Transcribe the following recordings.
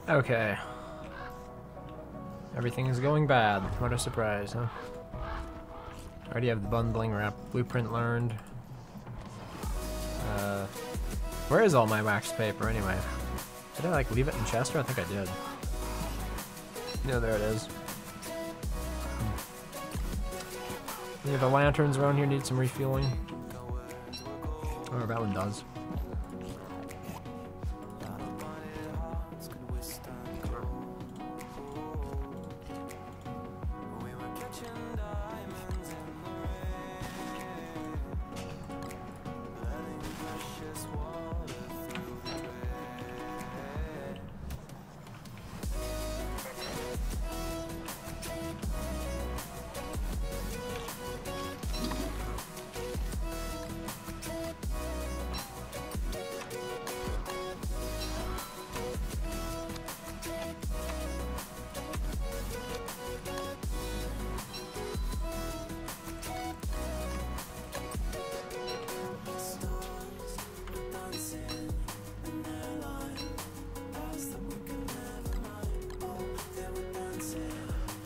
Okay. Everything is going bad. What a surprise, huh? Already have the bundling wrap blueprint learned. Where is all my wax paper anyway? Did I like leave it in Chester? I think I did. No, there it is. Any of the lanterns around here need some refueling? Oh, that one does.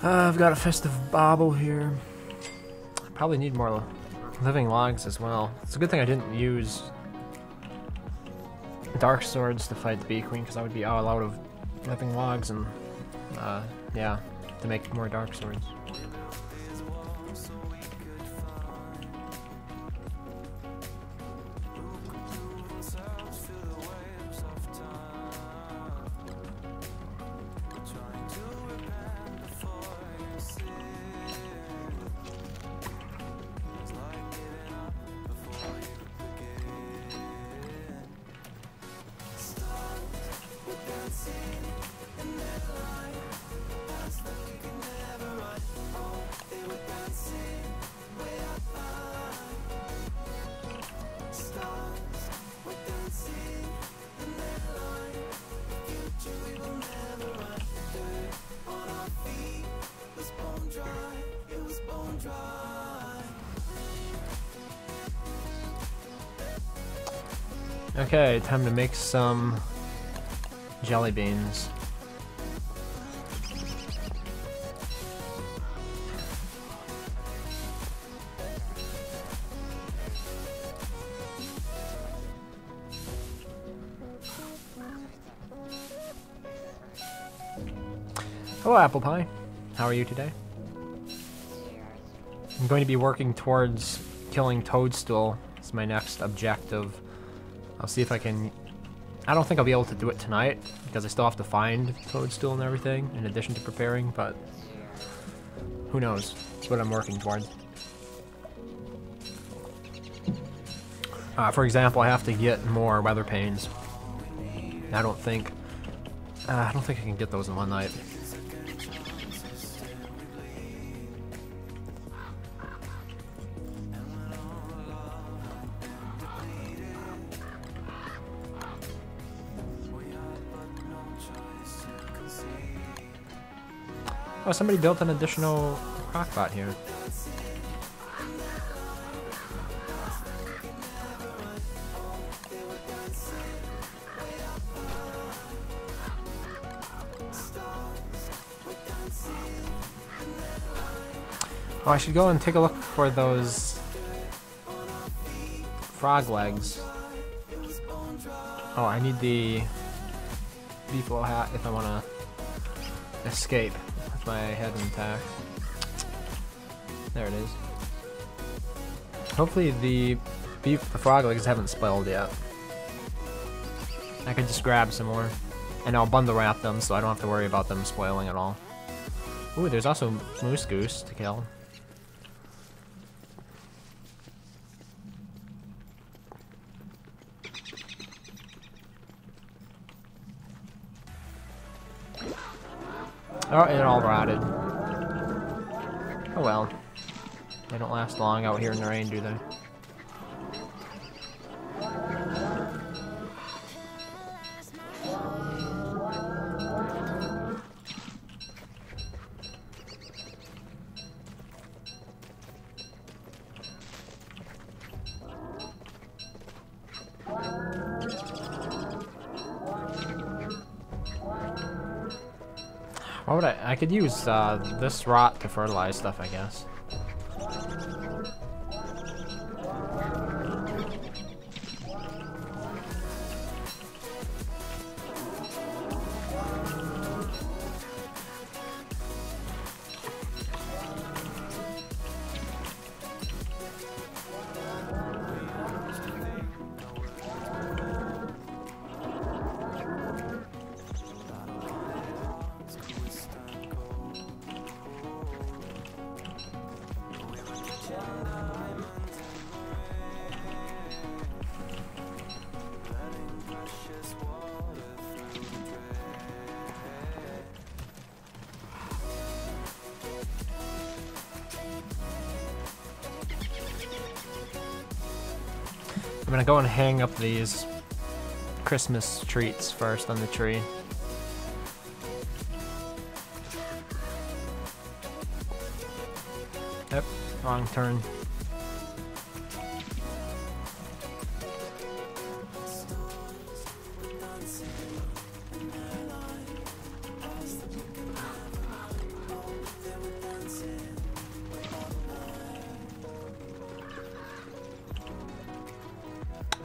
I've got a festive bauble here. Probably need more living logs as well. It's a good thing I didn't use dark swords to fight the bee queen, because I would be all out of living logs and yeah, to make more dark swords. Okay, time to make some jelly beans. Hello, Apple Pie. How are you today? I'm going to be working towards killing Toadstool. It's my next objective. I'll see if I can... I don't think I'll be able to do it tonight, because I still have to find Toadstool and everything, in addition to preparing, but... who knows? It's what I'm working towards. For example, I have to get more weather panes. I don't think I can get those in one night. Oh, somebody built an additional crockpot here. Oh, I should go and take a look for those frog legs. Oh, I need the beefalo hat if I want to escape with my head intact. There it is. Hopefully the frog legs haven't spoiled yet. I could just grab some more, and I'll bundle wrap them so I don't have to worry about them spoiling at all. Ooh, there's also moose goose to kill. Oh, it all rotted. Oh well. They don't last long out here in the rain, do they? What would I could use this rot to fertilize stuff, I guess. I'm gonna go and hang up these Christmas treats first on the tree. Yep, wrong turn.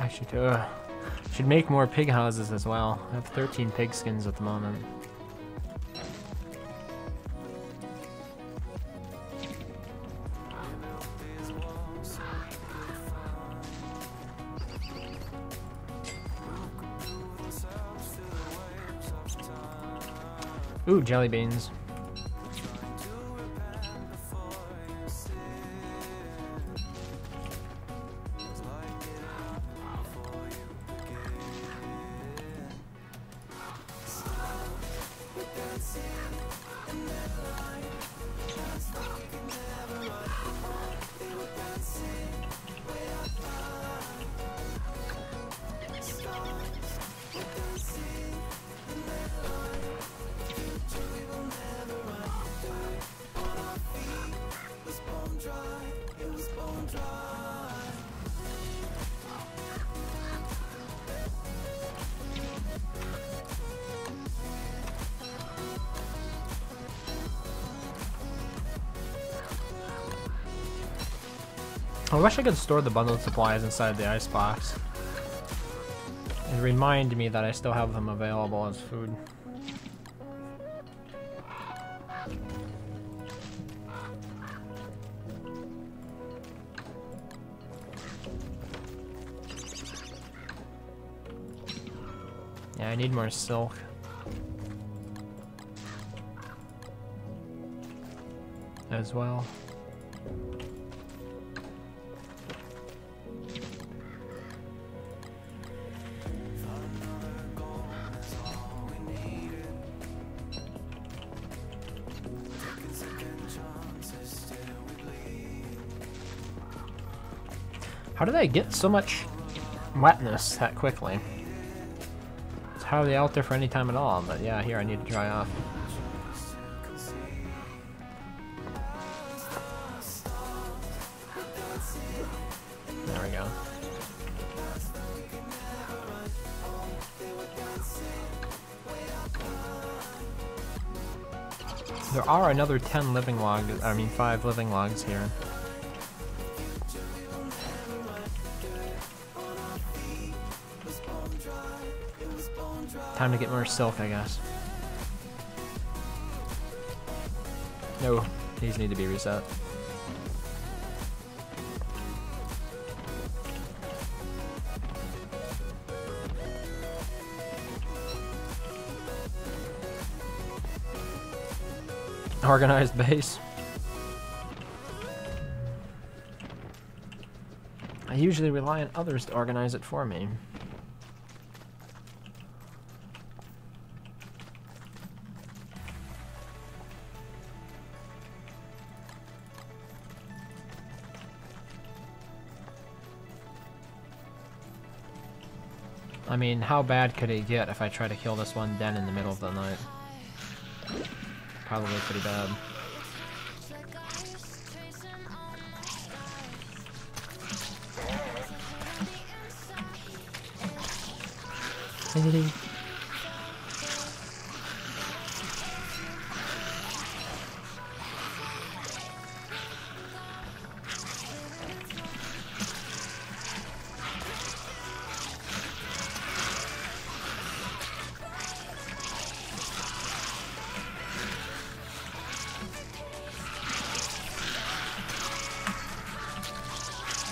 Actually, should make more pig houses as well. I have 13 pig skins at the moment. Ooh, jelly beans. I wish I could store the bundled supplies inside the icebox. And remind me that I still have them available as food. Yeah, I need more silk. As well. How did I get so much wetness that quickly? It's hardly out there for any time at all, but yeah, here I need to dry off. There we go. There are another 10 living logs, I mean 5 living logs here. Time to get more silk, I guess. No, these need to be reset. Organized base. I usually rely on others to organize it for me. I mean, how bad could it get if I try to kill this one den in the middle of the night? Probably pretty bad.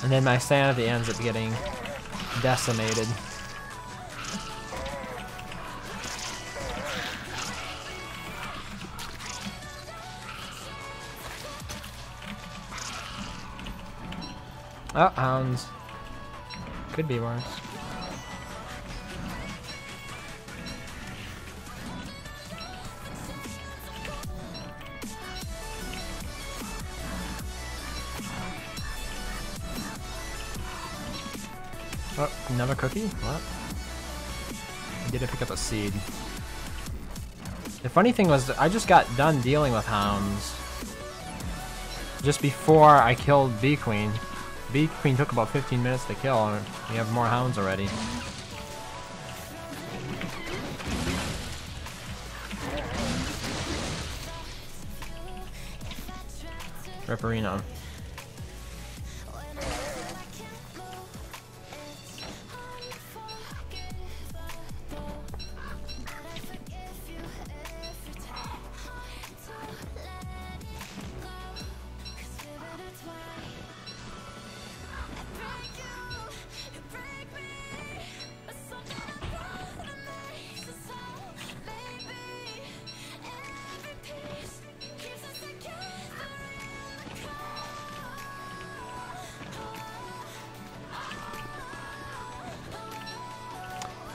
And then my sanity ends up getting decimated. Oh, hounds. Could be worse. Oh, another cookie? What? I did pick up a seed. The funny thing was, I just got done dealing with hounds just before I killed Bee Queen. Bee Queen took about 15 minutes to kill, and we have more hounds already. Ripperino.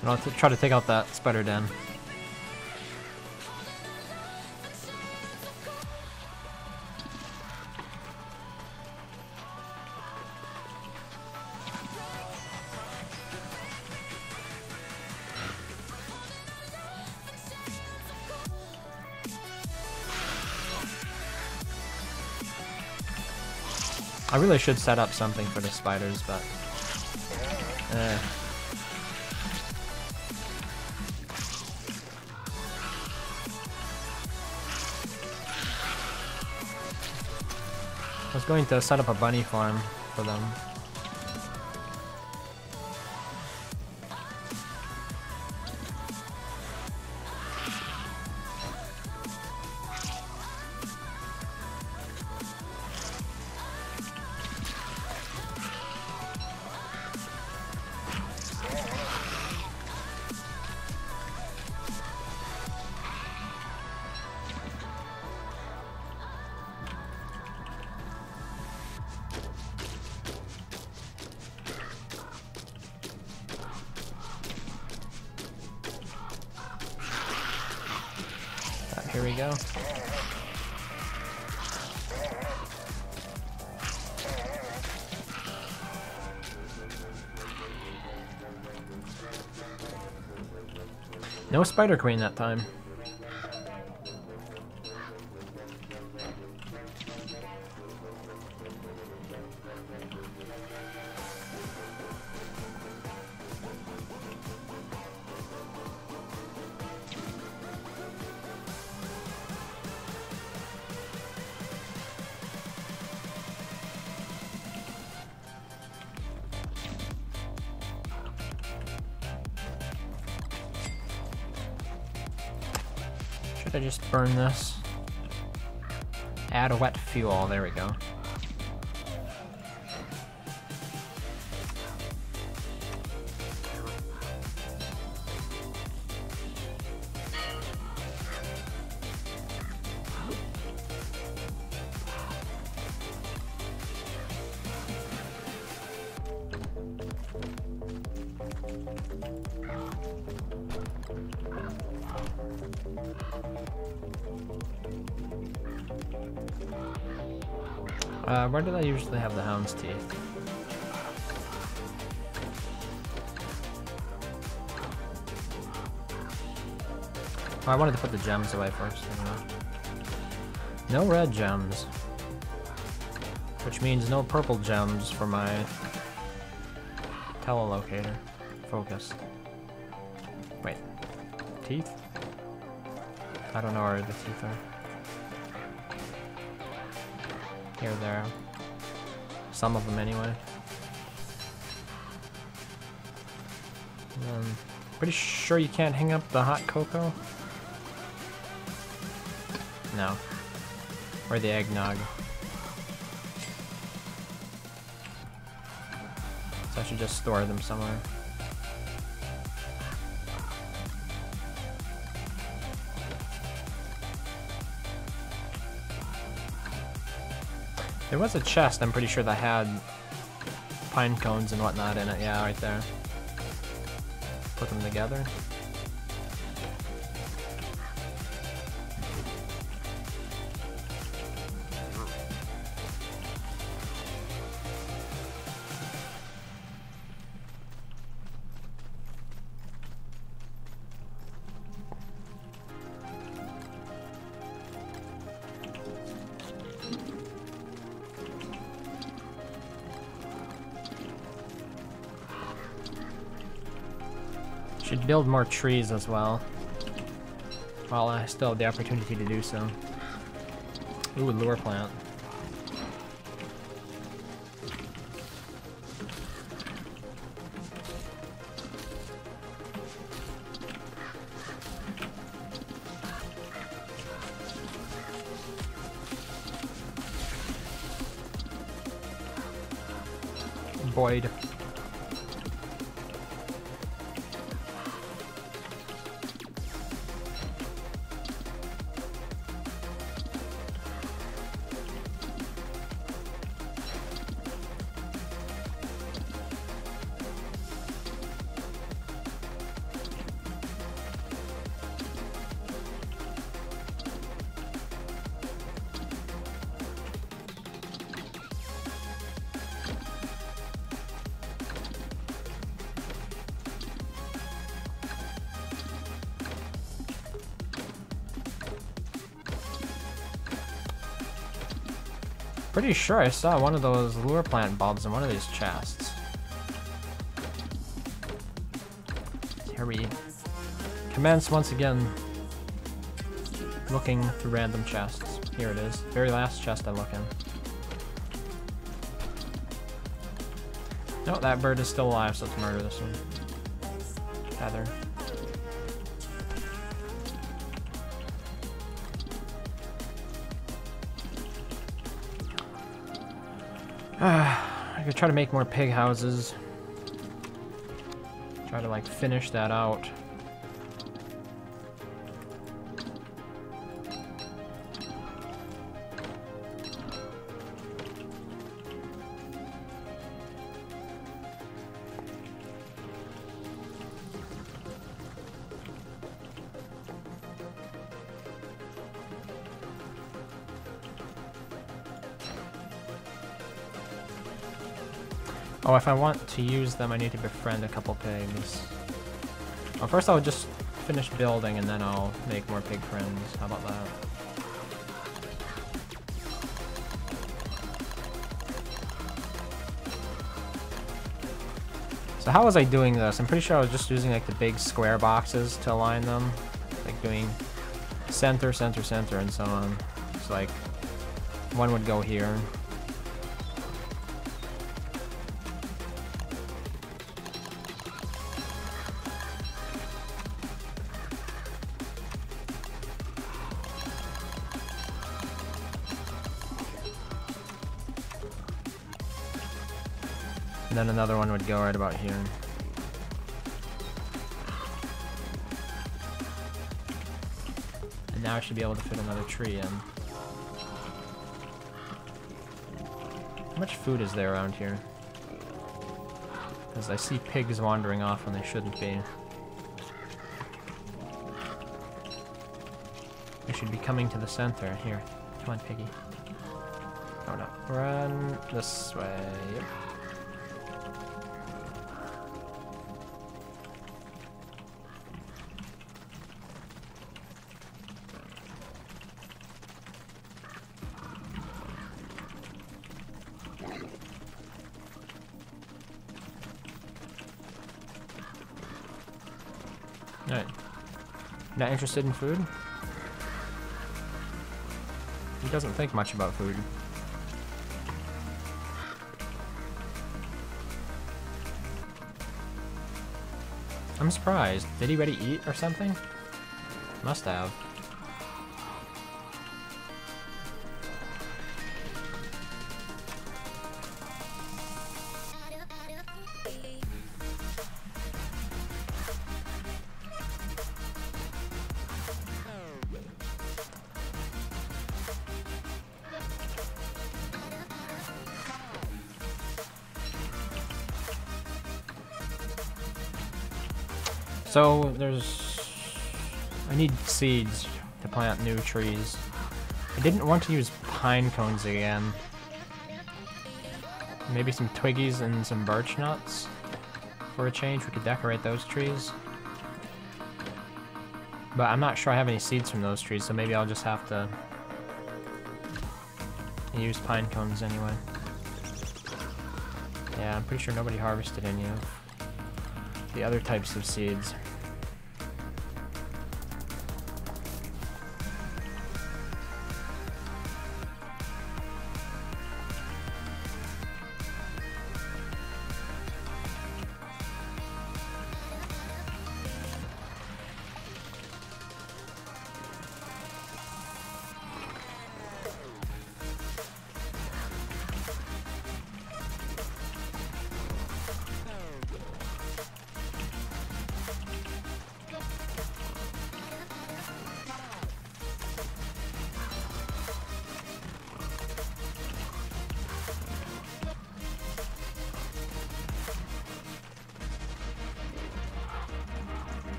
And I'll try to take out that spider den. I really should set up something for the spiders, but I was going to set up a bunny farm for them. Here we go. No Spider Queen that time. Should I just burn this? Add a wet fuel, there we go. Where did I usually have the hound's teeth? Oh, I wanted to put the gems away first. No red gems. Which means no purple gems for my telelocator. Focus. Wait. Teeth? I don't know where the teeth are. Here, there. Some of them, anyway. Pretty sure you can't hang up the hot cocoa? No. Or the eggnog. So I should just store them somewhere. There was a chest, I'm pretty sure, that had pine cones and whatnot in it. Yeah, right there. Put them together. Should build more trees as well. While I still have the opportunity to do so. Ooh, lure plant. Boyd. Pretty sure I saw one of those lure plant bulbs in one of these chests. Here we commence once again looking through random chests. Here it is. Very last chest I look in. No, that bird is still alive, so let's murder this one. Feather. I could try to make more pig houses. Try to like finish that out. Oh, if I want to use them, I need to befriend a couple pigs. Well, first I'll just finish building and then I'll make more pig friends. How about that? So how was I doing this? I'm pretty sure I was just using like the big square boxes to align them. Like doing center, center, center, and so on. So like one would go here. And then another one would go right about here. And now I should be able to fit another tree in. How much food is there around here? Because I see pigs wandering off when they shouldn't be. They should be coming to the center. Here. Come on, piggy. Oh no. Run this way. Yep. Alright. Not interested in food? He doesn't think much about food. I'm surprised. Did he already eat or something? Must have. So I need seeds to plant new trees. I didn't want to use pine cones again. Maybe some twiggies and some birch nuts. For a change, we could decorate those trees. But I'm not sure I have any seeds from those trees, so maybe I'll just have to use pine cones anyway. Yeah, I'm pretty sure nobody harvested any of the other types of seeds.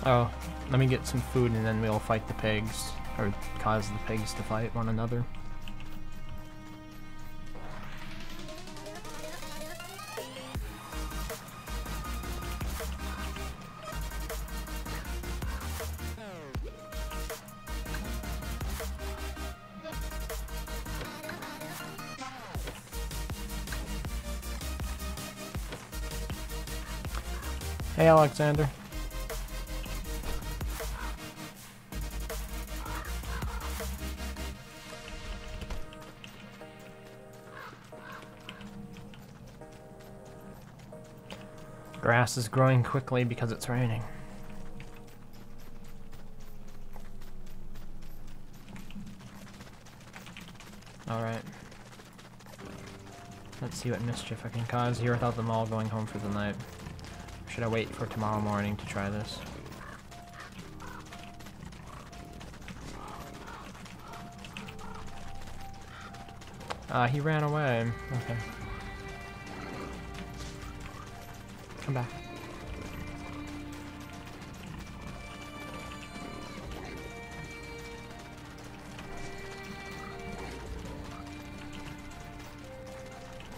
Oh, let me get some food and then we'll fight the pigs, or cause the pigs to fight one another. Hey, Alexander. Grass is growing quickly because it's raining. Alright. Let's see what mischief I can cause here without them all going home for the night. Or should I wait for tomorrow morning to try this? He ran away. Okay. Come back.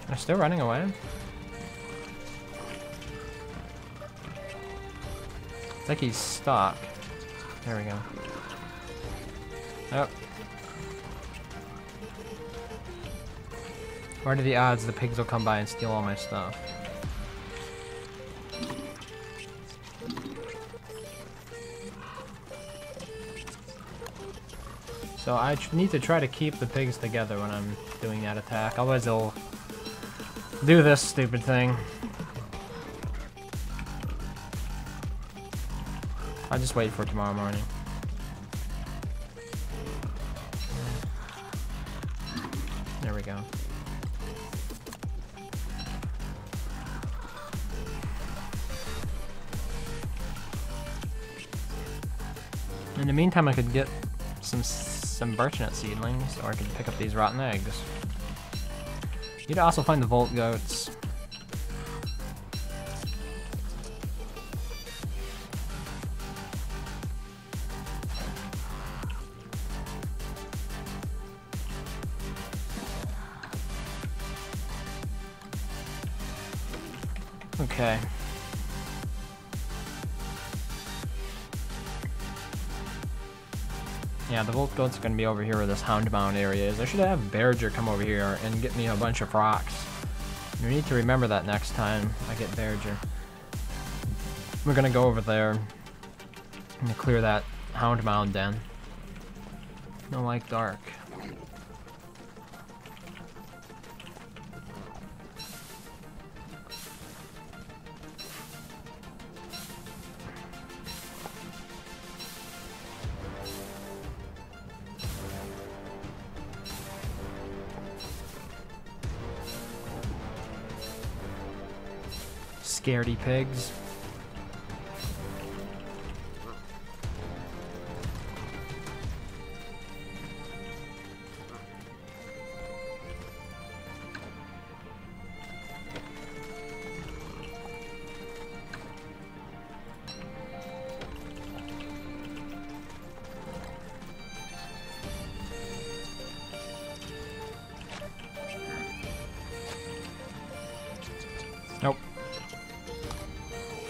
They're still running away? It's like he's stuck. There we go. Oh. What are the odds the pigs will come by and steal all my stuff? So I need to try to keep the pigs together when I'm doing that attack, otherwise they'll do this stupid thing. I'll just wait for tomorrow morning. There we go. In the meantime, I could get some birch nut seedlings, or I could pick up these rotten eggs. You'd also find the Volt goats. Okay. Yeah, the Volt goats are gonna be over here where this Houndbound area is. I should have Berger come over here and get me a bunch of rocks. You need to remember that next time I get Berger. We're gonna go over there and clear that Houndbound den. No like dark. Scaredy pigs. Nope.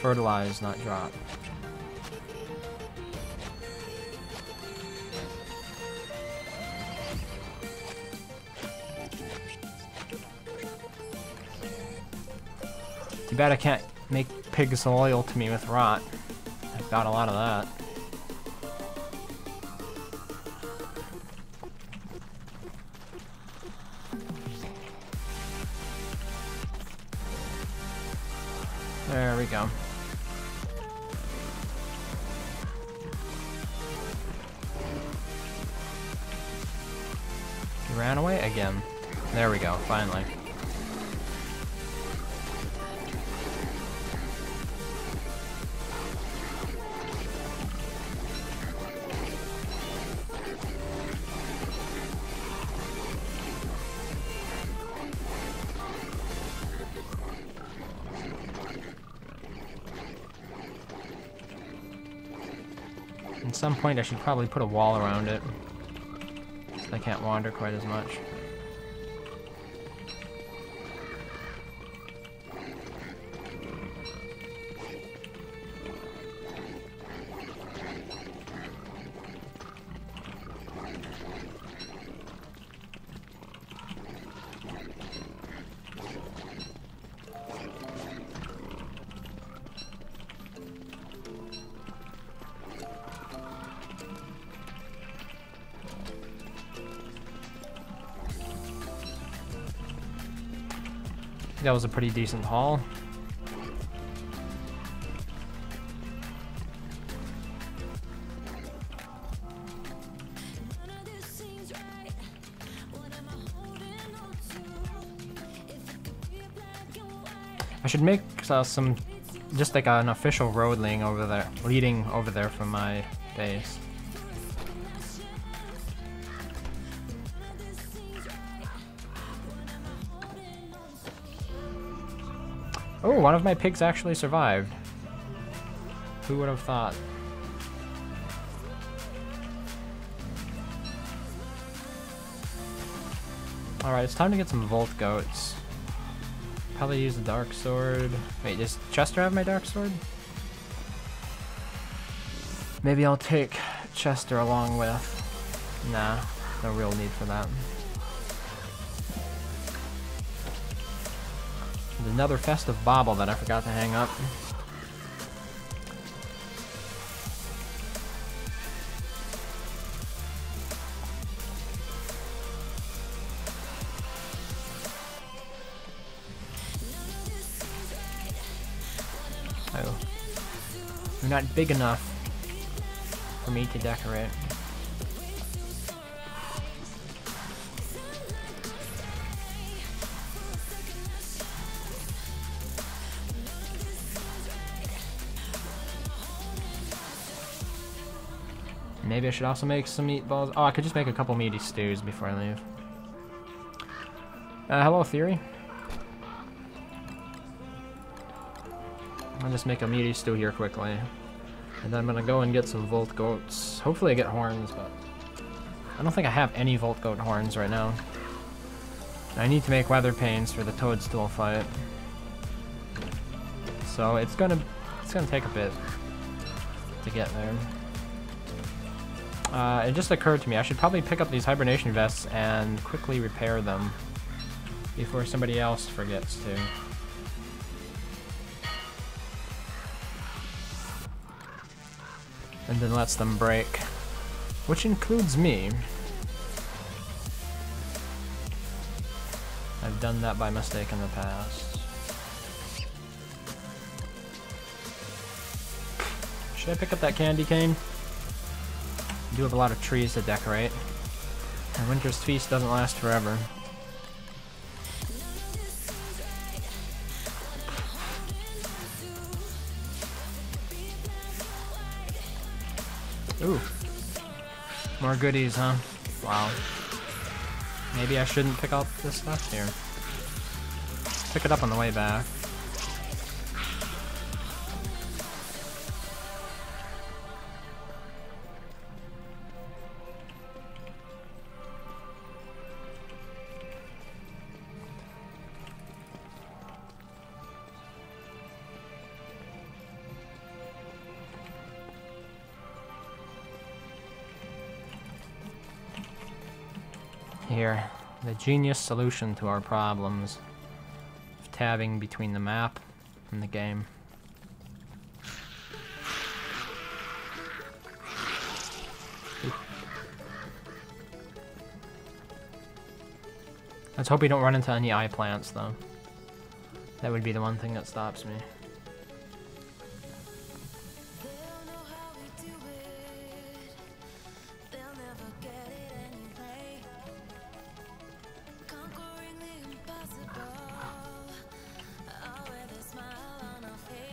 Fertilize, not drop. Too bad I can't make pigs loyal to me with rot. I've got a lot of that. There we go. He ran away again. There we go, finally. At some point I should probably put a wall around it, so I can't wander quite as much. That was a pretty decent haul. I should make some, just like an official road leading over there from my base. Oh, one of my pigs actually survived. Who would have thought? Alright, it's time to get some Volt Goats. Probably use the Dark Sword. Wait, does Chester have my Dark Sword? Maybe I'll take Chester along with... Nah, no real need for that. Another festive bauble that I forgot to hang up. Oh. You're not big enough for me to decorate. Maybe I should also make some meatballs. Oh, I could just make a couple meaty stews before I leave. Hello, Theory. I'll just make a meaty stew here quickly. And then I'm gonna go and get some Volt Goats. Hopefully I get horns, but... I don't think I have any Volt Goat horns right now. I need to make weather panes for the Toadstool fight. So it's gonna take a bit to get there. It just occurred to me, I should probably pick up these hibernation vests and quickly repair them before somebody else forgets to. And then lets them break, which includes me. I've done that by mistake in the past. Should I pick up that candy cane? I do have a lot of trees to decorate. And Winter's Feast doesn't last forever. Ooh. More goodies, huh? Wow. Maybe I shouldn't pick up this stuff here. Pick it up on the way back. Here, the genius solution to our problems of tabbing between the map and the game. Let's hope we don't run into any eye plants, though. That would be the one thing that stops me.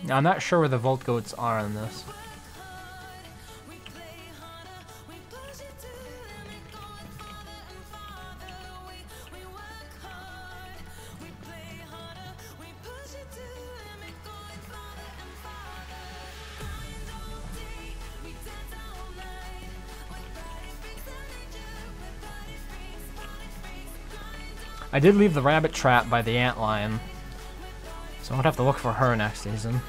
Now, I'm not sure where the Volt Goats are in this. I did leave the rabbit trap by the antlion, so I won't have to look for her next season.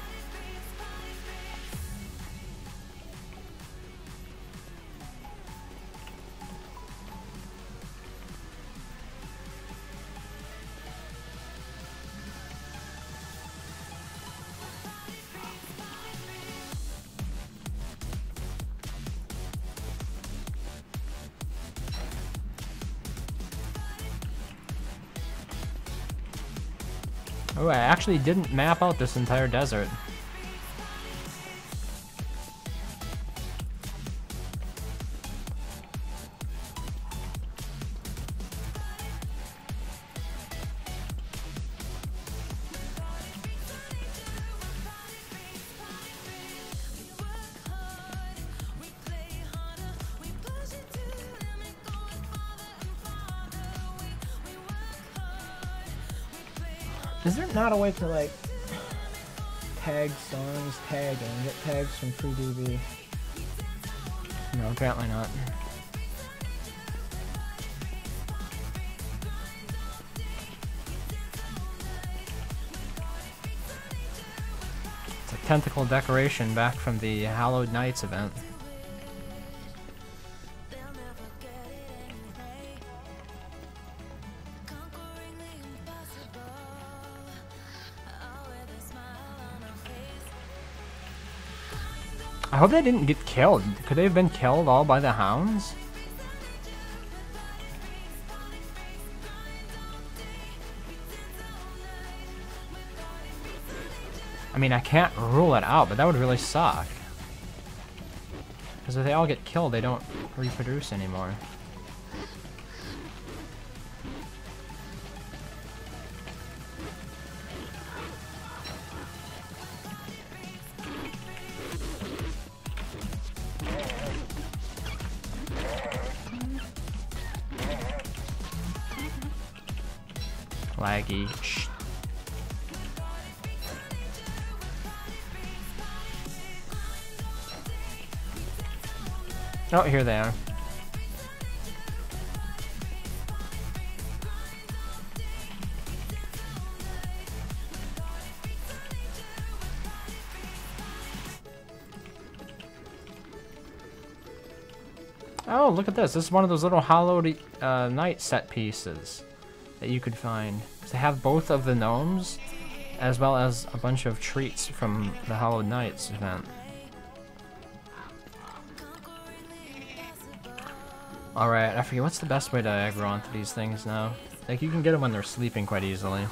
Oh, I actually didn't map out this entire desert. Is there not a way to, like, tag songs, tag and get tags from FreeDB? No, apparently not. It's a tentacle decoration back from the Hallowed Knights event. I hope they didn't get killed. Could they have been killed all by the hounds? I mean, I can't rule it out, but that would really suck. Because if they all get killed, they don't reproduce anymore. Laggy. Shh. Oh, here they are. Oh, look at this. This is one of those little Hallowed Knight set pieces that you could find. They have both of the gnomes, as well as a bunch of treats from the Hallowed Knights event. Alright, I forget, what's the best way to aggro onto these things now? Like, you can get them when they're sleeping quite easily.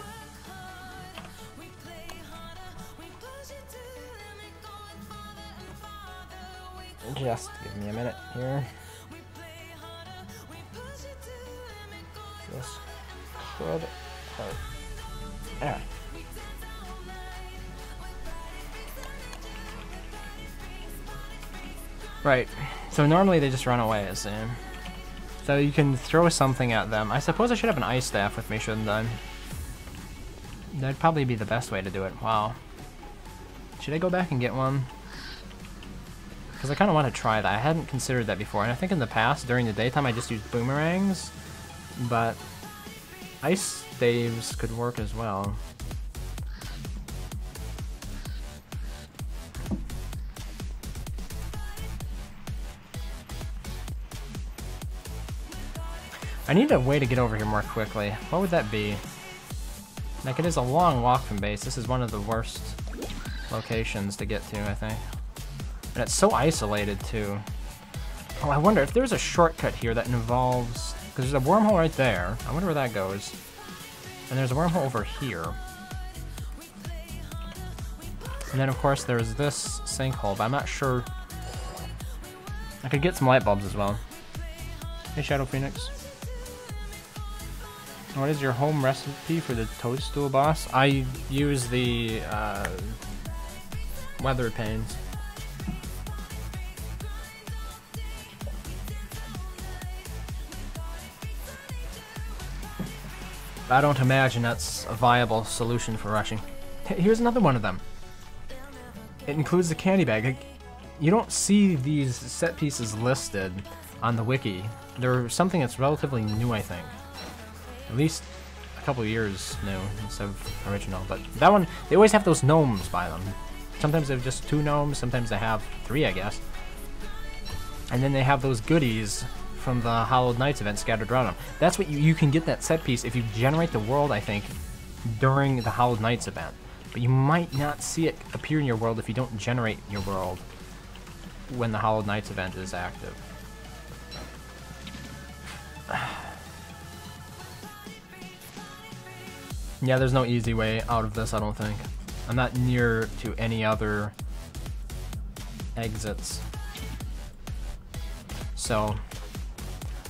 Just give me a minute here. Just spread apart. There. Right. So normally they just run away, it seems. So you can throw something at them. I suppose I should have an ice staff with me, shouldn't I? That'd probably be the best way to do it. Wow. Should I go back and get one? Because I kind of want to try that. I hadn't considered that before, and I think in the past, during the daytime, I just used boomerangs. But ice staves could work as well. I need a way to get over here more quickly. What would that be? Like, it is a long walk from base. This is one of the worst locations to get to, I think. And it's so isolated, too. Oh, I wonder if there's a shortcut here that involves... Because there's a wormhole right there. I wonder where that goes. And there's a wormhole over here. And then, of course, there's this sinkhole, but I'm not sure... I could get some light bulbs as well. Hey, Shadow Phoenix. What is your home recipe for the Toadstool boss? I use the weather panes. I don't imagine that's a viable solution for rushing. Here's another one of them. It includes the candy bag. Like, you don't see these set pieces listed on the wiki. They're something that's relatively new, I think. At least a couple years new instead of original. But that one, they always have those gnomes by them. Sometimes they have just 2 gnomes, sometimes they have 3, I guess. And then they have those goodies from the Hallowed Knights event scattered around them. That's what you can get that set piece if you generate the world, I think, during the Hallowed Knights event. But you might not see it appear in your world if you don't generate your world when the Hallowed Knights event is active. Yeah, there's no easy way out of this, I don't think. I'm not near to any other exits. So,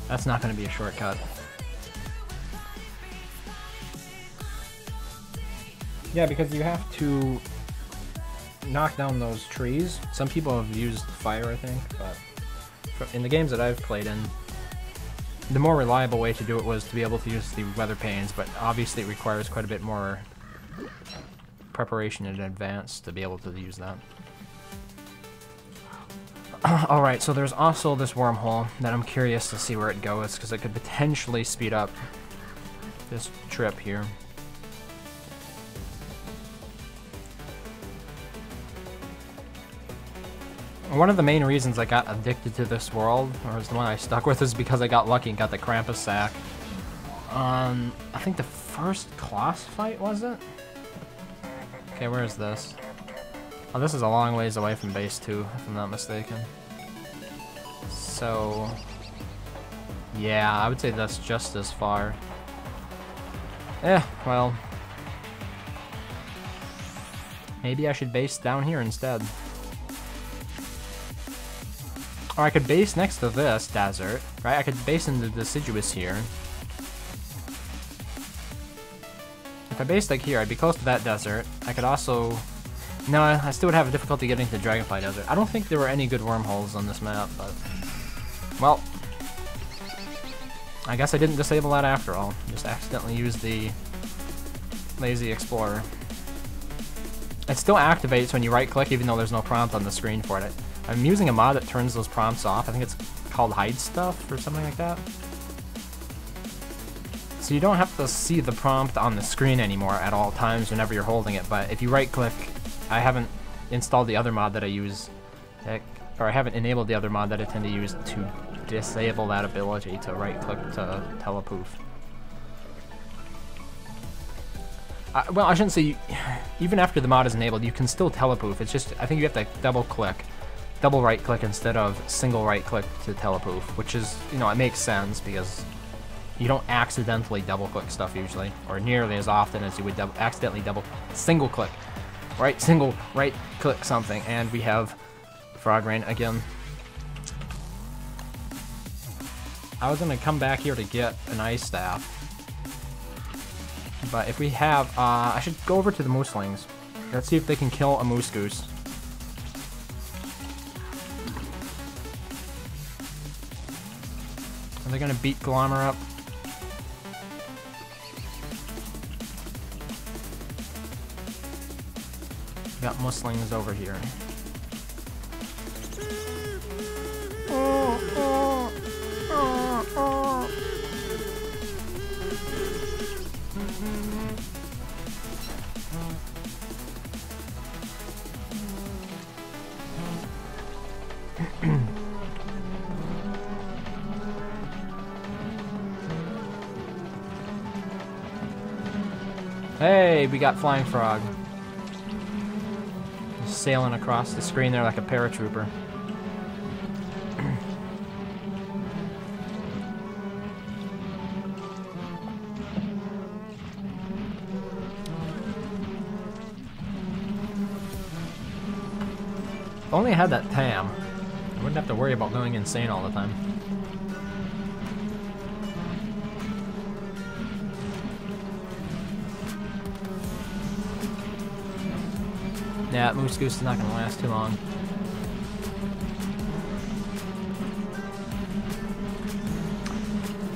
that's not going to be a shortcut. Yeah, because you have to knock down those trees. Some people have used fire, I think, but in the games that I've played in, the more reliable way to do it was to be able to use the weather panes, but obviously it requires quite a bit more preparation in advance to be able to use that. Alright, so there's also this wormhole that I'm curious to see where it goes, because it could potentially speed up this trip here. One of the main reasons I got addicted to this world, or is the one I stuck with, is because I got lucky and got the Krampus sack. I think the first class fight, was it? Okay, where is this? Oh, this is a long ways away from base 2, if I'm not mistaken. So... yeah, I would say that's just as far. Well... maybe I should base down here instead. Or I could base next to this desert, right? I could base in the deciduous here. If I based like here, I'd be close to that desert. I could also... no, I still would have difficulty getting to the Dragonfly Desert. I don't think there were any good wormholes on this map, but... well... I guess I didn't disable that after all. Just accidentally used the Lazy Explorer. It still activates when you right-click, even though there's no prompt on the screen for it. I'm using a mod that turns those prompts off. I think it's called Hide Stuff or something like that. So you don't have to see the prompt on the screen anymore at all times whenever you're holding it, but if you right-click, I haven't installed the other mod that I use, or I haven't enabled the other mod that I tend to use to disable that ability to right-click to telepoof. Well, I shouldn't say, even after the mod is enabled, you can still telepoof. It's just, I think you have to double-click. Double right-click instead of single right-click to telepoof, which is, you know, it makes sense because you don't accidentally double-click stuff usually, or nearly as often as you would accidentally single-click, right? Single right-click something, and we have Frog Rain again. I was gonna come back here to get an ice staff, but if we have, I should go over to the Mooselings. Let's see if they can kill a Moose Goose. Are they gonna beat Glommer up? Got muslings over here. Hey, we got Flying Frog. He's sailing across the screen there like a paratrooper. If only I had that TAM, I wouldn't have to worry about going insane all the time. Yeah, Moose Goose is not going to last too long.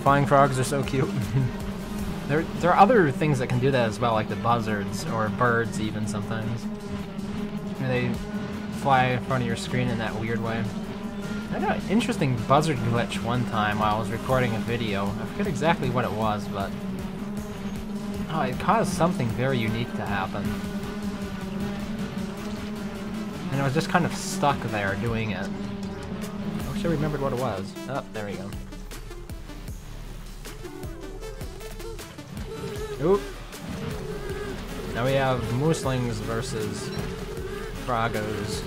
Flying frogs are so cute. There are other things that can do that as well, like the buzzards, or birds even sometimes. They fly in front of your screen in that weird way. I had an interesting buzzard glitch one time while I was recording a video. I forget exactly what it was, but oh, it caused something very unique to happen. And I was just kind of stuck there doing it. I wish I remembered what it was. Oh, there we go. Oop. Now we have mooselings versus frogos.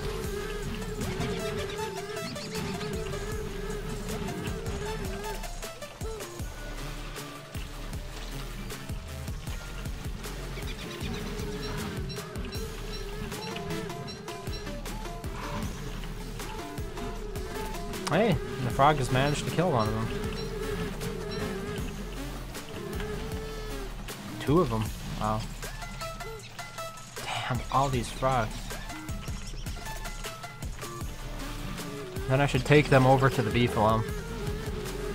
Hey, the frog has managed to kill one of them. Two of them. Wow. Damn, all these frogs. Then I should take them over to the beefalo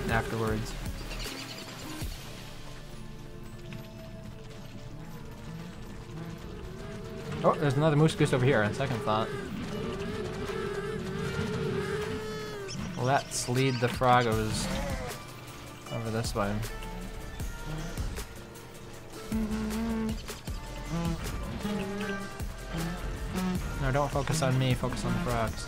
afterwards. Oh, there's another moose goose over here on second thought. Let's lead the frogos over this way. No, don't focus on me, focus on the frogs.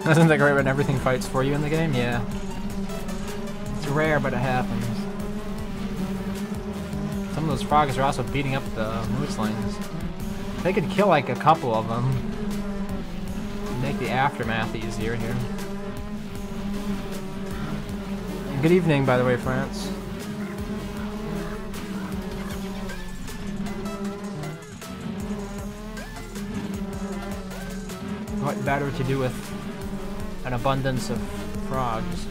Isn't that great when everything fights for you in the game? Yeah. It's rare, but it happens. Some of those frogs are also beating up the mooselings. They could kill like a couple of them. Make the aftermath easier here. And good evening, by the way, France. What better to do with an abundance of frogs?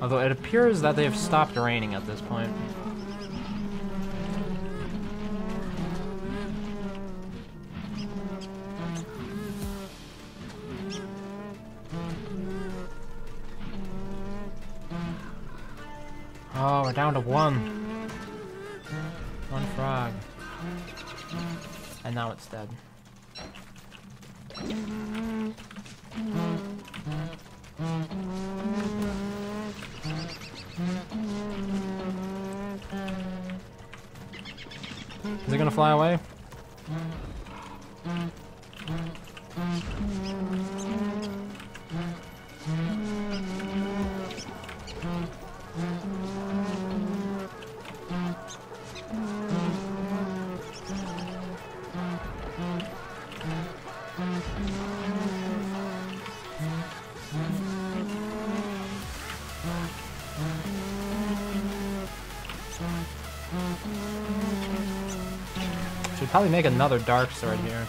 Although it appears that they've stopped raining at this point. Oh, we're down to one. One frog. And now it's dead. Is it gonna fly away? Should probably make another dark sword here.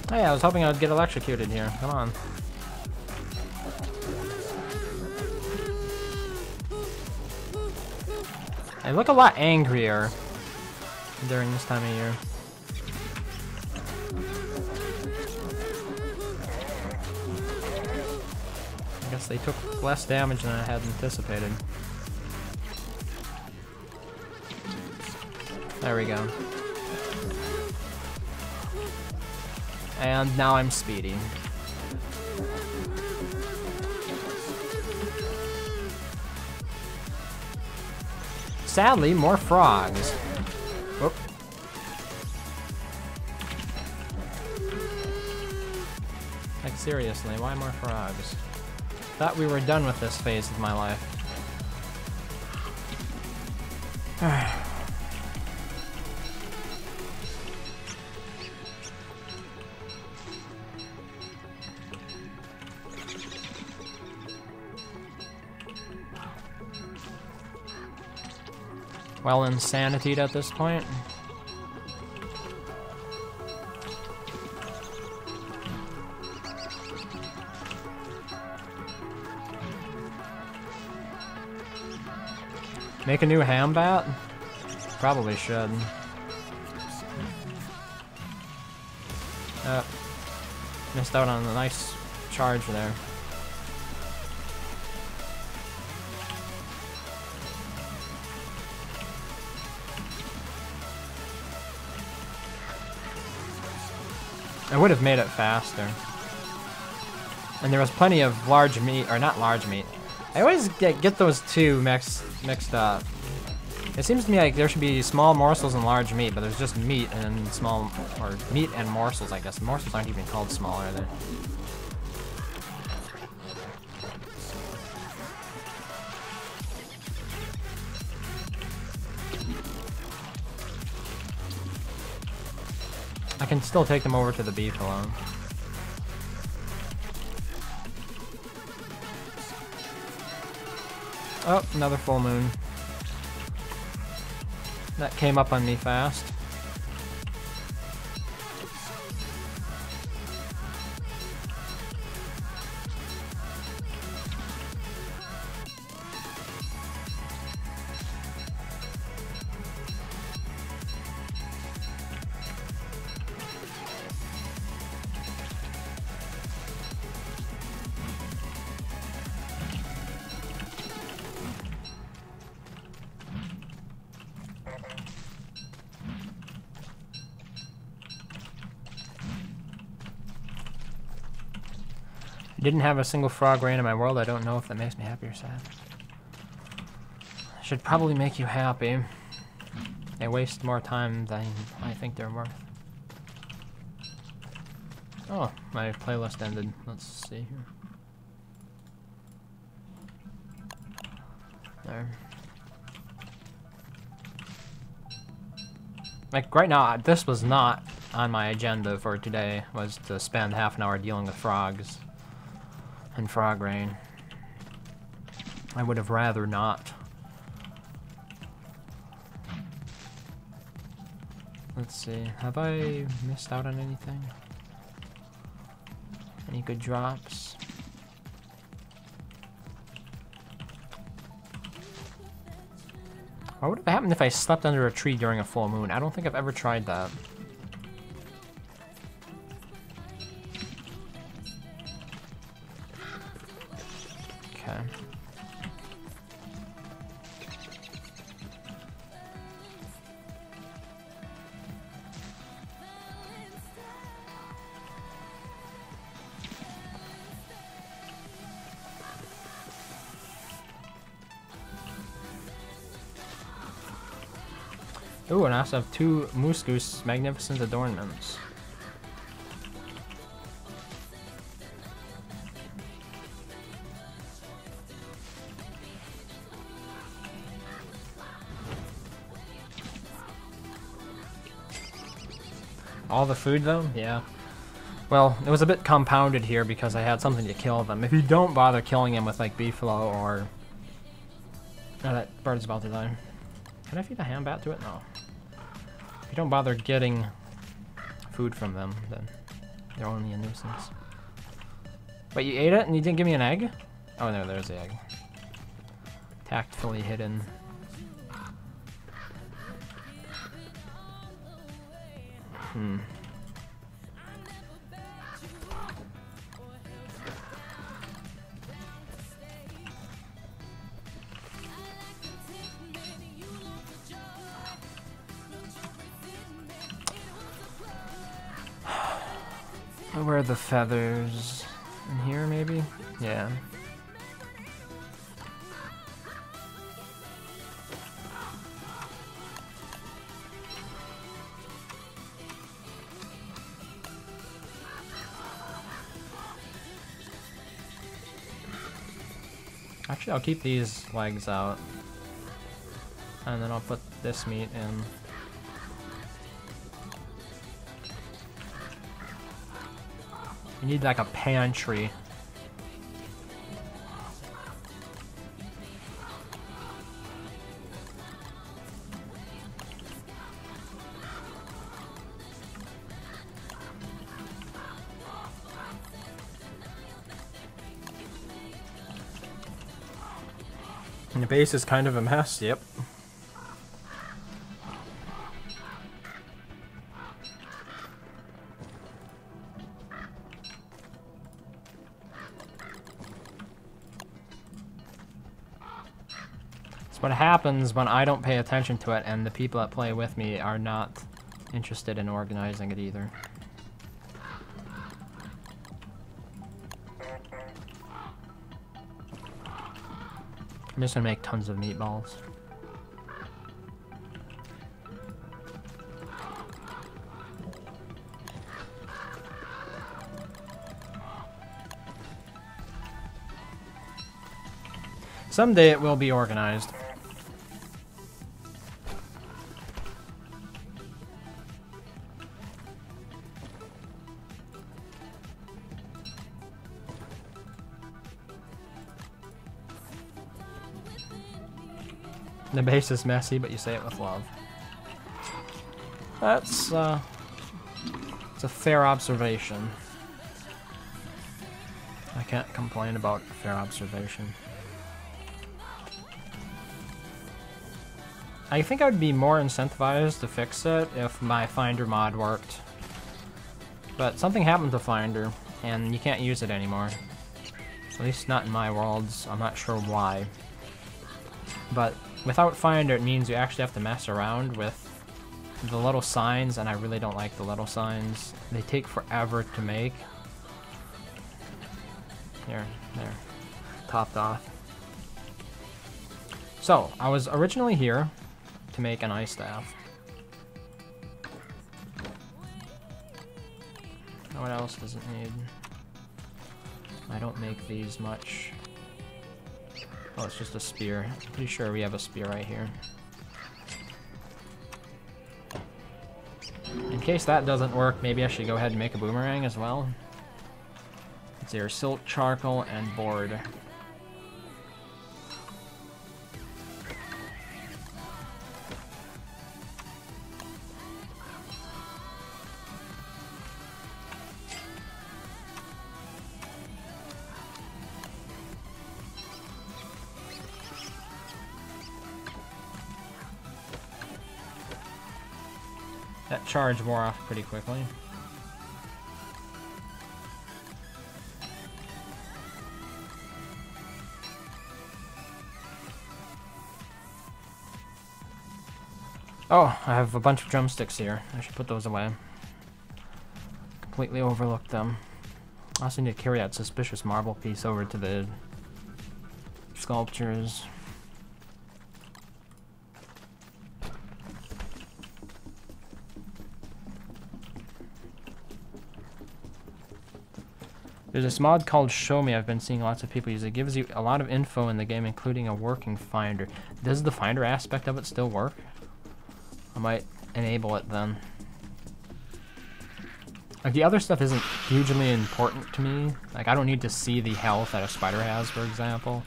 Hey, I was hoping I'd get electrocuted here. Come on. I look a lot angrier during this time of year. I guess they took less damage than I had anticipated. There we go. And now I'm speedy. Sadly, more frogs. Whoop. Like seriously, why more frogs? Thought we were done with this phase of my life. Well, insanity at this point. Make a new ham bat? Probably should. Missed out on a nice charge there. I would have made it faster. And there was plenty of large meat, or not large meat. I always get those two mixed up. It seems to me like there should be small morsels and large meat, but there's just meat and small, or meat and morsels, I guess. Morsels aren't even called small, are they? I can still take them over to the beef alone. Oh, another full moon. That came up on me fast. I didn't have a single frog rain in my world. I don't know if that makes me happy or sad. Should probably make you happy. They waste more time than I think they're worth. Oh, my playlist ended. Let's see here. There. Like right now, this was not on my agenda for today, was to spend half an hour dealing with frogs and frog rain. I would have rather not. Let's see, have I missed out on anything? Any good drops? What would have happened if I slept under a tree during a full moon? I don't think I've ever tried that. Okay. Ooh, and I also have 2 Moose Goose Magnificent Adornments. All the food though? Yeah. Well, it was a bit compounded here because I had something to kill them. If you don't bother killing them with like beefalo or... Oh, that bird's about to die. Can I feed a ham bat to it? No. If you don't bother getting food from them, then they're only a nuisance. But you ate it and you didn't give me an egg? Oh no, there's the egg. Tactfully hidden. Where are the feathers? In here, maybe? Yeah. Actually, I'll keep these legs out. And then I'll put this meat in. You need like a pantry. And the base is kind of a mess, yep. What happens when I don't pay attention to it and the people that play with me are not interested in organizing it either. I'm just gonna make tons of meatballs. Someday it will be organized. The base is messy, but you say it with love. That's, it's a fair observation. I can't complain about a fair observation. I think I would be more incentivized to fix it if my Finder mod worked. But something happened to Finder, and you can't use it anymore. At least not in my worlds. I'm not sure why. But without Finder, it means you actually have to mess around with the little signs, and I really don't like the little signs. They take forever to make. There. Topped off. So, I was originally here to make an ice staff. What else does it need? I don't make these much. Oh, it's just a spear. I'm pretty sure we have a spear right here. In case that doesn't work, maybe I should go ahead and make a boomerang as well. It's here, silk, charcoal, and board. That charge wore off pretty quickly. Oh, I have a bunch of drumsticks here. I should put those away. Completely overlooked them. I also need to carry that suspicious marble piece over to the sculptures. There's this mod called Show Me I've been seeing lots of people use. It gives you a lot of info in the game, including a working finder. Does the finder aspect of it still work? I might enable it then. Like, the other stuff isn't hugely important to me. Like, I don't need to see the health that a spider has, for example,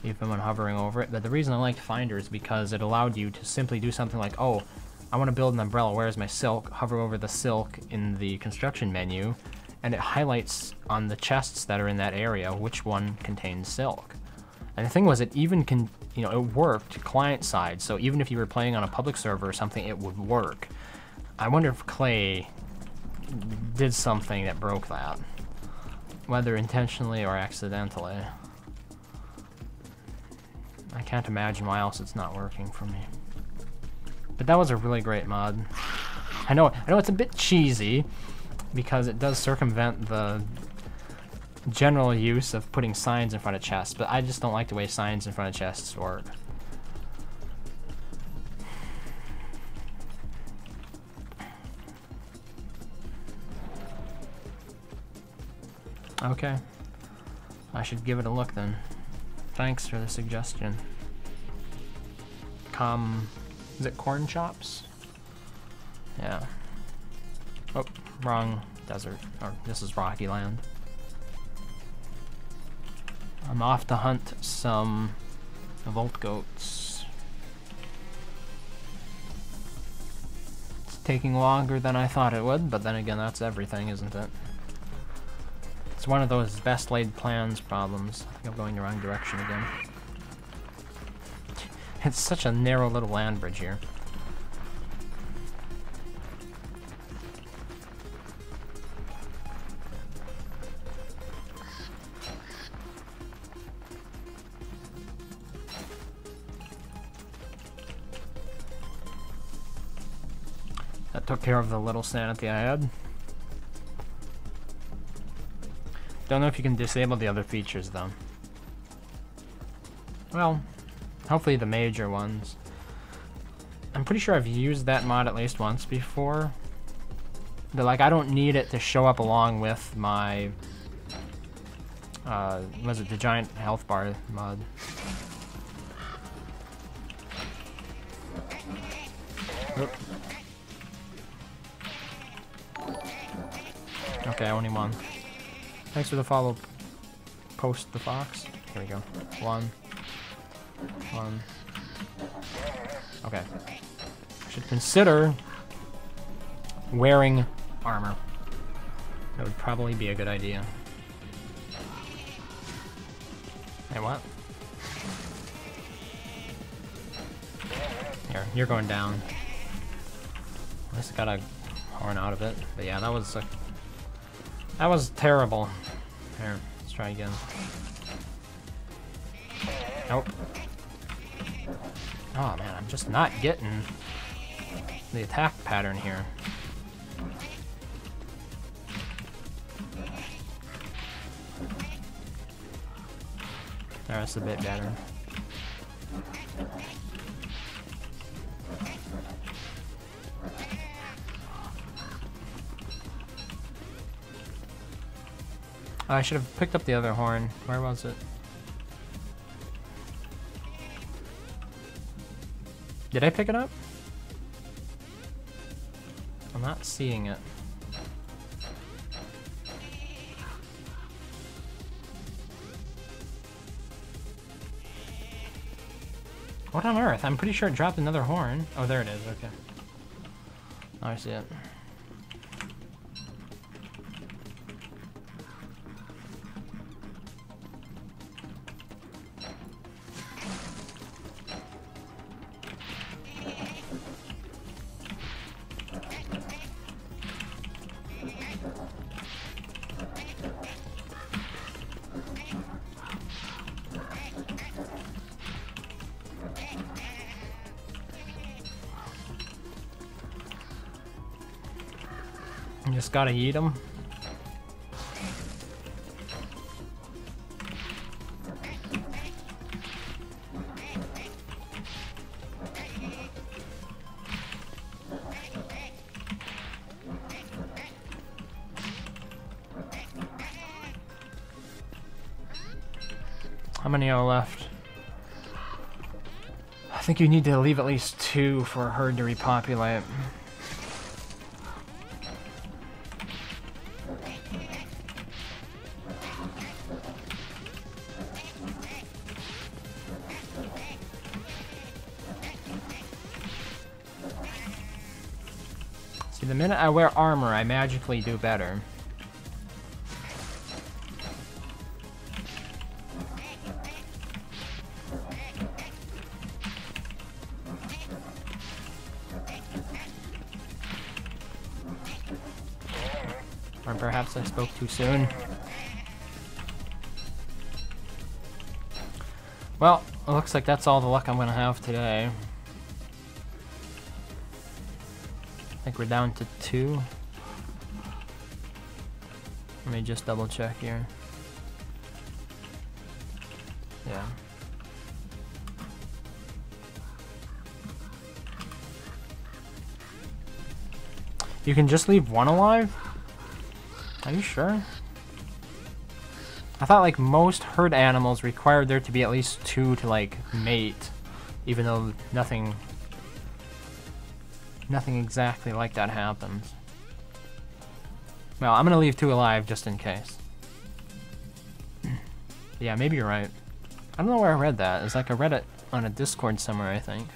even when hovering over it. But the reason I liked Finder is because it allowed you to simply do something like, oh, I want to build an umbrella. Where's my silk? Hover over the silk in the construction menu, and it highlights on the chests that are in that area which one contains silk. And the thing was, it even it worked client side. So even if you were playing on a public server or something, it would work. I wonder if Clay did something that broke that, whether intentionally or accidentally. I can't imagine why else it's not working for me. But that was a really great mod. I know it's a bit cheesy because it does circumvent the general use of putting signs in front of chests, but I just don't like the way signs in front of chests work. Okay, I should give it a look then. Thanks for the suggestion. Is it corn chops? Yeah. Oh, wrong desert. Or this is Rocky Land. I'm off to hunt some Volt goats. It's taking longer than I thought it would, but then again, that's everything, isn't it? It's one of those best laid plans problems. I think I'm going the wrong direction again. It's such a narrow little land bridge here. That took care of the little sanity I had. Don't know if you can disable the other features though. Well, hopefully the major ones. I'm pretty sure I've used that mod at least once before. But like, I don't need it to show up along with my was it the giant health bar mod? Oop. Okay, only one. Thanks for the follow. Post the fox. Here we go. One. Okay. Should consider wearing armor. That would probably be a good idea. Hey, what? Here, you're going down. At least I got a horn out of it. But yeah, that was terrible. Here, let's try again. Nope. Oh man, I'm just not getting the attack pattern here. That's a bit better. I should have picked up the other horn. Where was it? Did I pick it up? I'm not seeing it. What on earth? I'm pretty sure it dropped another horn. Oh, there it is. Okay. Oh, I see it. Just gotta eat them. How many are left? I think you need to leave at least 2 for a herd to repopulate. See, the minute I wear armor, I magically do better. Or perhaps I spoke too soon. Well, it looks like that's all the luck I'm gonna have today. I think we're down to 2. Let me just double check here. Yeah. You can just leave 1 alive? Are you sure? I thought like most herd animals required there to be at least 2 to like mate, even though nothing exactly like that happens. Well, I'm gonna leave 2 alive just in case. Yeah, maybe you're right. I don't know where I read that. It's like I read it on a Discord somewhere, I think.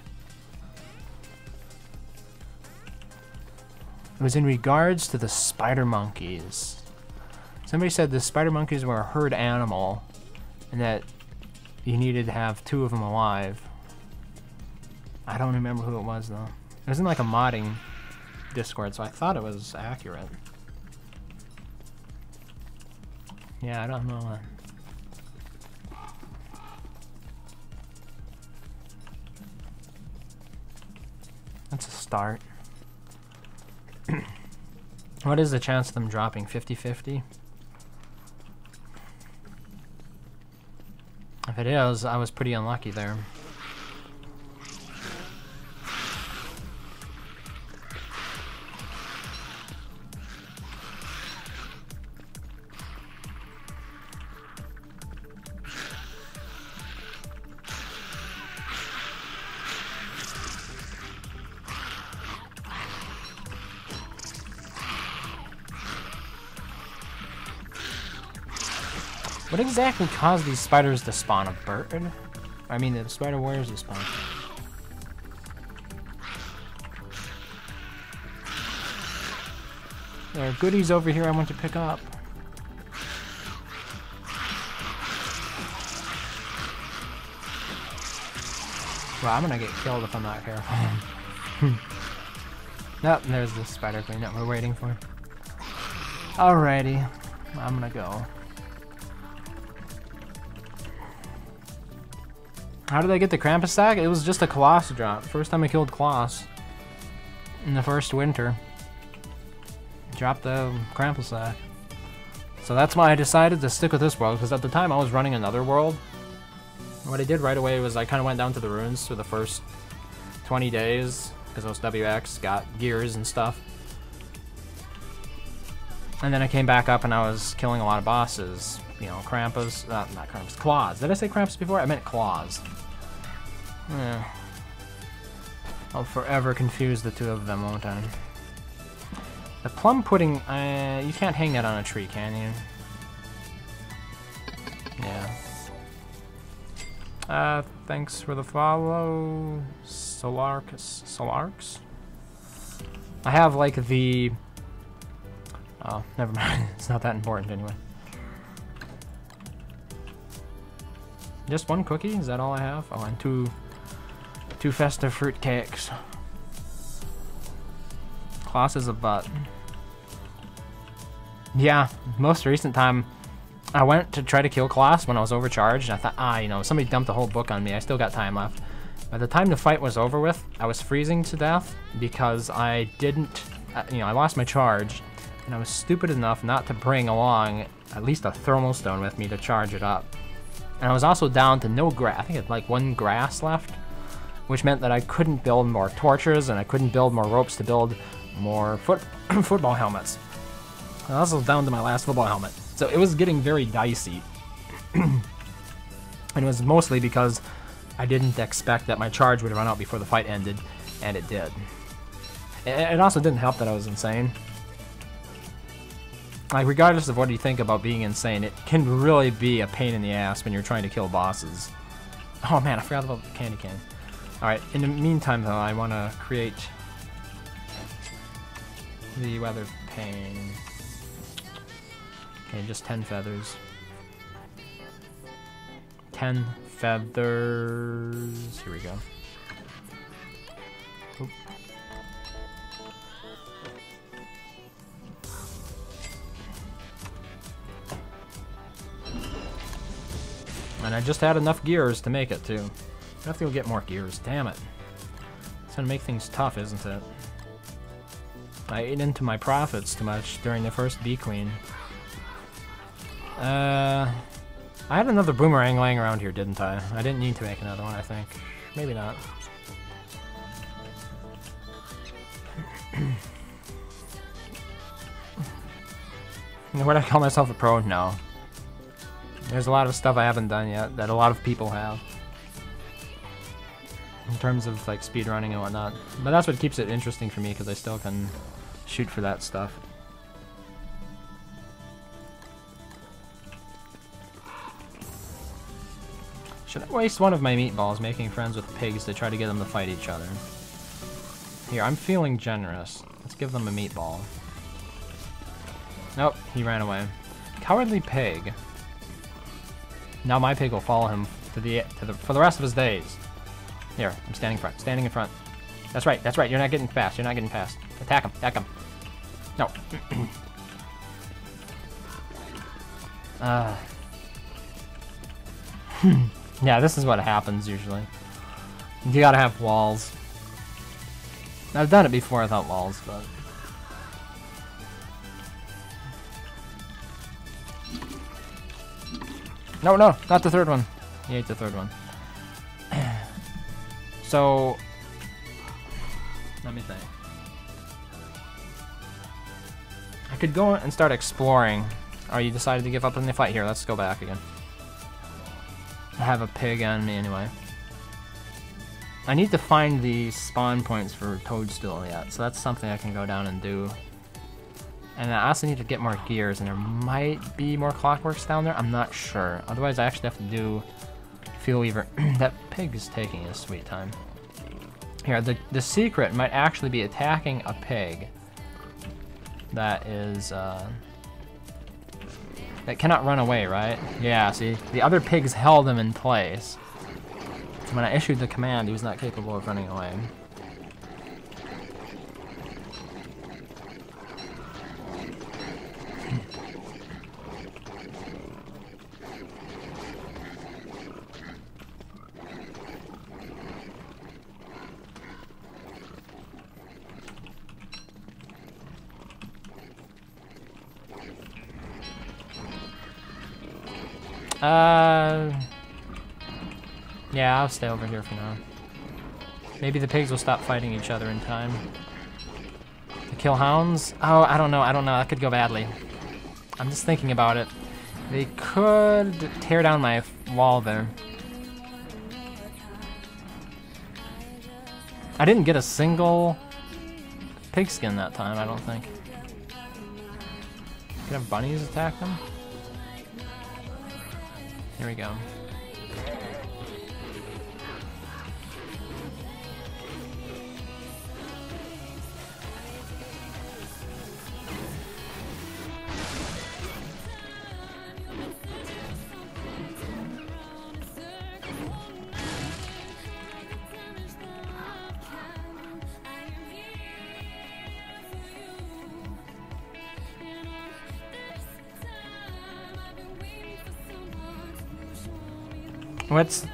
It was in regards to the spider monkeys. Somebody said the spider monkeys were a herd animal and that you needed to have 2 of them alive. I don't remember who it was though. It was in like a modding Discord, so I thought it was accurate. Yeah, I don't know. That's a start. What is the chance of them dropping? 50-50? If it is, I was pretty unlucky there. What exactly caused these spiders to spawn? A bird? I mean, the spider warriors to spawn. There are goodies over here I want to pick up. Well, I'm gonna get killed if I'm not careful. Nope, there's the spider queen that we're waiting for. Alrighty, I'm gonna go. How did I get the Krampus stack? It was just a Kloss drop. First time I killed Kloss in the first winter. Dropped the Krampus stack. So that's why I decided to stick with this world, because at the time I was running another world. What I did right away was I kind of went down to the ruins for the first 20 days, because I was WX, got gears and stuff. And then I came back up and I was killing a lot of bosses. You know, Krampus, not Krampus, Claws. Did I say Krampus before? I meant Claws. Yeah. I'll forever confuse the 2 of them, won't I? The plum pudding, you can't hang that on a tree, can you? Yeah. Thanks for the follow, Solarks. I have like the... Oh, never mind. It's not that important anyway. Just 1 cookie? Is that all I have? Oh, and two festive fruit cakes. Kloss is a butt. Yeah, most recent time, I went to try to kill Kloss when I was overcharged, and I thought, you know, somebody dumped a whole book on me. I still got time left. By the time the fight was over with, I was freezing to death because I didn't, you know, I lost my charge, and I was stupid enough not to bring along at least a thermal stone with me to charge it up. And I was also down to no grass. I think I had like 1 grass left, which meant that I couldn't build more torches and I couldn't build more ropes to build more football helmets. I was also down to my last football helmet. So it was getting very dicey. And it was mostly because I didn't expect that my charge would run out before the fight ended, and it did. It also didn't help that I was insane. Like, regardless of what you think about being insane, it can really be a pain in the ass when you're trying to kill bosses. Oh man, I forgot about the candy cane. Alright, in the meantime though, I want to create the weather pane. Okay, just 10 feathers. 10 feathers. Here we go. Oop. And I just had enough gears to make it too. I have to go get more gears, damn it. It's gonna make things tough, isn't it? I ate into my profits too much during the first Bee Queen. I had another boomerang laying around here, didn't I? I didn't need to make another one, I think. Maybe not. Would I call myself a pro? No. There's a lot of stuff I haven't done yet that a lot of people have. In terms of like speedrunning and whatnot. But that's what keeps it interesting for me, because I still can shoot for that stuff. Should I waste one of my meatballs making friends with pigs to try to get them to fight each other? Here, I'm feeling generous. Let's give them a meatball. Nope, he ran away. Cowardly pig. Now my pig will follow him for the rest of his days. Here, I'm standing in front. That's right, you're not getting fast, Attack him. No. Yeah, this is what happens usually. You gotta have walls. I've done it before without walls, but... No, not the third one. He ate the third one. So... Let me think. I could go and start exploring. Oh, you decided to give up on the fight? Here, let's go back again. I have a pig on me anyway. I need to find the spawn points for Toadstool yet, so that's something I can go down and do. And I also need to get more gears, and there might be more clockworks down there. I'm not sure. Otherwise, I actually have to do Fuel Weaver. That pig is taking his sweet time. Here, the secret might actually be attacking a pig that is, that cannot run away, right? Yeah, see? The other pigs held him in place. When I issued the command, he was not capable of running away. Yeah, I'll stay over here for now. Maybe the pigs will stop fighting each other in time. To kill hounds? Oh, I don't know, that could go badly. I'm just thinking about it. They could tear down my wall there. I didn't get a single pigskin that time, I don't think. Could have bunnies attack them? Here we go.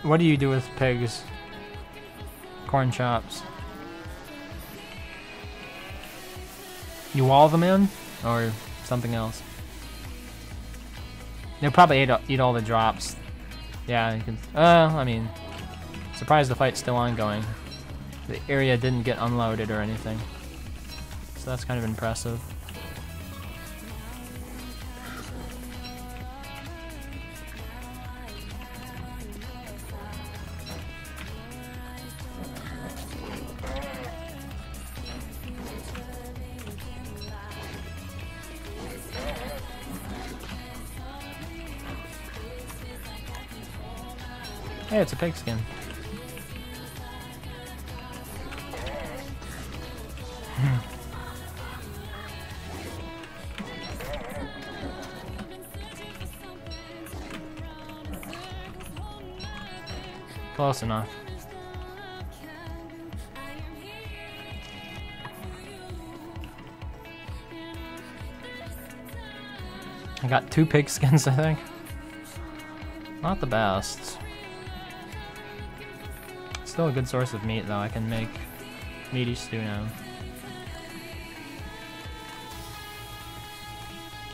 What do you do with pigs? Corn chops. You wall them in? Or something else? They'll probably eat all the drops. Yeah, you can... I mean... Surprised the fight's still ongoing. The area didn't get unloaded or anything. So that's kind of impressive. Hey, it's a pigskin. Close enough. I got 2 pigskins, I think. Not the best. Still a good source of meat, though. I can make meaty stew now.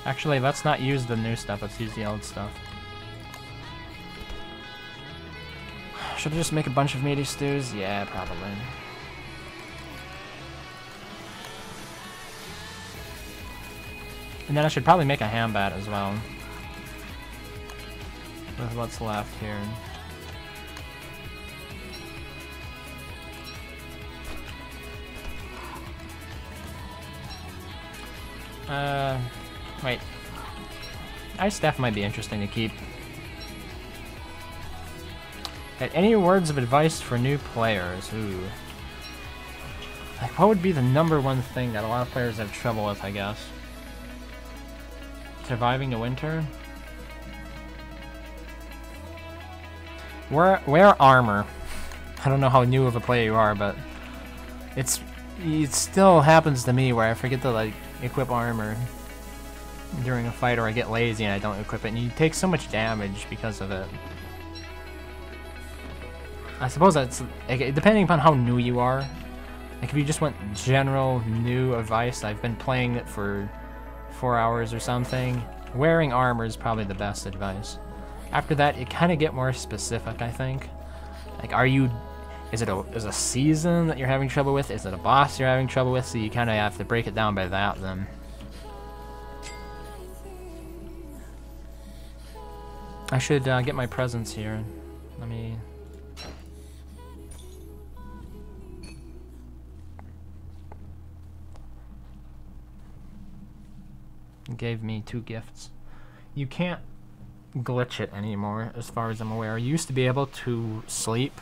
Actually, let's not use the new stuff. Let's use the old stuff. Should I just make a bunch of meaty stews? Yeah, probably. And then I should probably make a ham bat as well. With what's left here. Wait. Ice staff might be interesting to keep. Any words of advice for new players? Ooh. Like, what would be the #1 thing that a lot of players have trouble with, I guess? Surviving the winter? Wear armor. I don't know how new of a player you are, but it still happens to me where I forget to like equip armor during a fight, or I get lazy and I don't equip it, and you take so much damage because of it. I suppose that's like, depending upon how new you are. Like if you just want general new advice, I've been playing it for 4 hours or something. Wearing armor is probably the best advice. After that, you kind of get more specific, I think. Like, is it a season that you're having trouble with? Is it a boss you're having trouble with? So you kind of have to break it down by that then. I should get my presents here. Let me... Gave me 2 gifts. You can't glitch it anymore, as far as I'm aware. You used to be able to sleep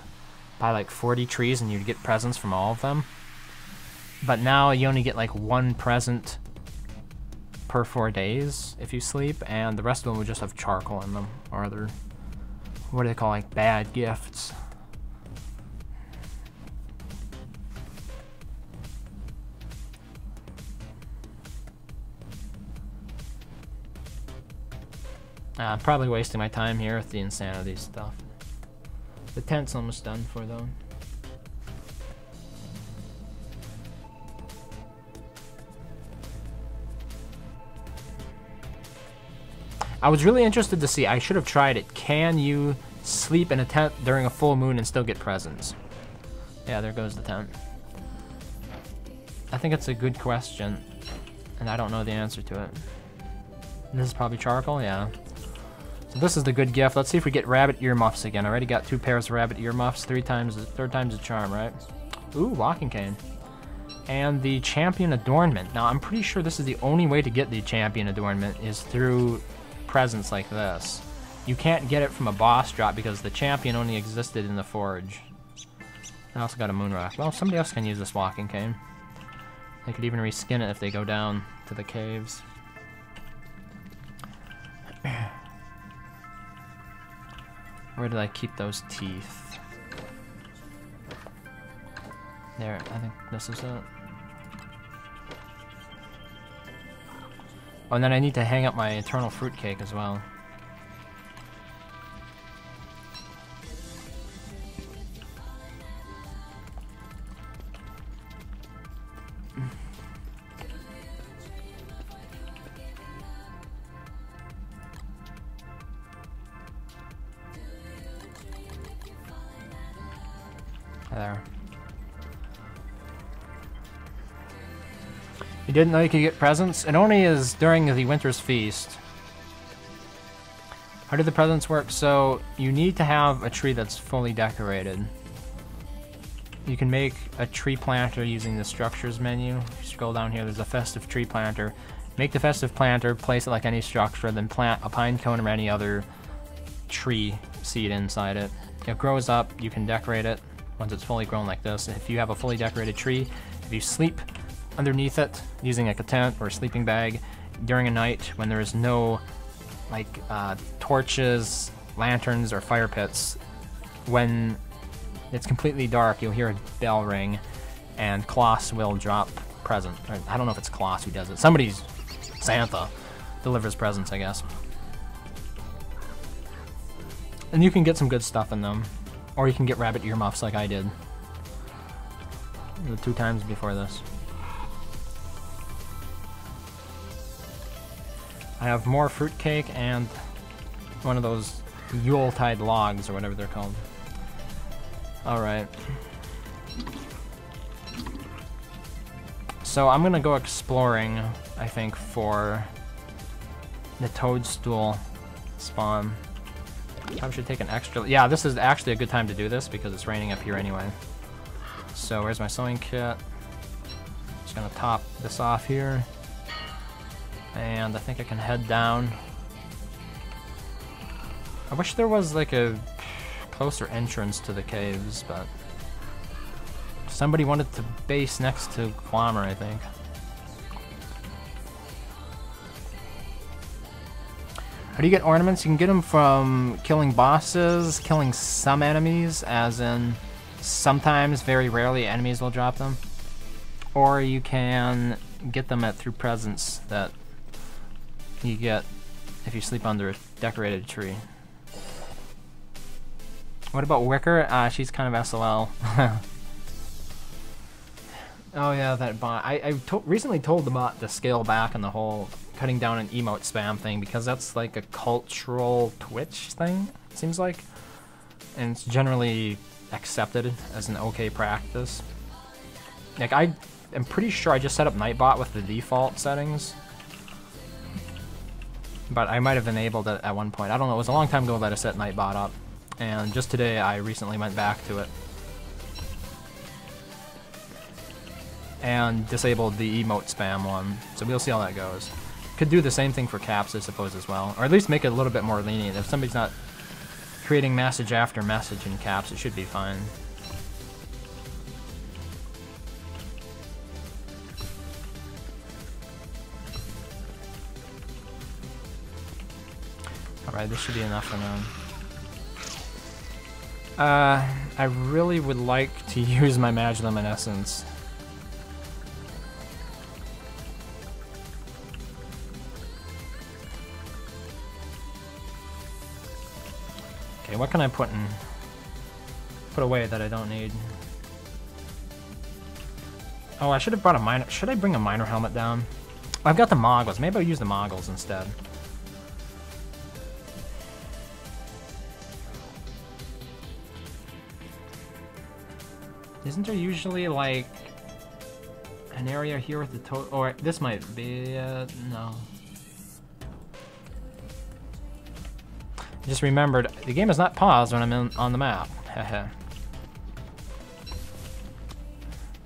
by like 40 trees and you'd get presents from all of them. But now you only get like 1 present per 4 days if you sleep, and the rest of them will just have charcoal in them, or other, what do they call, like bad gifts. I'm probably wasting my time here with the insanity stuff. The tent's almost done for though. I was really interested to see, I should have tried it, can you sleep in a tent during a full moon and still get presents? Yeah, there goes the tent. I think it's a good question, and I don't know the answer to it. This is probably charcoal, yeah. So this is the good gift. Let's see if we get rabbit earmuffs again. I already got 2 pairs of rabbit earmuffs, 3 times, third time's a charm, right? Ooh, walking cane. And the champion adornment. Now, I'm pretty sure this is the only way to get the champion adornment is through presents like this. You can't get it from a boss drop because the champion only existed in the forge. I also got a moon rock. Well, somebody else can use this walking cane. They could even reskin it if they go down to the caves. Where did I keep those teeth? There, I think this is it. Oh, and then I need to hang up my eternal fruitcake as well. There. You didn't know you could get presents? It only is during the Winter's Feast. How do the presents work? So, you need to have a tree that's fully decorated. You can make a tree planter using the structures menu. If you scroll down here, there's a festive tree planter. Make the festive planter, place it like any structure, then plant a pine cone or any other tree seed inside it. It grows up, you can decorate it once it's fully grown like this. If you have a fully decorated tree, if you sleep underneath it using like a tent or a sleeping bag during a night when there is no like torches, lanterns, or fire pits, when it's completely dark, you'll hear a bell ring and Klaus will drop present. Or, I don't know if it's Klaus who does it. Santa delivers presents, I guess. And you can get some good stuff in them. Or you can get rabbit earmuffs like I did. The 2 times before this. I have more fruitcake and one of those Yuletide logs or whatever they're called. Alright. So I'm gonna go exploring, I think, for the Toadstool spawn. Probably should take an extra... Yeah, this is actually a good time to do this because it's raining up here anyway. So where's my sewing kit? Just gonna top this off here. And I think I can head down. I wish there was like a closer entrance to the caves, but somebody wanted to base next to Clamor, I think. How do you get ornaments? You can get them from killing bosses, killing some enemies, as in sometimes, very rarely, enemies will drop them. Or you can get them through presents that you get if you sleep under a decorated tree. What about Wicker? She's kind of SOL. Oh yeah, that bot. I recently told the bot to scale back on the whole cutting down an emote spam thing because that's like a cultural Twitch thing, it seems like. And it's generally accepted as an okay practice. Like, I am pretty sure I just set up Nightbot with the default settings. But I might have enabled it at one point. I don't know, it was a long time ago that I set Nightbot up. And just today I recently went back to it. And disabled the emote spam one. So we'll see how that goes. Could do the same thing for caps, I suppose, as well. Or at least make it a little bit more lenient. If somebody's not creating message after message in caps, it should be fine. Alright, this should be enough for now. I really would like to use my Magiluminescence. Okay, what can I put away that I don't need? Oh, I should have brought a miner. Should I bring a miner helmet down? I've got the Moggles. Maybe I'll use the Moggles instead. Isn't there usually like an area here with the toad? Or this might be no. Just remembered, the game is not paused when I'm on the map. Haha.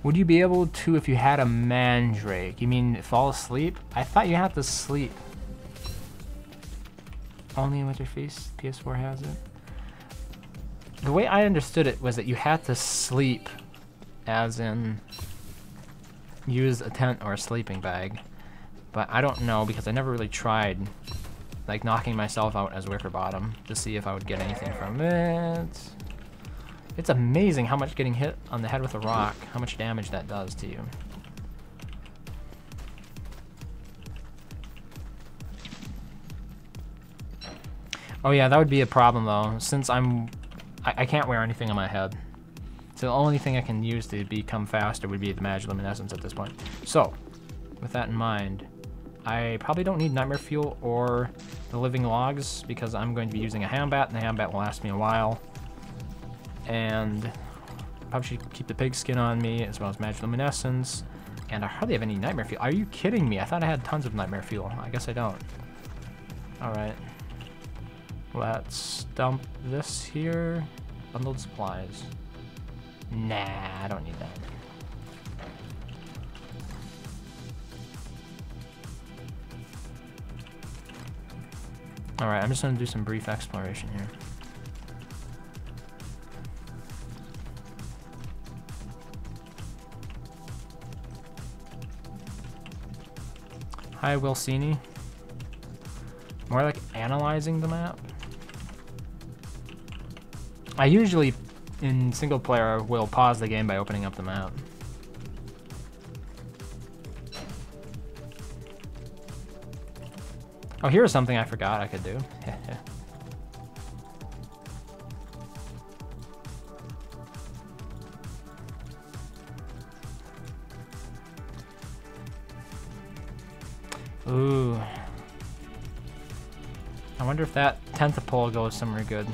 Would you be able to if you had a mandrake? You mean fall asleep? I thought you had to sleep. Only in Winterfeast PS4 has it. The way I understood it was that you had to sleep, as in use a tent or a sleeping bag. But I don't know because I never really tried like knocking myself out as Wicker Bottom to see if I would get anything from it. It's amazing how much getting hit on the head with a rock, how much damage that does to you. Oh yeah, that would be a problem though, since I can't wear anything on my head. So the only thing I can use to become faster would be the Magiluminescence at this point. So, with that in mind, I probably don't need Nightmare Fuel or the Living Logs because I'm going to be using a Hambat, and the Hambat will last me a while. And probably should keep the pigskin on me as well as Magiluminescence. And I hardly have any Nightmare Fuel. Are you kidding me? I thought I had tons of Nightmare Fuel. I guess I don't. Alright. Let's dump this here. Bundled supplies. Nah, I don't need that. Alright, I'm just gonna do some brief exploration here. Hi, Wilsini. More like analyzing the map. I usually, in single player, will pause the game by opening up the map. Oh, here's something I forgot I could do. Ooh. I wonder if that tentacle goes somewhere good.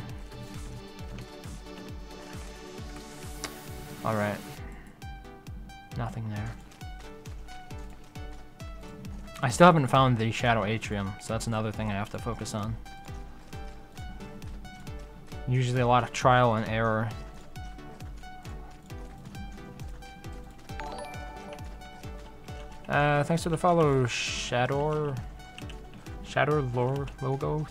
Alright. Nothing there. I still haven't found the Shadow Atrium, so that's another thing I have to focus on. Usually a lot of trial and error. Thanks for the follow, Shadow Logo.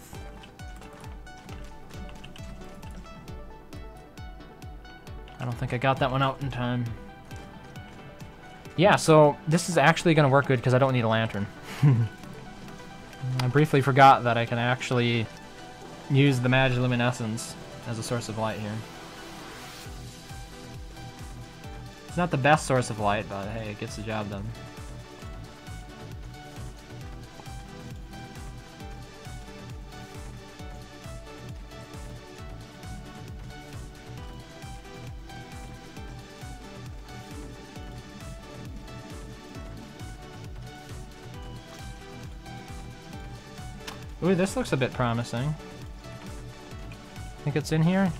I don't think I got that one out in time. Yeah, so this is actually going to work good because I don't need a lantern. I briefly forgot that I can actually use the Magiluminescence as a source of light here. It's not the best source of light, but hey, it gets the job done. Ooh, this looks a bit promising. Think it's in here?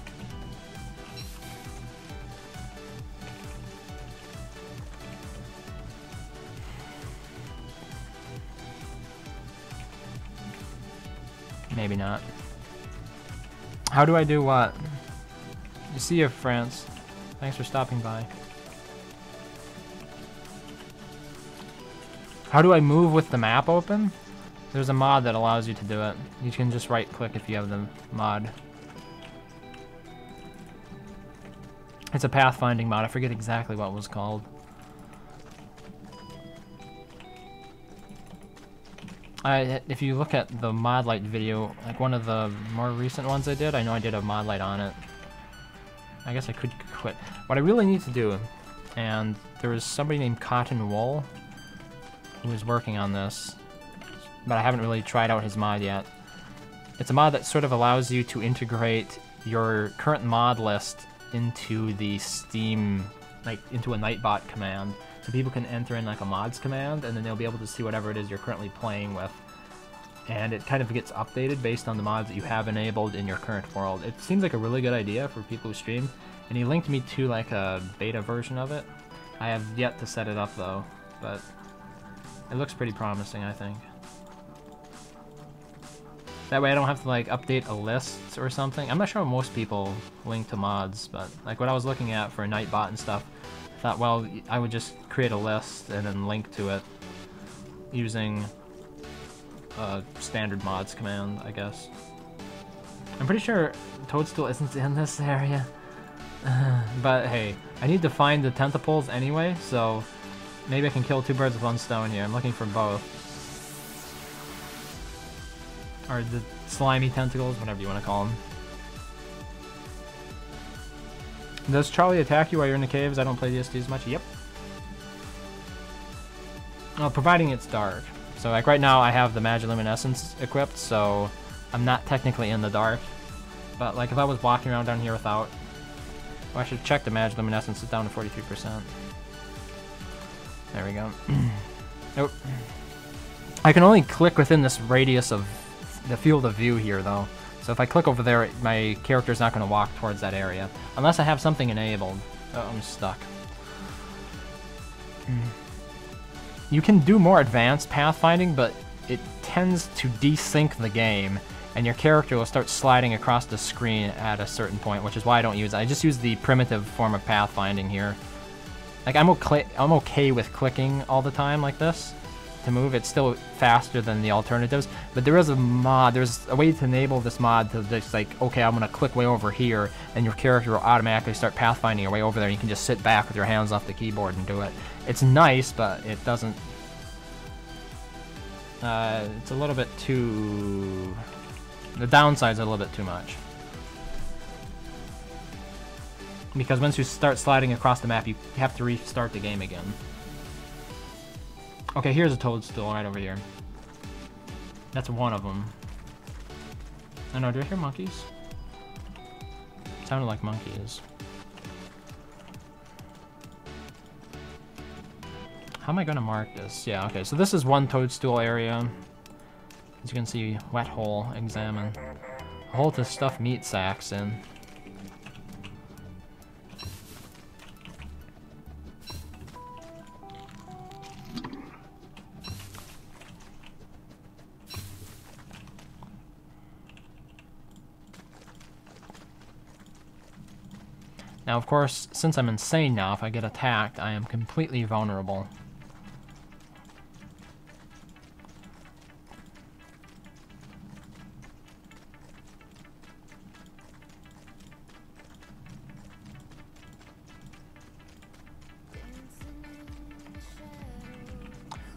Maybe not. How do I do what? You see you, France. Thanks for stopping by. How do I move with the map open? There's a mod that allows you to do it. You can just right click if you have the mod. It's a pathfinding mod. I forget exactly what it was called. If you look at the mod light video, like one of the more recent ones I did, I know I did a mod light on it. I guess I could quit. What I really need to do, and there was somebody named Cotton Wool who was working on this, but I haven't really tried out his mod yet. It's a mod that sort of allows you to integrate your current mod list into the Steam, like into a Nightbot command. So people can enter in like a mods command, and then they'll be able to see whatever it is you're currently playing with. And it kind of gets updated based on the mods that you have enabled in your current world. It seems like a really good idea for people who stream, and he linked me to like a beta version of it. I have yet to set it up though, but it looks pretty promising, I think. That way I don't have to like update a list or something. I'm not sure how most people link to mods, but like what I was looking at for Nightbot and stuff, I thought, well, I would just create a list and then link to it using a standard mods command, I guess. I'm pretty sure Toadstool isn't in this area. But hey, I need to find the tentacles anyway, so maybe I can kill two birds with one stone here. I'm looking for both. Or the slimy tentacles, whatever you want to call them. Does Charlie attack you while you're in the caves? I don't play DSD as much. Yep. Well, providing it's dark. So like right now I have the Magiluminescence equipped, so I'm not technically in the dark. But like if I was walking around down here without... Well, I should check the Magiluminescence. It's down to 43%. There we go. Nope. I can only click within this radius of the field of view here, though. So if I click over there, my character's not going to walk towards that area. Unless I have something enabled. Oh, I'm stuck. You can do more advanced pathfinding, but it tends to desync the game, and your character will start sliding across the screen at a certain point, which is why I don't use it. I just use the primitive form of pathfinding here. Like, I'm okay with clicking all the time like this to move. It's still faster than the alternatives, but there is a mod, there's a way to enable this mod to just like, okay, I'm gonna click way over here, and your character will automatically start pathfinding your way over there, and you can just sit back with your hands off the keyboard and do it. It's nice, but it doesn't It's a little bit too... The downside's a little bit too much. Because once you start sliding across the map, you have to restart the game again. Okay, here's a Toadstool right over here. That's one of them. I know, do I hear monkeys? Sounded like monkeys. How am I gonna mark this? Yeah, okay, so this is one Toadstool area. As you can see, wet hole, examine. A hole to stuff meat sacks in. Now, of course, since I'm insane now, if I get attacked, I am completely vulnerable.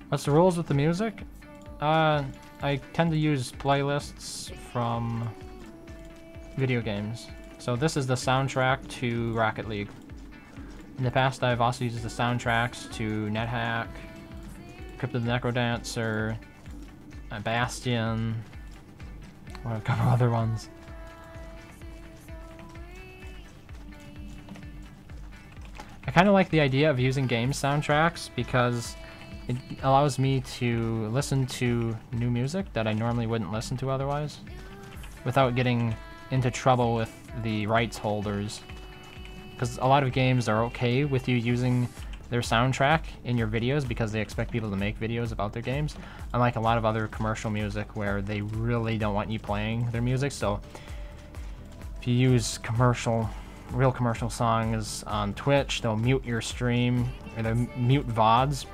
What's the rules with the music? I tend to use playlists from video games. So this is the soundtrack to Rocket League. In the past, I've also used the soundtracks to NetHack, Crypt of the Necrodancer, Bastion, or a couple other ones. I kind of like the idea of using game soundtracks because it allows me to listen to new music that I normally wouldn't listen to otherwise, without getting into trouble with the rights holders. Because a lot of games are okay with you using their soundtrack in your videos because they expect people to make videos about their games, unlike a lot of other commercial music where they really don't want you playing their music. So if you use real commercial songs on Twitch, they'll mute your stream, or they'll mute VODs.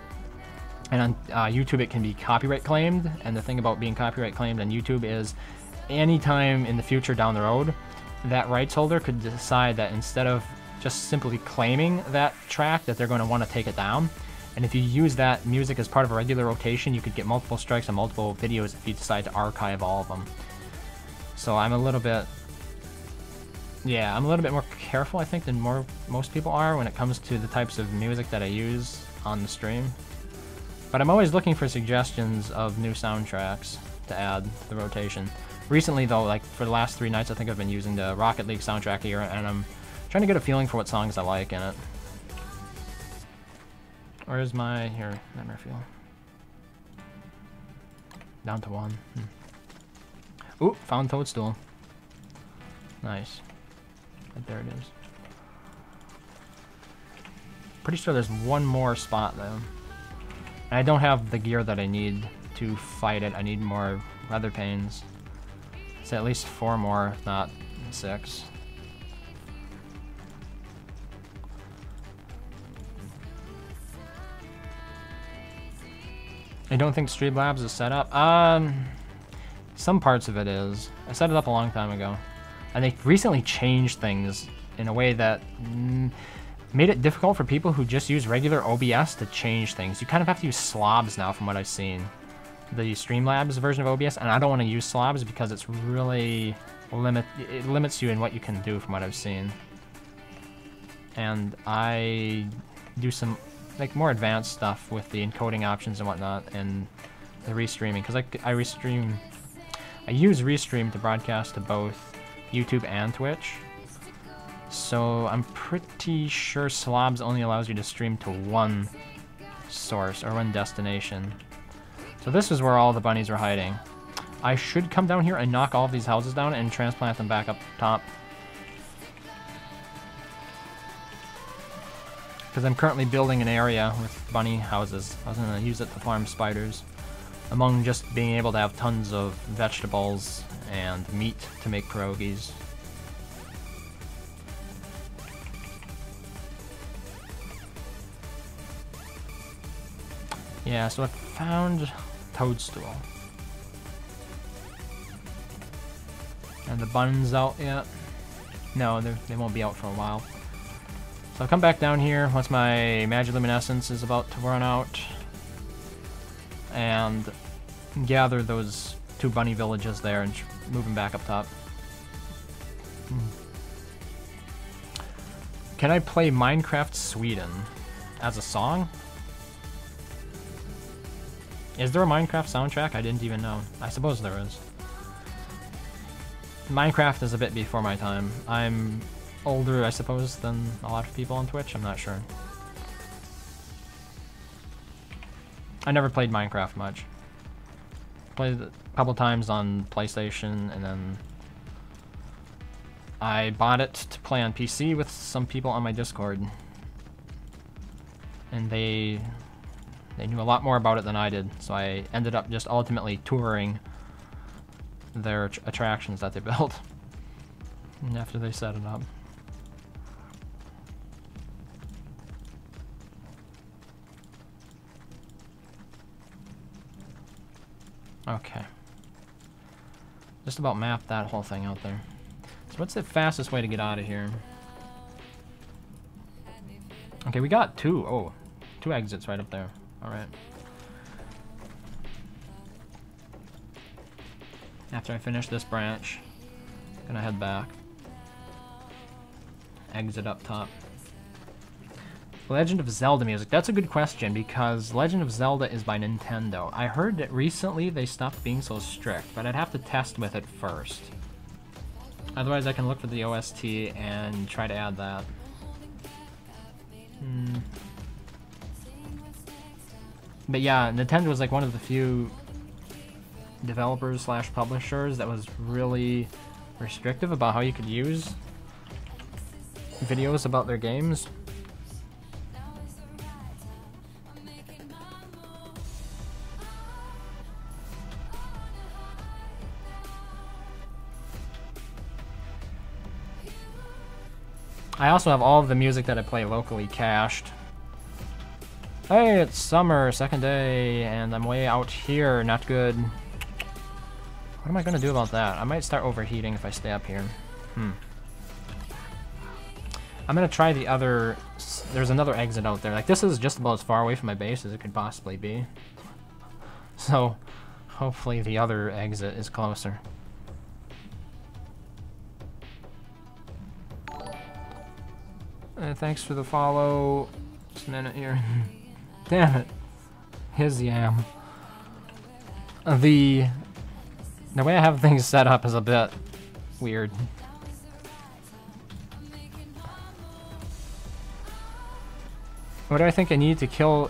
And on YouTube it can be copyright claimed, and the thing about being copyright claimed on YouTube is anytime in the future down the road, that rights holder could decide that instead of just simply claiming that track, that they're going to want to take it down. And if you use that music as part of a regular rotation, you could get multiple strikes on multiple videos if you decide to archive all of them. So I'm a little bit more careful, I think, than most people are when it comes to the types of music that I use on the stream. But I'm always looking for suggestions of new soundtracks to add to the rotation. Recently, though, like for the last 3 nights, I think I've been using the Rocket League soundtrack here, and I'm trying to get a feeling for what songs I like in it. Where's my... here, Nightmare Fuel. Down to 1. Ooh, found Toadstool. Nice. Right there it is. Pretty sure there's one more spot, though. And I don't have the gear that I need to fight it. I need more leather panes. It's at least 4 more, if not 6. I don't think Streamlabs is set up. Some parts of it is. I set it up a long time ago. And they recently changed things in a way that made it difficult for people who just use regular OBS to change things. You kind of have to use slobs now, from what I've seen. The Streamlabs version of OBS, and I don't want to use slobs because it's really it limits you in what you can do, from what I've seen. And I do some like more advanced stuff with the encoding options and whatnot, and the restreaming, because I use Restream to broadcast to both YouTube and Twitch. So I'm pretty sure slobs only allows you to stream to one source or one destination. So this is where all the bunnies are hiding. I should come down here and knock all of these houses down and transplant them back up top. Because I'm currently building an area with bunny houses. I was going to use it to farm spiders. Among just being able to have tons of vegetables and meat to make pierogies. Yeah, so I found Toadstool. Are the buns out yet? No, they won't be out for a while. So I'll come back down here once my Magiluminescence is about to run out. And gather those 2 bunny villages there and move them back up top. Can I play Minecraft Sweden as a song? Is there a Minecraft soundtrack? I didn't even know. I suppose there is. Minecraft is a bit before my time. I'm older, I suppose, than a lot of people on Twitch. I'm not sure. I never played Minecraft much. Played it a couple times on PlayStation, and then I bought it to play on PC with some people on my Discord. And they knew a lot more about it than I did, so I ended up just ultimately touring their attractions that they built after they set it up. Okay. Just about mapped that whole thing out there. So what's the fastest way to get out of here? Okay, we got 2 exits right up there. Alright. After I finish this branch, gonna head back. Exit up top. Legend of Zelda music. That's a good question, because Legend of Zelda is by Nintendo. I heard that recently they stopped being so strict, but I'd have to test with it first. Otherwise I can look for the OST and try to add that. But yeah, Nintendo was like one of the few developers slash publishers that was really restrictive about how you could use videos about their games. I also have all of the music that I play locally cached. Hey, it's summer, second day, and I'm way out here, not good. What am I gonna do about that? I might start overheating if I stay up here. I'm gonna try the other... There's another exit out there. Like, this is just about as far away from my base as it could possibly be. So, hopefully the other exit is closer. Thanks for the follow. Just a minute here. Damn it. His yam. The way I have things set up is a bit weird. What do I think I need to kill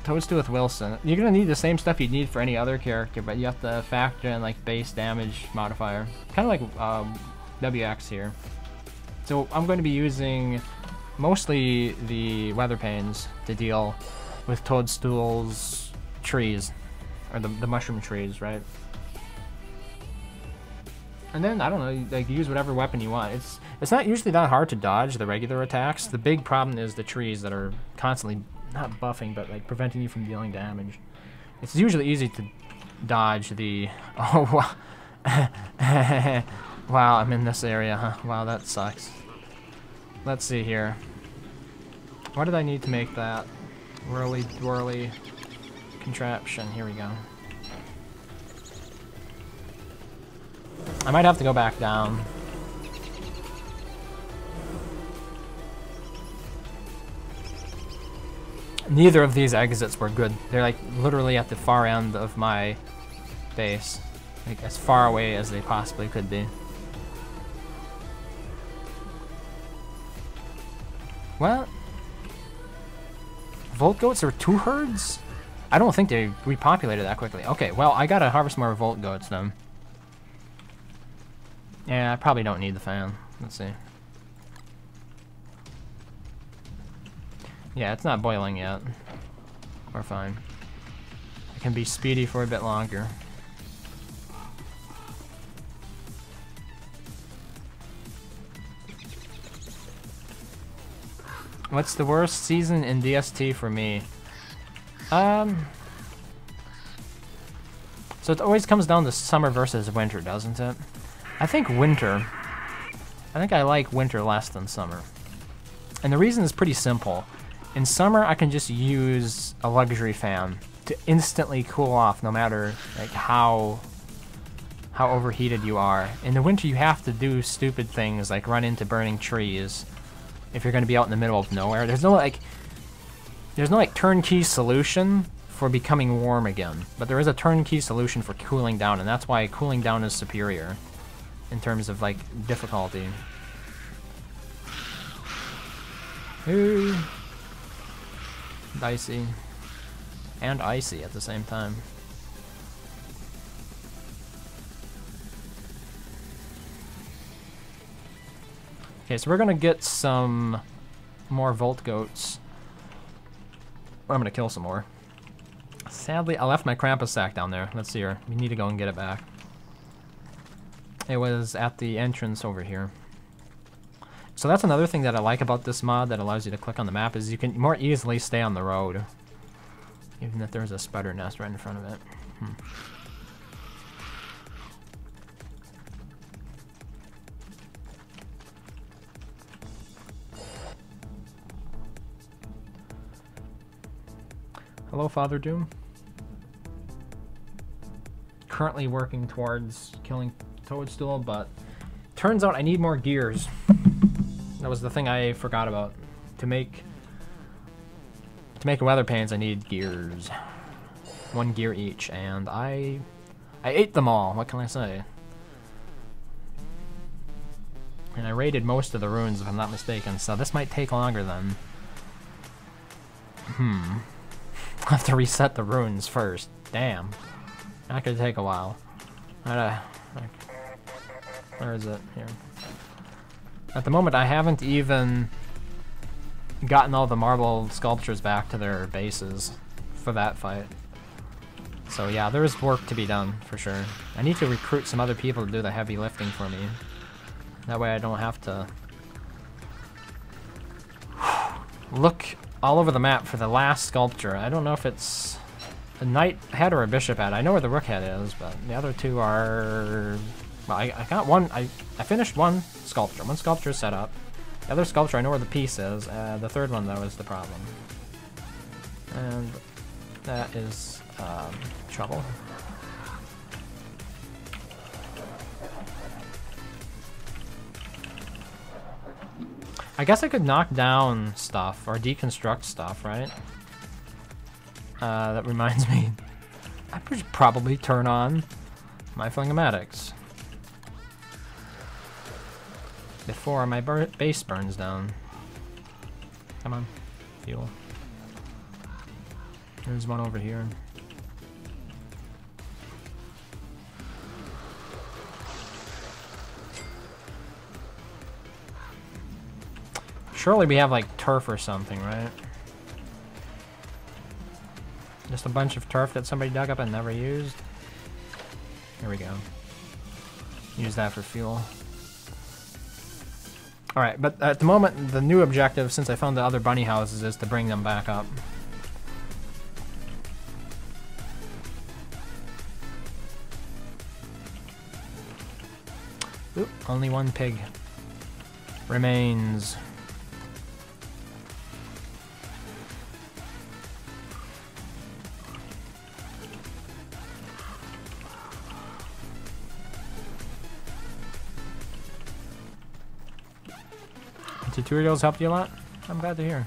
Toadstool with Wilson? You're gonna need the same stuff you'd need for any other character, but you have to factor in like base damage modifier. Kind of like WX here. So I'm going to be using mostly the weather panes to deal with Toadstool's trees, or the mushroom trees, right? And then I don't know, like use whatever weapon you want. It's not usually that hard to dodge the regular attacks. The big problem is the trees that are constantly not buffing, but like preventing you from dealing damage. It's usually easy to dodge the wow, I'm in this area, huh? Wow, that sucks. Let's see here. What did I need to make that whirly twirly contraption? Here we go. I might have to go back down. Neither of these exits were good. They're like literally at the far end of my base. Like as far away as they possibly could be. What? Volt goats are 2 herds? I don't think they repopulated that quickly. Okay, well, I gotta harvest more volt goats then. Yeah, I probably don't need the fan. Let's see. Yeah, it's not boiling yet. We're fine. I can be speedy for a bit longer. What's the worst season in DST for me? So it always comes down to summer versus winter, doesn't it? I think winter. I think I like winter less than summer. And the reason is pretty simple. In summer, I can just use a luxury fan to instantly cool off, no matter like how overheated you are. In the winter, you have to do stupid things like run into burning trees if you're going to be out in the middle of nowhere. There's no like turnkey solution for becoming warm again, but there is a turnkey solution for cooling down, and that's why cooling down is superior in terms of like difficulty. Ooh. Dicey. And icy at the same time. Okay, so we're gonna get some more Volt Goats. I'm gonna kill some more. Sadly, I left my Krampus sack down there. Let's see here. We need to go and get it back. It was at the entrance over here. So that's another thing that I like about this mod that allows you to click on the map, is you can more easily stay on the road. Even if there's a spider nest right in front of it. Hello, Father Doom. Currently working towards killing Toadstool, but turns out I need more gears. That was the thing I forgot about. To make weather panes, I need gears. 1 gear each, and I ate them all. What can I say? And I raided most of the ruins, if I'm not mistaken, so this might take longer than... I'll have to reset the runes first. Damn. That could take a while. Where is it? Here. At the moment, I haven't even gotten all the marble sculptures back to their bases for that fight. So yeah, there is work to be done, for sure. I need to recruit some other people to do the heavy lifting for me. That way I don't have to look all over the map for the last sculpture. I don't know if it's a knight head or a bishop head. I know where the rook head is, but the other two are... Well, I got one. I finished one sculpture. One sculpture is set up. The other sculpture, I know where the piece is. The third one, though, is the problem. And that is trouble. I guess I could knock down stuff or deconstruct stuff, right? That reminds me. I should probably turn on my Flingamatics before my base burns down. Come on, fuel. There's one over here. Surely we have like turf or something, right? Just a bunch of turf that somebody dug up and never used. Here we go. Use that for fuel. Alright, but at the moment, the new objective, since I found the other bunny houses, is to bring them back up. Oop, only one pig remains. Tutorials helped you a lot? I'm glad to hear.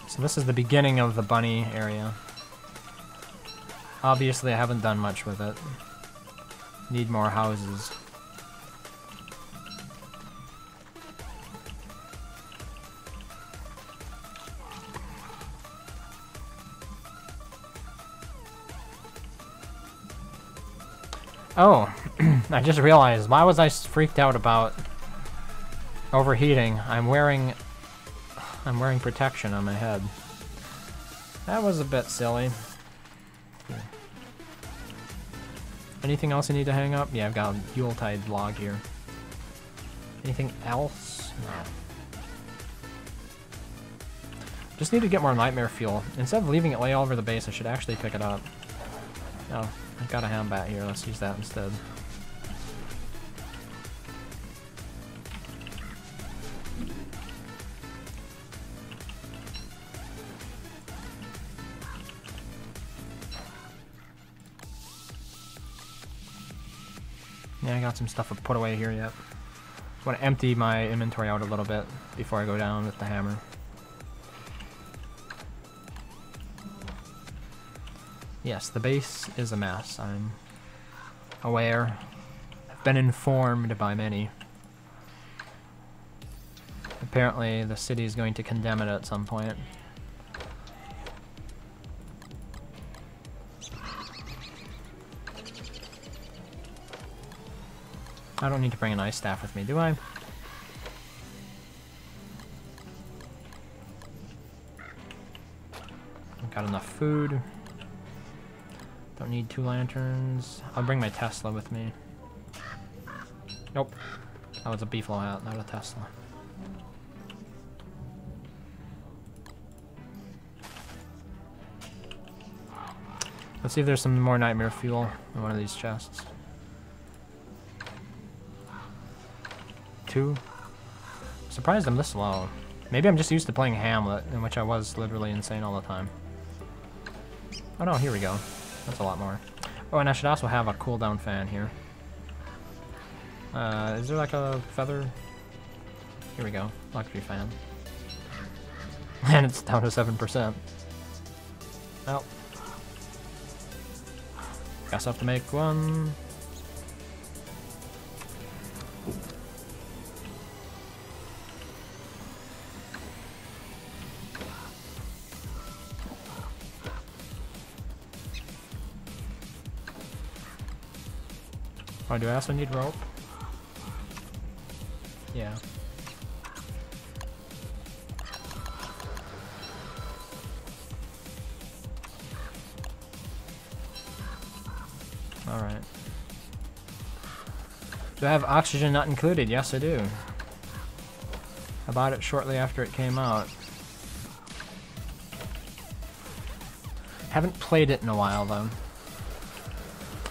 So this is the beginning of the bunny area. Obviously I haven't done much with it. Need more houses. Oh, I just realized, why was I freaked out about overheating? I'm wearing protection on my head. That was a bit silly. Anything else I need to hang up? Yeah, I've got a Yuletide log here. Anything else? No. Just need to get more nightmare fuel. Instead of leaving it lay all over the base, I should actually pick it up. Oh, I've got a ham bat here. Let's use that instead. Yeah, I got some stuff to put away here yet. Just want to empty my inventory out a little bit before I go down with the hammer. Yes, the base is a mess. I'm aware. I've been informed by many. Apparently, the city is going to condemn it at some point. I don't need to bring an ice staff with me, do I? Got enough food. Don't need 2 lanterns. I'll bring my Tesla with me. Nope. That was a beefalo hat, not a Tesla. Let's see if there's some more nightmare fuel in one of these chests. 2. Surprised I'm this low. Maybe I'm just used to playing Hamlet, in which I was literally insane all the time. Oh no, here we go. That's a lot more. Oh, and I should also have a cooldown fan here. Is there like a feather? Here we go. Luxury fan. And it's down to 7%. Well. Guess I'll have to make one. Oh, do I also need rope? Yeah. Alright. Do I have oxygen not included? Yes, I do. I bought it shortly after it came out. Haven't played it in a while, though.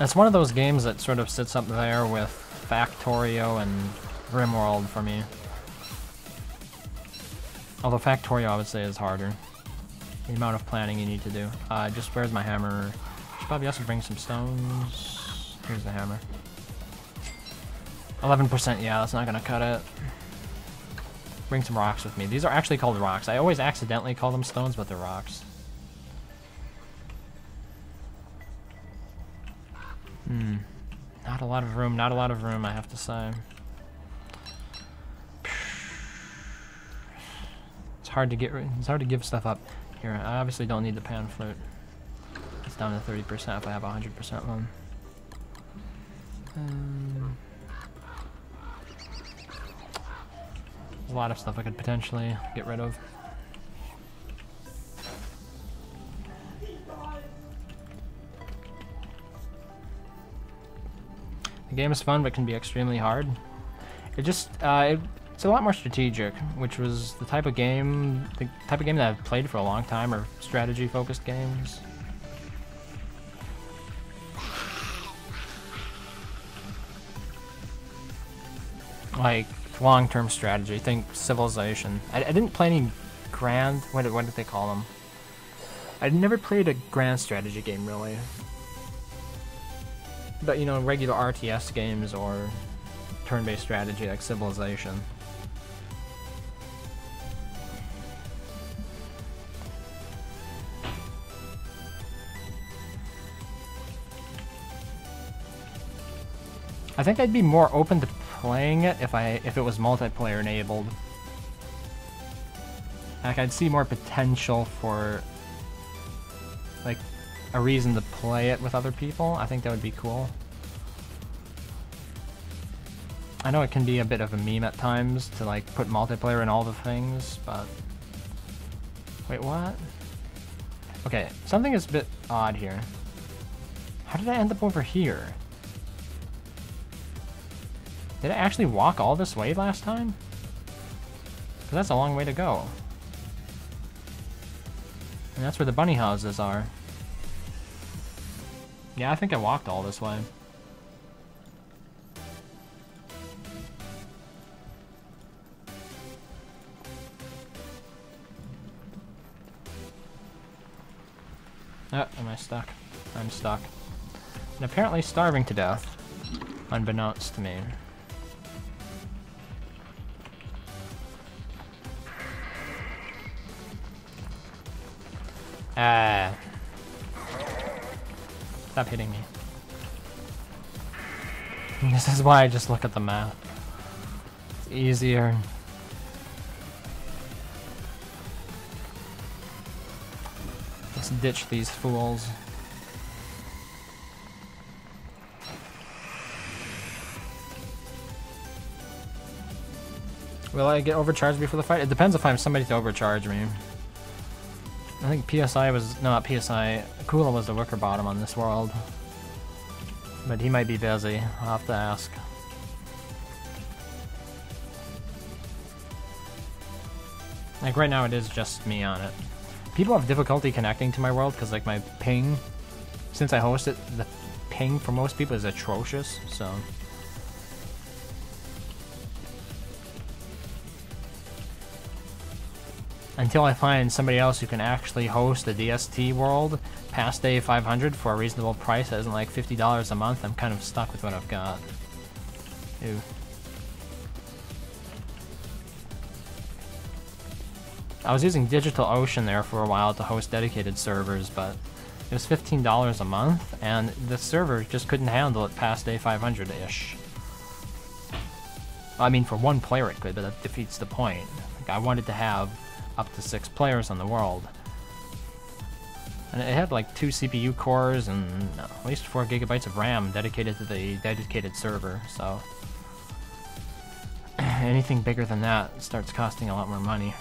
It's one of those games that sort of sits up there with Factorio and RimWorld for me. Although Factorio, I would say, is harder. The amount of planning you need to do. Just where's my hammer? Should probably also bring some stones. Here's the hammer. 11%, yeah, that's not gonna cut it. Bring some rocks with me. These are actually called rocks. I always accidentally call them stones, but they're rocks. Not a lot of room, not a lot of room, I have to say. It's hard to give stuff up. Here, I obviously don't need the pan flute. It's down to 30% if I have 100% one. There's a lot of stuff I could potentially get rid of. The game is fun, but can be extremely hard. It's a lot more strategic, which was the type of game that I've played for a long time, are strategy-focused games. Like long-term strategy. Think Civilization. I didn't play any grand. What did they call them? I never played a grand strategy game really. But, you know, regular RTS games or turn-based strategy like Civilization. I think I'd be more open to playing it if it was multiplayer enabled. Like, I'd see more potential for like a reason to play it with other people. I think that would be cool. I know it can be a bit of a meme at times to like put multiplayer in all the things, but wait, what? Okay, something is a bit odd here. How did I end up over here? Did I actually walk all this way last time? Because that's a long way to go. And that's where the bunny houses are. Yeah, I think I walked all this way. Oh, am I stuck? I'm stuck. And apparently starving to death. unbeknownst to me. Stop hitting me. This is why I just look at the map. It's easier. Let's ditch these fools. Will I get overcharged before the fight? It depends if I'm somebody to overcharge me. I think PSI was... No, not PSI. Kula was the wicker bottom on this world. But he might be busy. I'll have to ask. Like, right now it is just me on it. People have difficulty connecting to my world because, like, my ping... Since I host it, the ping for most people is atrocious, so... Until I find somebody else who can actually host the DST world past day 500 for a reasonable price that isn't like $50 a month, I'm kind of stuck with what I've got. Ew. I was using DigitalOcean there for a while to host dedicated servers, but it was $15 a month, and the server just couldn't handle it past day 500-ish. I mean, for one player it could, but that defeats the point. Like, I wanted to have up to 6 players on the world. And it had like 2 CPU cores and at least 4 gigabytes of RAM dedicated to the dedicated server, so... anything bigger than that starts costing a lot more money.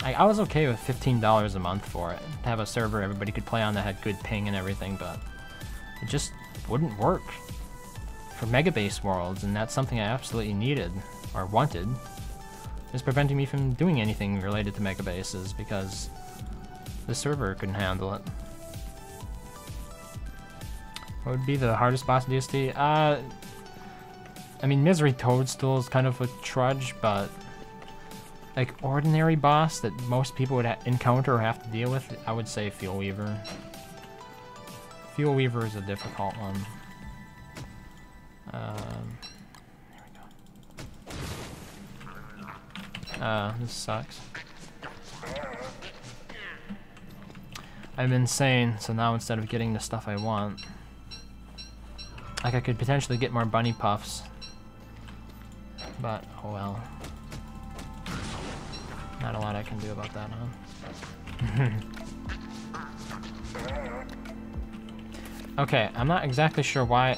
I was okay with $15 a month for it, to have a server everybody could play on that had good ping and everything, but it just wouldn't work for Megabase worlds, and that's something I absolutely needed, or wanted. It's preventing me from doing anything related to Megabases, because the server couldn't handle it. What would be the hardest boss in DST? I mean, Misery Toadstool is kind of a trudge, but like ordinary boss that most people would encounter or have to deal with, I would say Fuel Weaver. Fuel Weaver is a difficult one. Here we go. This sucks. I'm insane, so now instead of getting the stuff I want, like I could potentially get more bunny puffs, but oh well. Not a lot I can do about that, huh? Okay, I'm not exactly sure why.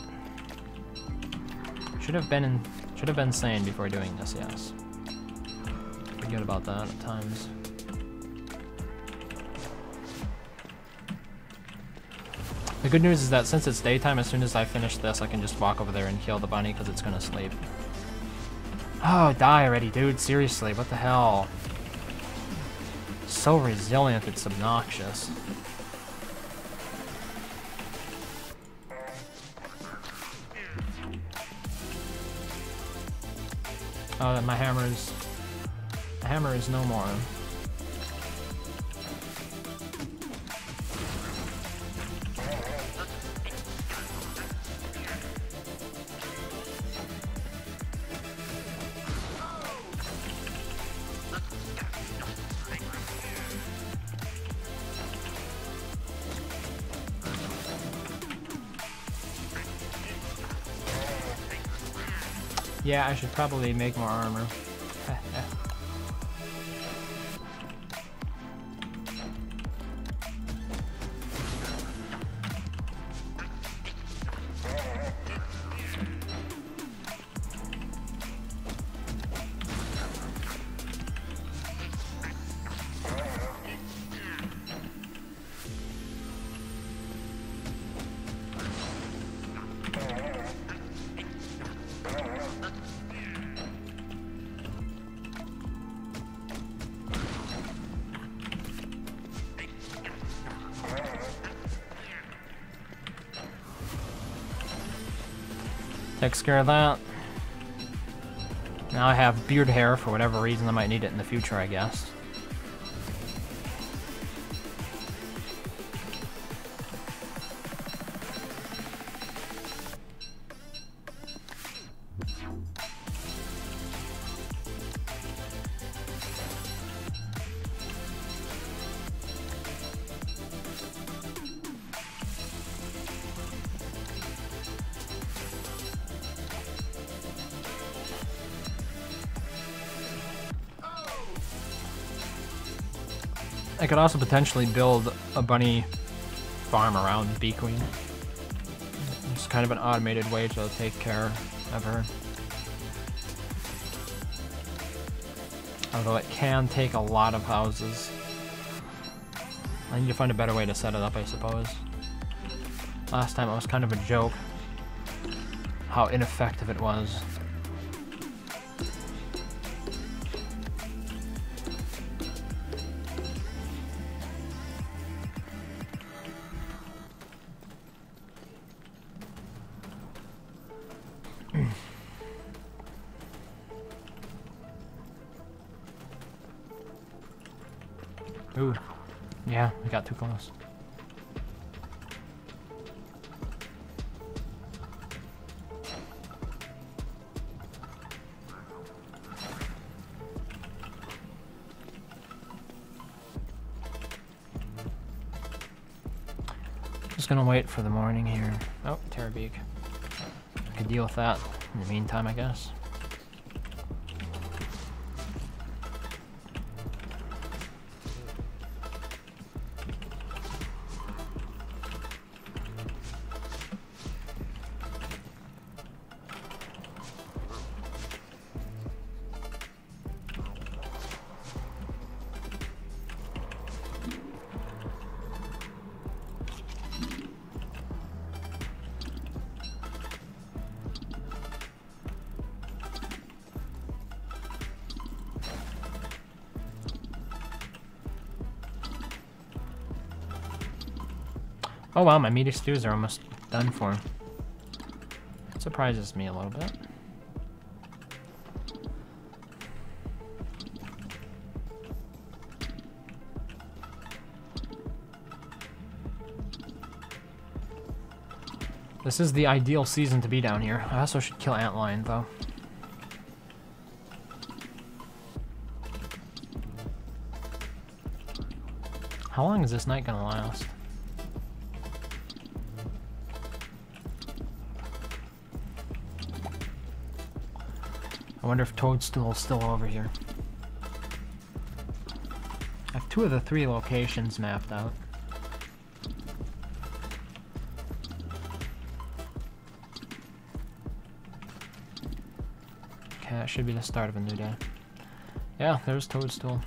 Should have been sane before doing this, yes. Forget about that at times. The good news is that since it's daytime, as soon as I finish this, I can just walk over there and kill the bunny because it's gonna sleep. Oh, die already, dude. Seriously, what the hell? So resilient, it's obnoxious. Oh, my hammer is no more. Yeah, I should probably make more armor. Takes care of that. Now I have beard hair for whatever reason. I might need it in the future, I guess. I could also potentially build a bunny farm around Bee Queen. It's kind of an automated way to take care of her. Although it can take a lot of houses. I need to find a better way to set it up, I suppose. Last time it was kind of a joke how ineffective it was. Ooh, yeah, we got too close. Just gonna wait for the morning here. Oh, Terrorbeak. I could deal with that in the meantime, I guess. Oh wow, my meaty stews are almost done for. It surprises me a little bit. This is the ideal season to be down here. I also should kill antlion though. How long is this night gonna last? I wonder if Toadstool's still over here. I have 2 of the 3 locations mapped out. Okay, that should be the start of a new day. Yeah, there's Toadstool.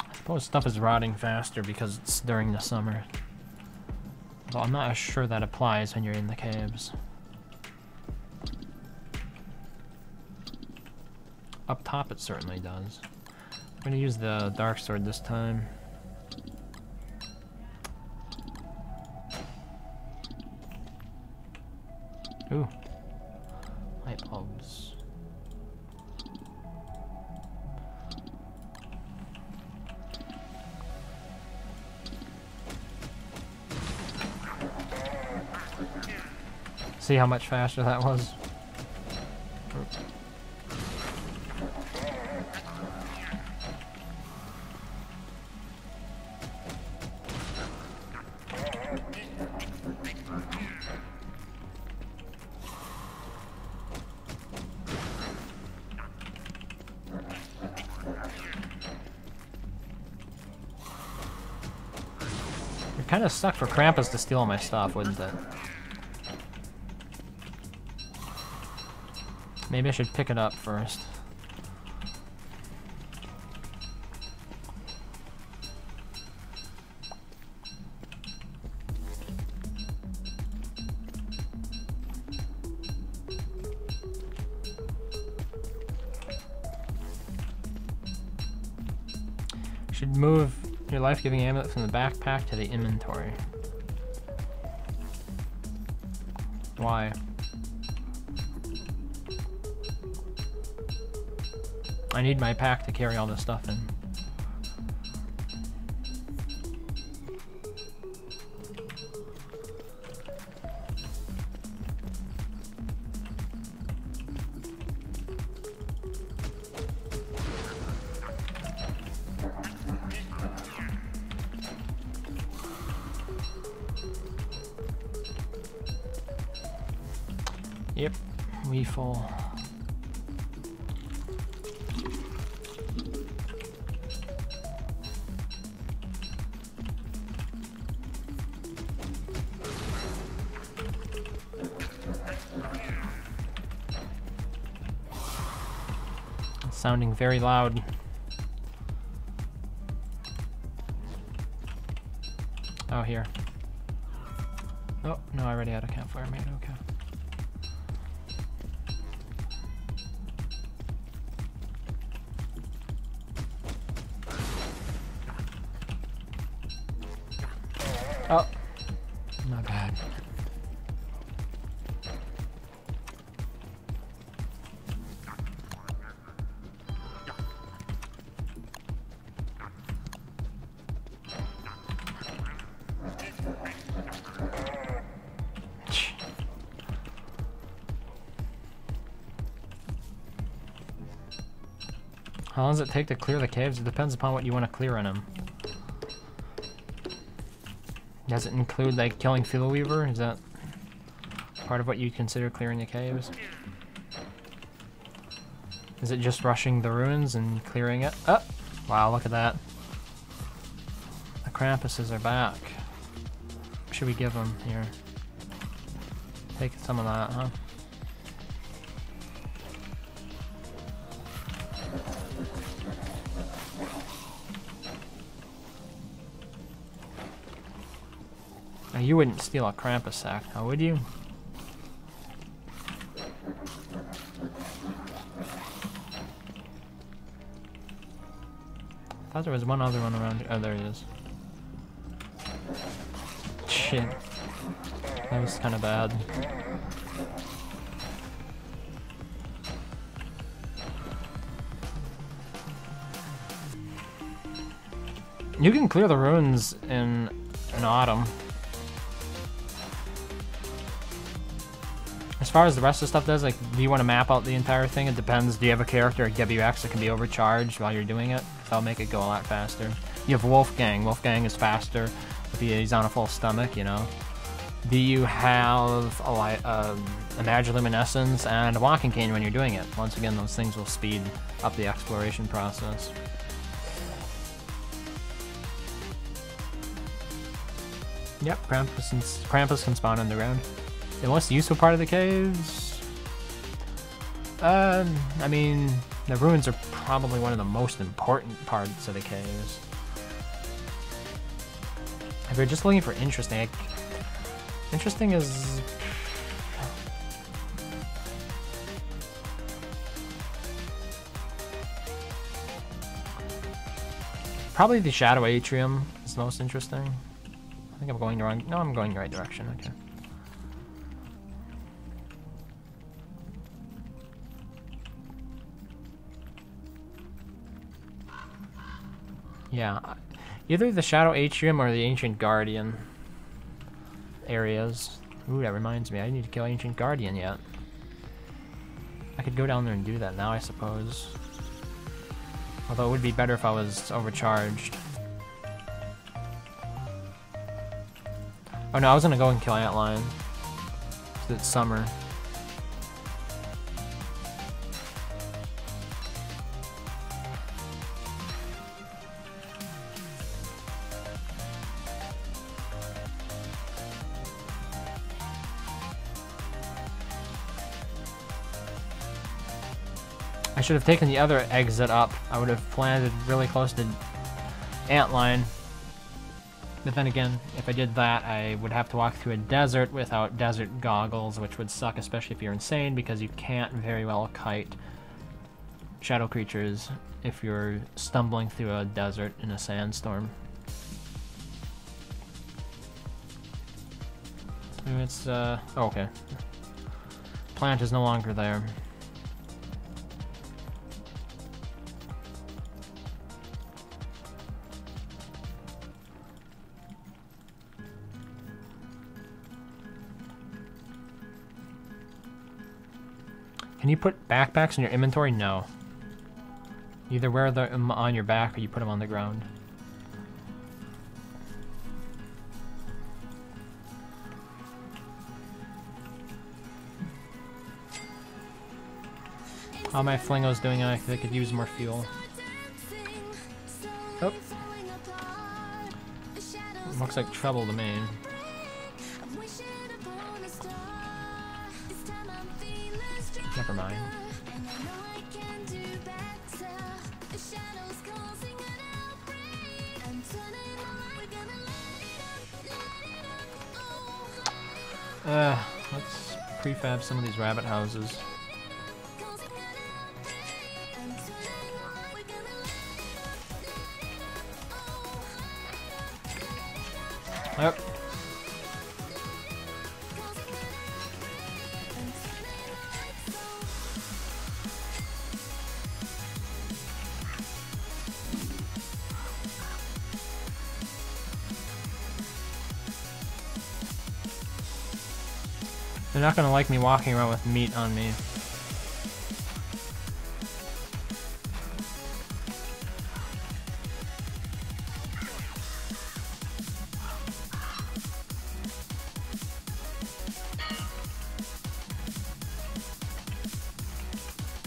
I suppose stuff is rotting faster because it's during the summer. Although I'm not as sure that applies when you're in the caves. Up top it certainly does. I'm gonna use the dark sword this time. Ooh. Light bulbs. See how much faster that was? You're kind of stuck for Krampus to steal my stuff, wouldn't it? Maybe I should pick it up first. Should move your life-giving amulet from the backpack to the inventory. Why? I need my pack to carry all this stuff in. Yep, we full. Sounding very loud. Oh, here. Oh, no, I already had a campfire made, okay. Oh, not bad. How long does it take to clear the caves? It depends upon what you want to clear in them. Does it include, like, killing Fiddle Weaver? Is that part of what you consider clearing the caves? Is it just rushing the ruins and clearing it? Oh! Wow, look at that. The Krampuses are back. What should we give them here? Take some of that, huh? Now, you wouldn't steal a Krampus sack, now would you? I thought there was one other one around here. Oh, there it is. Shit. That was kind of bad. You can clear the ruins in autumn. As far as the rest of the stuff does, like, do you want to map out the entire thing? It depends. Do you have a character like WX that can be overcharged while you're doing it? That'll make it go a lot faster. You have Wolfgang. Wolfgang is faster if he's on a full stomach, you know. Do you have a Magiluminescence and a Walking Cane when you're doing it? Once again, those things will speed up the exploration process. Yep, Krampus can spawn underground. The most useful part of the caves? I mean, the ruins are probably one of the most important parts of the caves. If you're just looking for interesting, interesting is... probably the Shadow Atrium is the most interesting. I think I'm going the wrong... no, I'm going the right direction, okay. Yeah, either the Shadow Atrium or the Ancient Guardian areas. Ooh, that reminds me, I need to kill Ancient Guardian yet. I could go down there and do that now, I suppose. Although it would be better if I was overcharged. Oh no, I was gonna go and kill Antlion. It's summer. I should have taken the other exit up. I would have landed really close to Antlion. But then again, if I did that, I would have to walk through a desert without desert goggles, which would suck, especially if you're insane, because you can't very well kite shadow creatures if you're stumbling through a desert in a sandstorm. It's, oh, okay. Plant is no longer there. Can you put backpacks in your inventory? No. You either wear them on your back or you put them on the ground. How my Flingo's doing? I think they could use more fuel. Oh. Looks like trouble to me. Never mind. Let's prefab some of these rabbit houses. Yep. They're not gonna like me walking around with meat on me.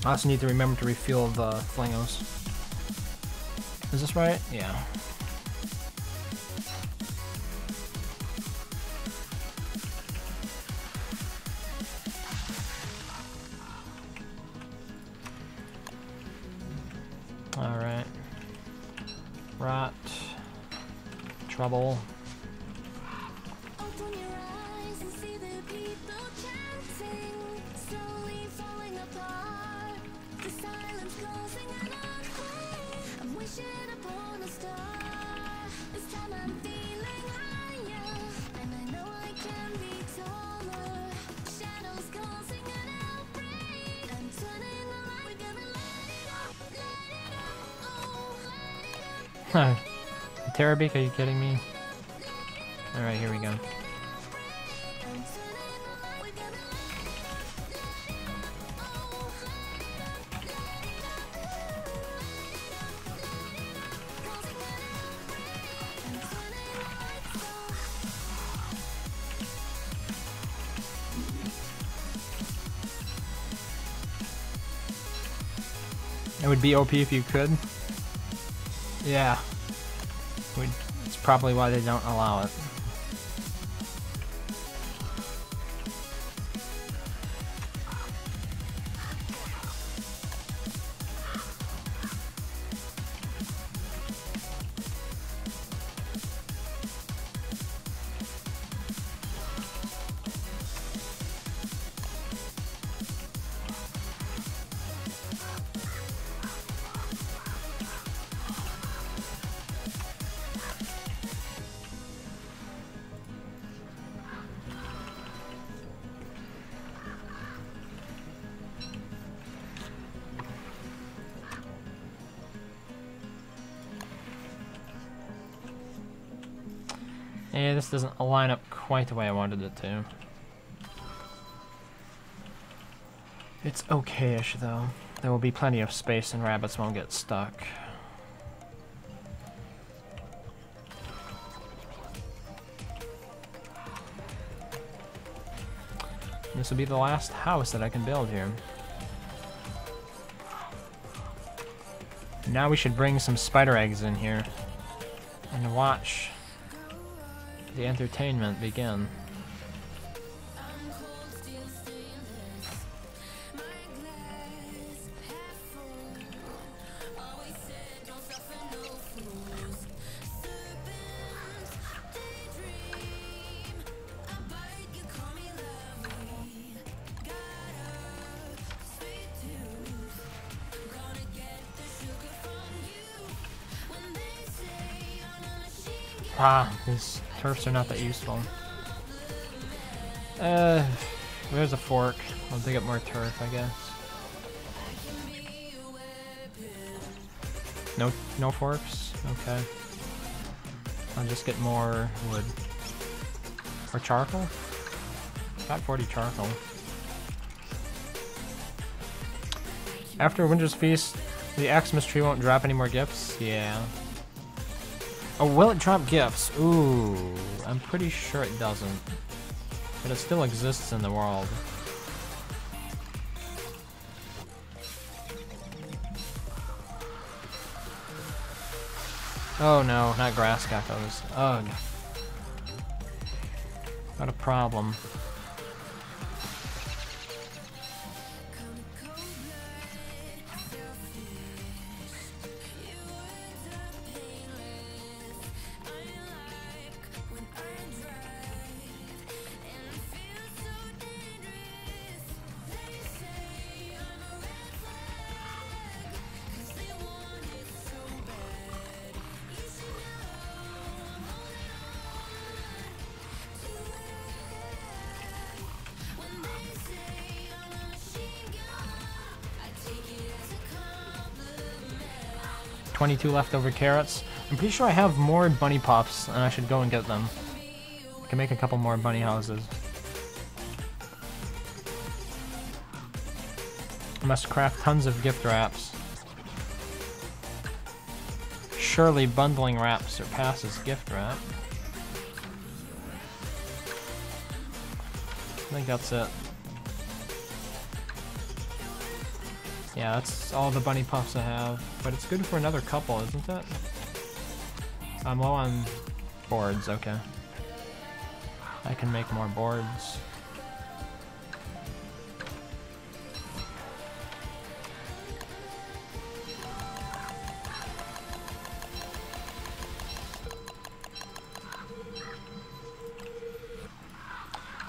I also need to remember to refuel the flingos. Is this right? Yeah. Alright. Rot. Trouble. Terrorbeak, are you kidding me? Alright, here we go. It would be OP if you could. Yeah. It's probably why they don't allow it. Yeah, this doesn't line up quite the way I wanted it to. It's okay-ish though. There will be plenty of space and rabbits won't get stuck. This will be the last house that I can build here. Now we should bring some spider eggs in here and watch the entertainment begin. Ah, these turfs are not that useful. There's a fork. I'll dig up more turf, I guess. No forks? Okay. I'll just get more wood. Or charcoal? Got 40 charcoal. After Winter's Feast, the Xmas tree won't drop any more gifts? Yeah. Oh, will it drop gifts? Ooh, I'm pretty sure it doesn't. But it still exists in the world. Oh no, not grass geckos. Ugh. Got a problem. 22 leftover carrots. I'm pretty sure I have more bunny puffs, and I should go and get them. I can make a couple more bunny houses. I must craft tons of gift wraps. Surely bundling wrap surpasses gift wrap. I think that's it. Yeah, that's all the bunny puffs I have, but it's good for another couple, isn't it? I'm low on boards, okay. I can make more boards.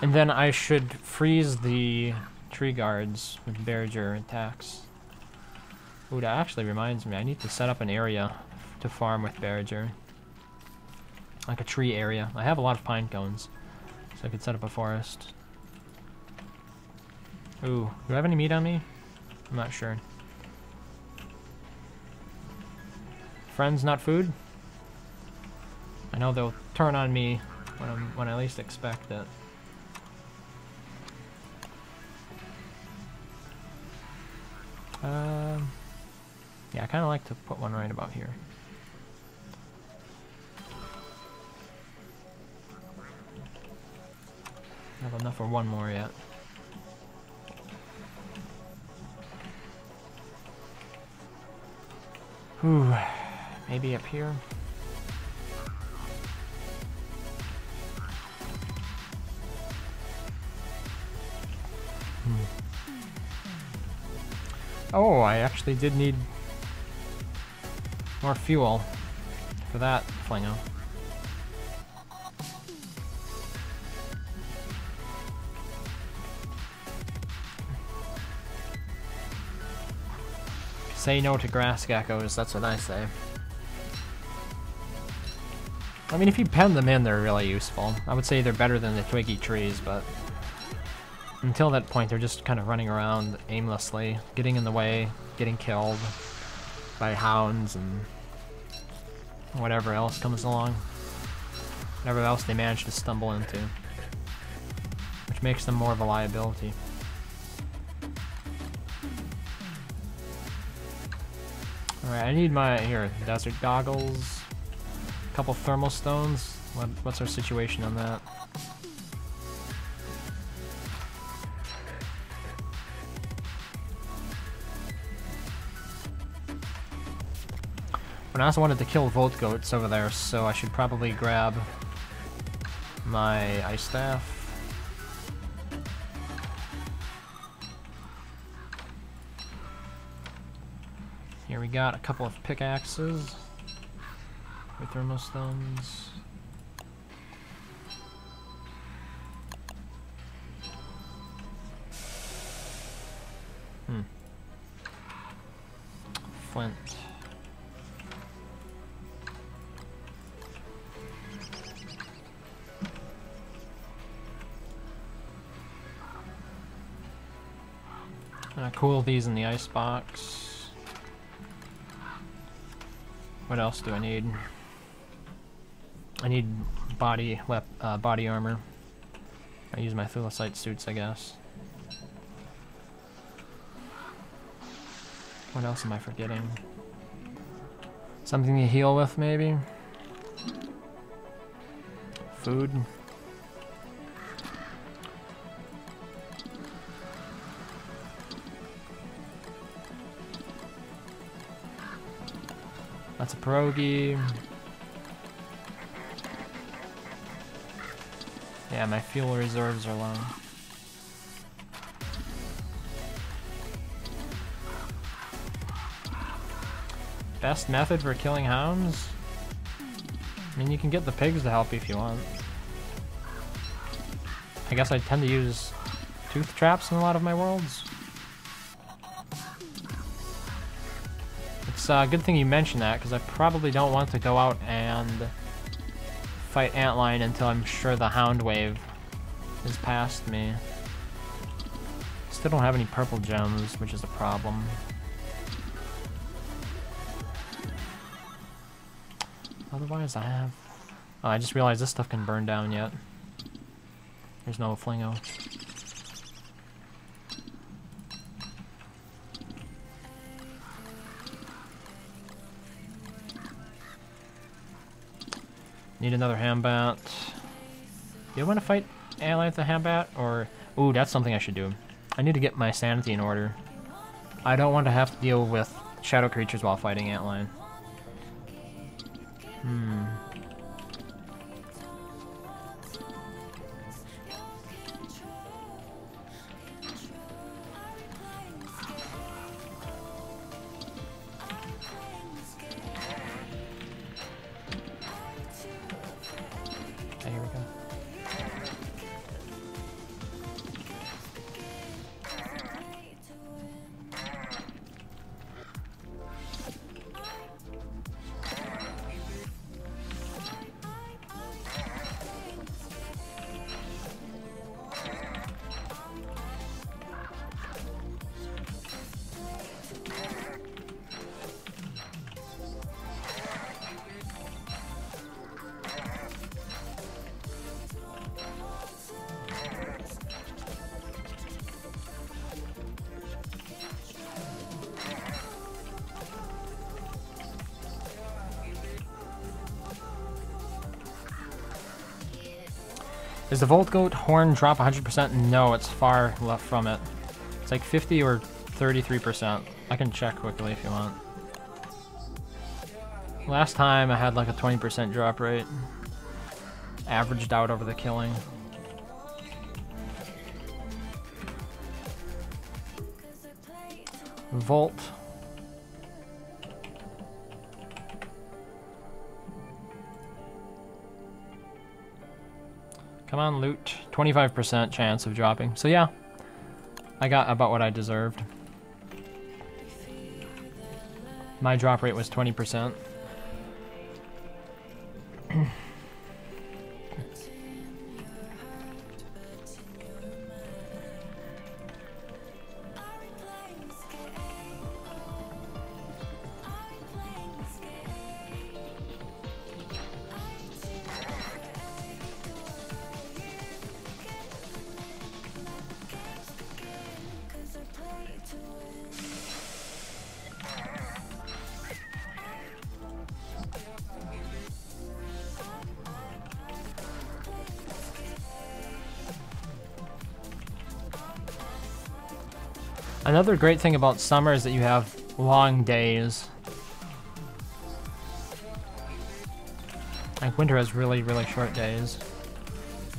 And then I should freeze the tree guards with Berger attacks. Ooh, that actually reminds me, I need to set up an area to farm with Berger. Like a tree area. I have a lot of pine cones, so I could set up a forest. Ooh, do I have any meat on me? I'm not sure. Friends, not food? I know they'll turn on me when I least expect it. Yeah, I kind of like to put one right about here. I have enough for one more yet. Ooh, maybe up here. Oh, I actually did need more fuel for that flingo. Say no to grass geckos, that's what I say. I mean, if you pen them in, they're really useful. I would say they're better than the twiggy trees, but until that point, they're just kind of running around aimlessly, getting in the way, getting killed by hounds and whatever else comes along. Whatever else they manage to stumble into. Which makes them more of a liability. Alright, I need my, here, desert goggles, a couple thermal stones. What's our situation on that? But I also wanted to kill volt goats over there, so I should probably grab my ice staff. Here we got a couple of pickaxes with thermal stones. Flint. Cool these in the ice box. What else do I need? I need body armor. I use my thulecite suits, I guess. What else am I forgetting? Something to heal with, maybe? Food. That's a pierogi. Yeah, my fuel reserves are low. Best method for killing hounds? I mean, you can get the pigs to help you if you want. I guess I tend to use tooth traps in a lot of my worlds. It's a good thing you mentioned that, because I probably don't want to go out and fight Antlion until I'm sure the hound wave is past me. Still don't have any purple gems, which is a problem. Otherwise, I have... Oh, I just realized this stuff can burn down yet. There's no flingo. Need another handbat. Do you want to fight ally with the handbat? Or... Ooh, that's something I should do. I need to get my sanity in order. I don't want to have to deal with shadow creatures while fighting antlion. Okay, here we go. Does the Volt Goat horn drop 100%? No, it's far left from it. It's like 50 or 33%. I can check quickly if you want. Last time I had like a 20% drop rate. Averaged out over the killing. Volt. Come on, loot. 25% chance of dropping. So yeah, I got about what I deserved. My drop rate was 20%. Another great thing about summer is that you have long days. Like winter has really, really short days.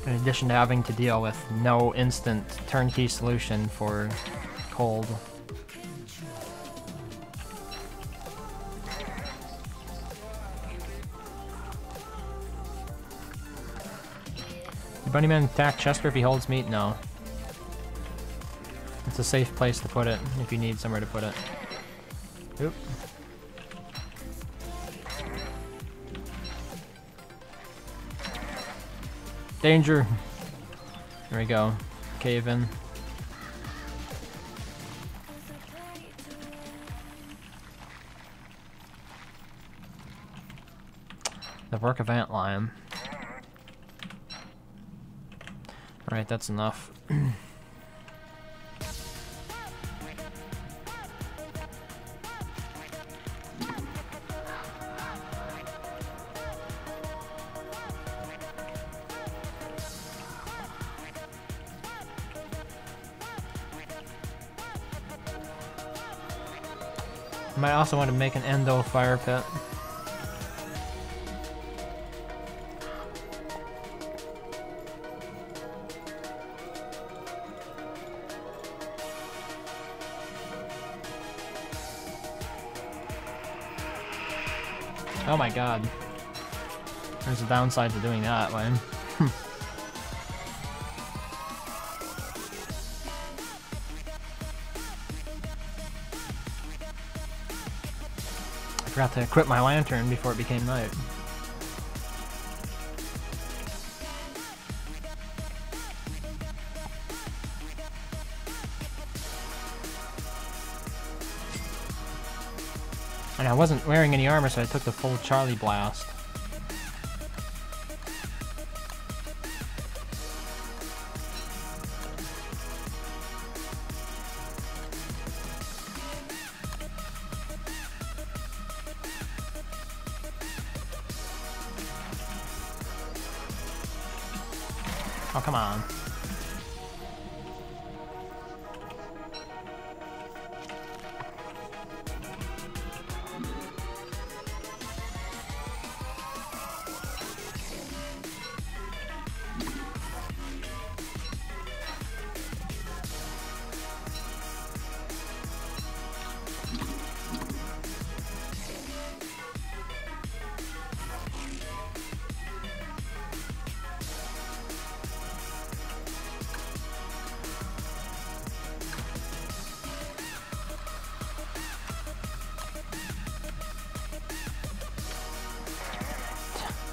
In addition to having to deal with no instant turnkey solution for cold. Did Bunnyman attack Chester if he holds meat? No. It's a safe place to put it if you need somewhere to put it. Oop. Danger! There we go. Cave in. The work of antlion. Alright, that's enough. Might also want to make an endo fire pit. Oh my god. There's a downside to doing that, Lane. I forgot to equip my lantern before it became night. And I wasn't wearing any armor, so I took the full Charlie blast. Oh, come on.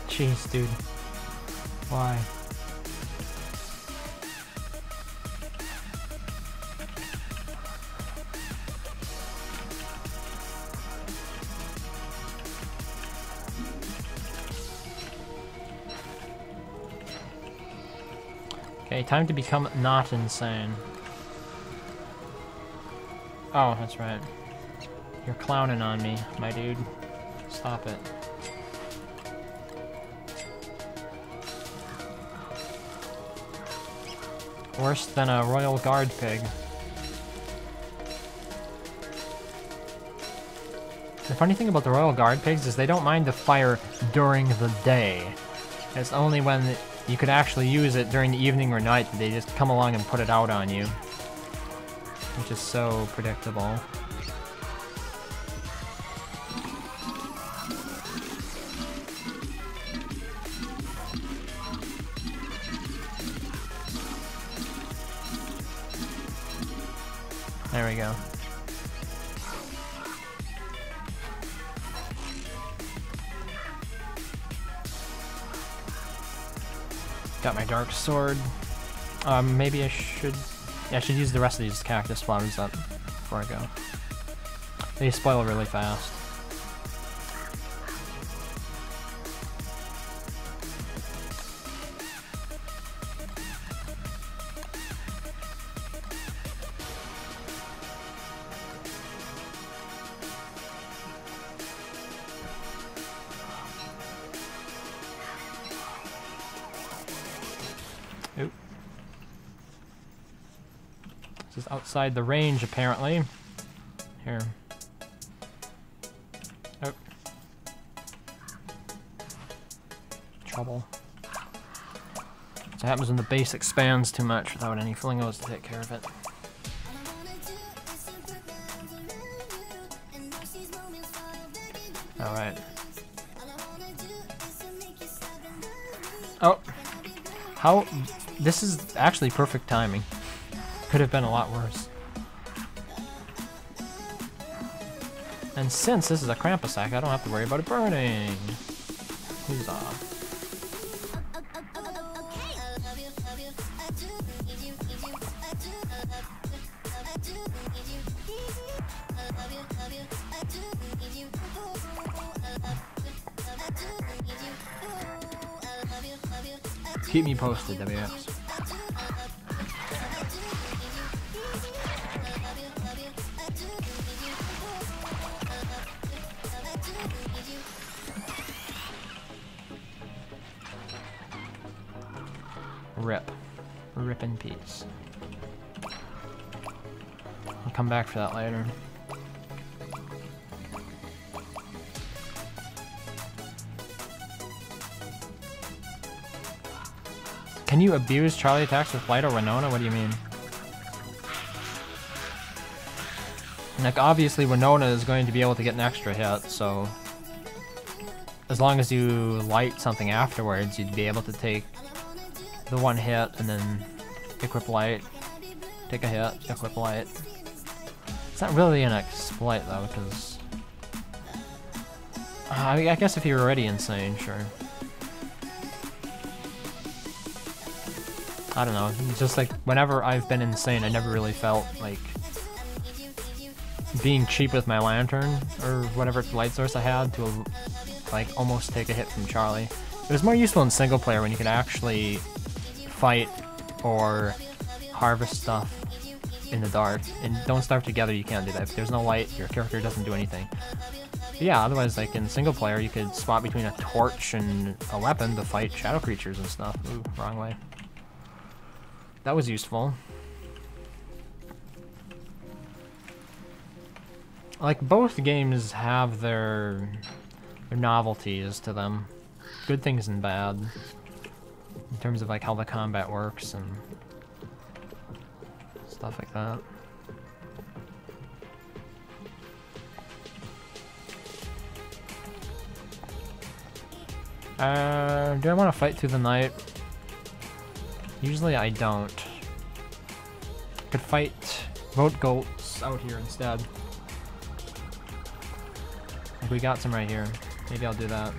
Jeez, dude. Why? Okay, time to become not insane. Oh, that's right. You're clowning on me, my dude. Stop it. Worse than a royal guard pig. The funny thing about the royal guard pigs is they don't mind the fire during the day. It's only when you could actually use it during the evening or night that they just come along and put it out on you. Which is so predictable. There we go. Got my dark sword. Maybe I should... Yeah, I should use the rest of these cactus flowers up before I go. They spoil really fast. Oop. This is outside the range, apparently. Here. Oh. Trouble. So happens when the base expands too much without any flingos to take care of it. Alright. Oh! How... This is actually perfect timing. Could have been a lot worse. And since this is a Krampus-sack, I don't have to worry about it burning. Huzzah. Keep me posted, WX. Rip. Rip in peace. I'll come back for that later. Can you abuse Charlie attacks with Light or Winona? What do you mean? Like, obviously Winona is going to be able to get an extra hit, so... As long as you light something afterwards, you'd be able to take the one hit and then equip Light, take a hit, equip Light. It's not really an exploit though, because... I guess if you're already insane, sure. I don't know, it's just like, whenever I've been insane, I never really felt like being cheap with my lantern, or whatever light source I had, to like almost take a hit from Charlie. It was more useful in single player when you could actually fight or harvest stuff in the dark. And Don't Starve Together, you can't do that. If there's no light, your character doesn't do anything. But yeah, otherwise, like in single player, you could swap between a torch and a weapon to fight shadow creatures and stuff. Ooh, wrong way. That was useful. Like, both games have their novelties to them. Good things and bad. In terms of, like, how the combat works and stuff like that. Do I want to fight through the night? Usually I don't. Could fight vote goats out here instead. Like, we got some right here. Maybe I'll do that.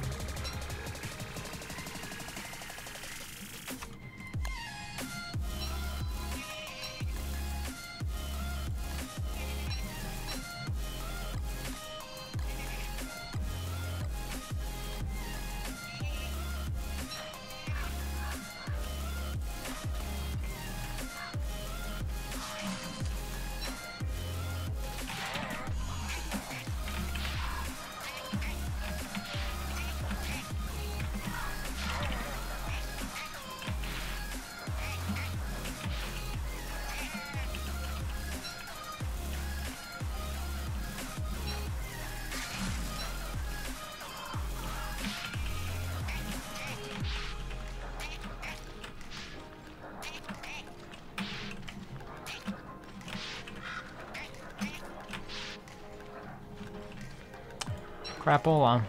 Crapola.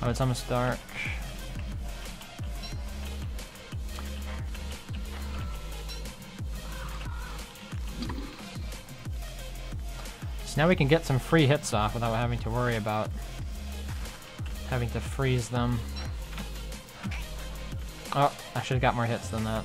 Oh, it's almost dark. So now we can get some free hits off without having to worry about having to freeze them. Oh, I should have got more hits than that.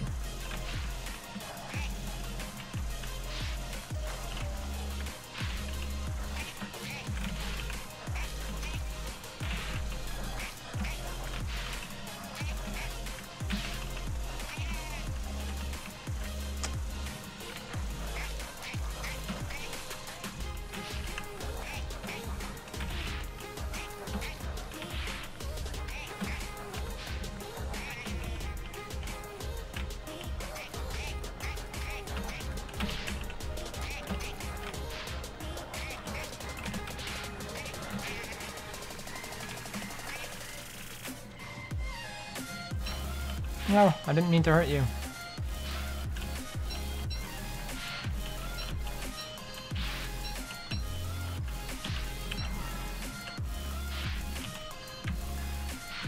No, I didn't mean to hurt you.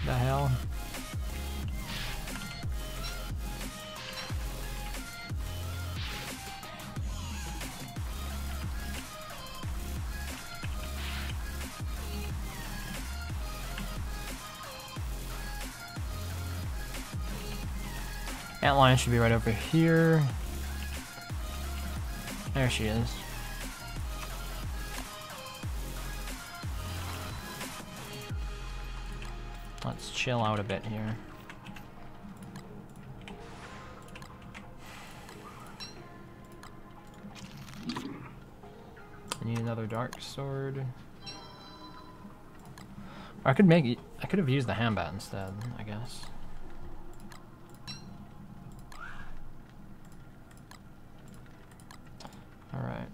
The hell? Antlion should be right over here. There she is. Let's chill out a bit here. I need another dark sword. Or I could make it. I could have used the handbat instead, I guess. Alright.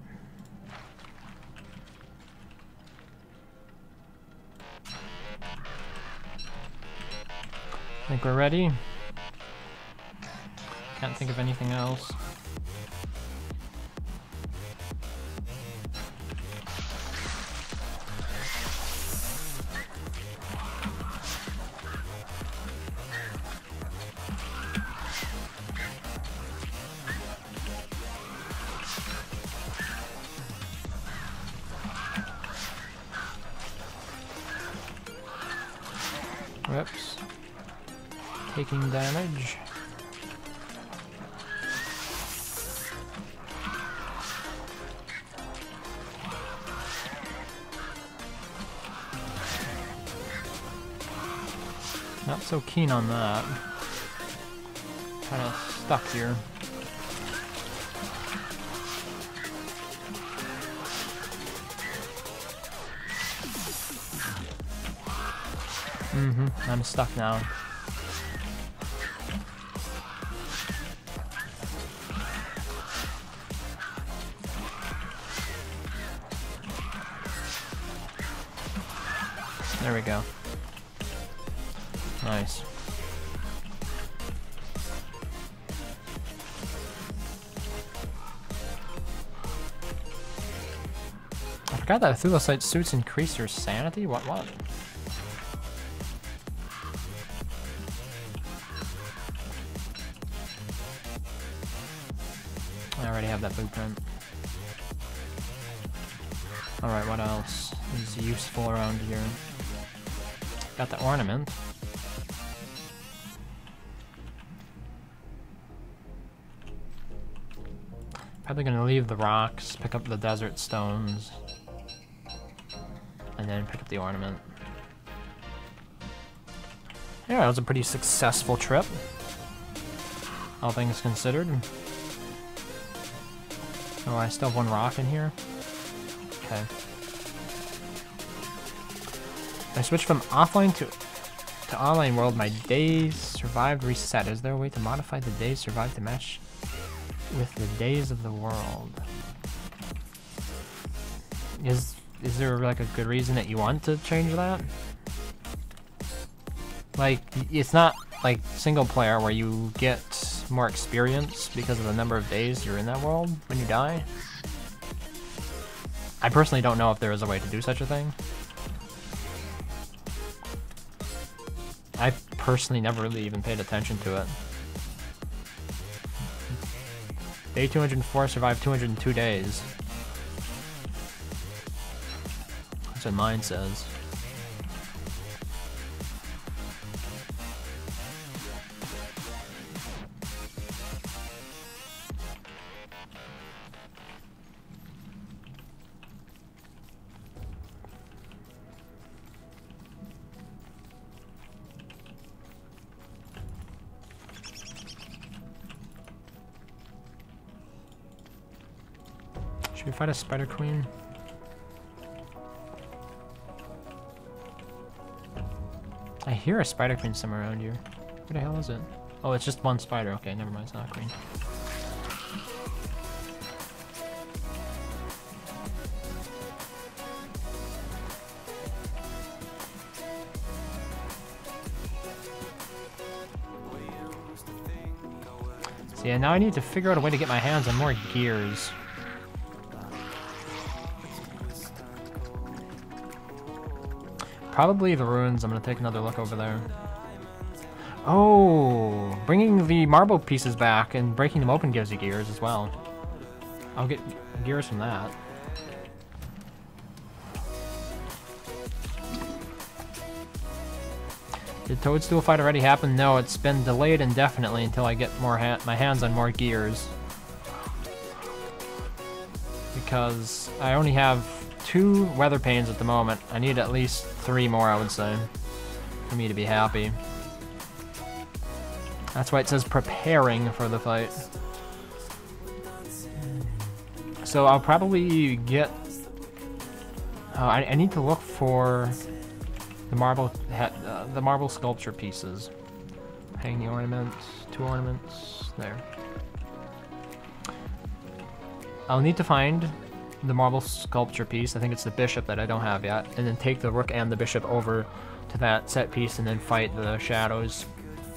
Think we're ready? Can't think of anything else. Whoops. Taking damage. Not so keen on that. Kind of stuck here. I'm stuck now. There we go. Nice. I forgot that Thulecite suits increase your sanity? What? I already have that blueprint. Alright, what else is useful around here? Got the ornament. Probably gonna leave the rocks, pick up the desert stones, and then pick up the ornament. Yeah, that was a pretty successful trip, all things considered. Oh, I still have one rock in here? Okay. I switched from offline to online world. My days survived reset. Is there a way to modify the days survived to match with the days of the world? Is there like a good reason that you want to change that? Like, it's not like single player where you get more experience because of the number of days you're in that world when you die. I personally don't know if there is a way to do such a thing. I personally never really even paid attention to it. Day 204 survived 202 days. That's what mine says. Should we fight a spider queen? I hear a spider queen somewhere around here. What the hell is it? Oh, it's just one spider. Okay, never mind, it's not a queen. So yeah, now I need to figure out a way to get my hands on more gears. Probably the ruins. I'm gonna take another look over there. Oh, bringing the marble pieces back and breaking them open gives you gears as well. I'll get gears from that. Did Toadstool fight already happen? No, it's been delayed indefinitely until I get more my hands on more gears. Because I only have 2 weather panes at the moment. I need at least 3 more, I would say, for me to be happy. That's why it says preparing for the fight. So I'll probably get... I need to look for the marble sculpture pieces. Hang the ornament, 2 ornaments, there. I'll need to find the marble sculpture piece. I think it's the bishop that I don't have yet, and then take the rook and the bishop over to that set piece and then fight the shadows.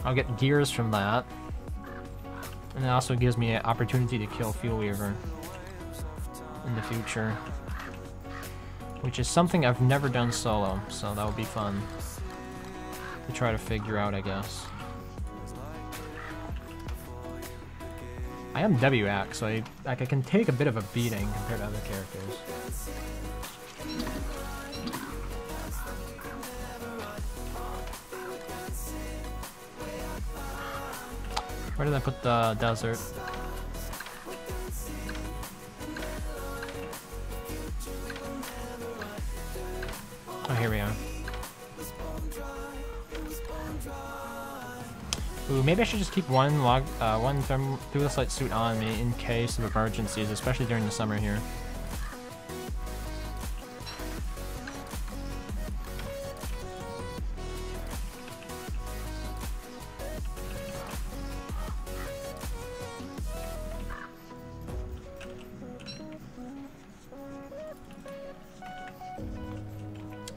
I'll get gears from that, and it also gives me an opportunity to kill Fuel Weaver in the future, which is something I've never done solo, so that would be fun to try to figure out, I guess. I am WAC, so I can take a bit of a beating compared to other characters. Where did I put the desert? Oh, here we are. Ooh, maybe I should just keep one Thulecite suit on me in case of emergencies, especially during the summer here.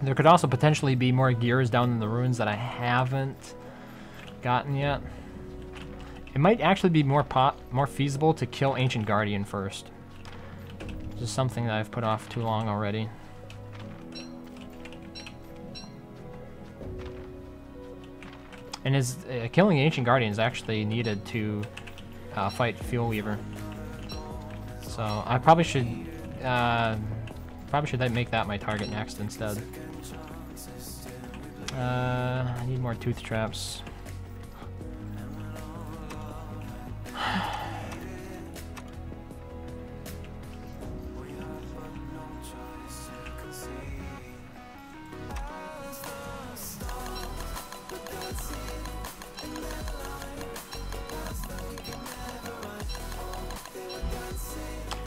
There could also potentially be more gears down in the ruins that I haven't gotten yet. It might actually be more feasible to kill Ancient Guardian first. Just something that I've put off too long already. And killing Ancient Guardian is actually needed to fight Fuel Weaver. So I probably should make that my target next instead. I need more tooth traps.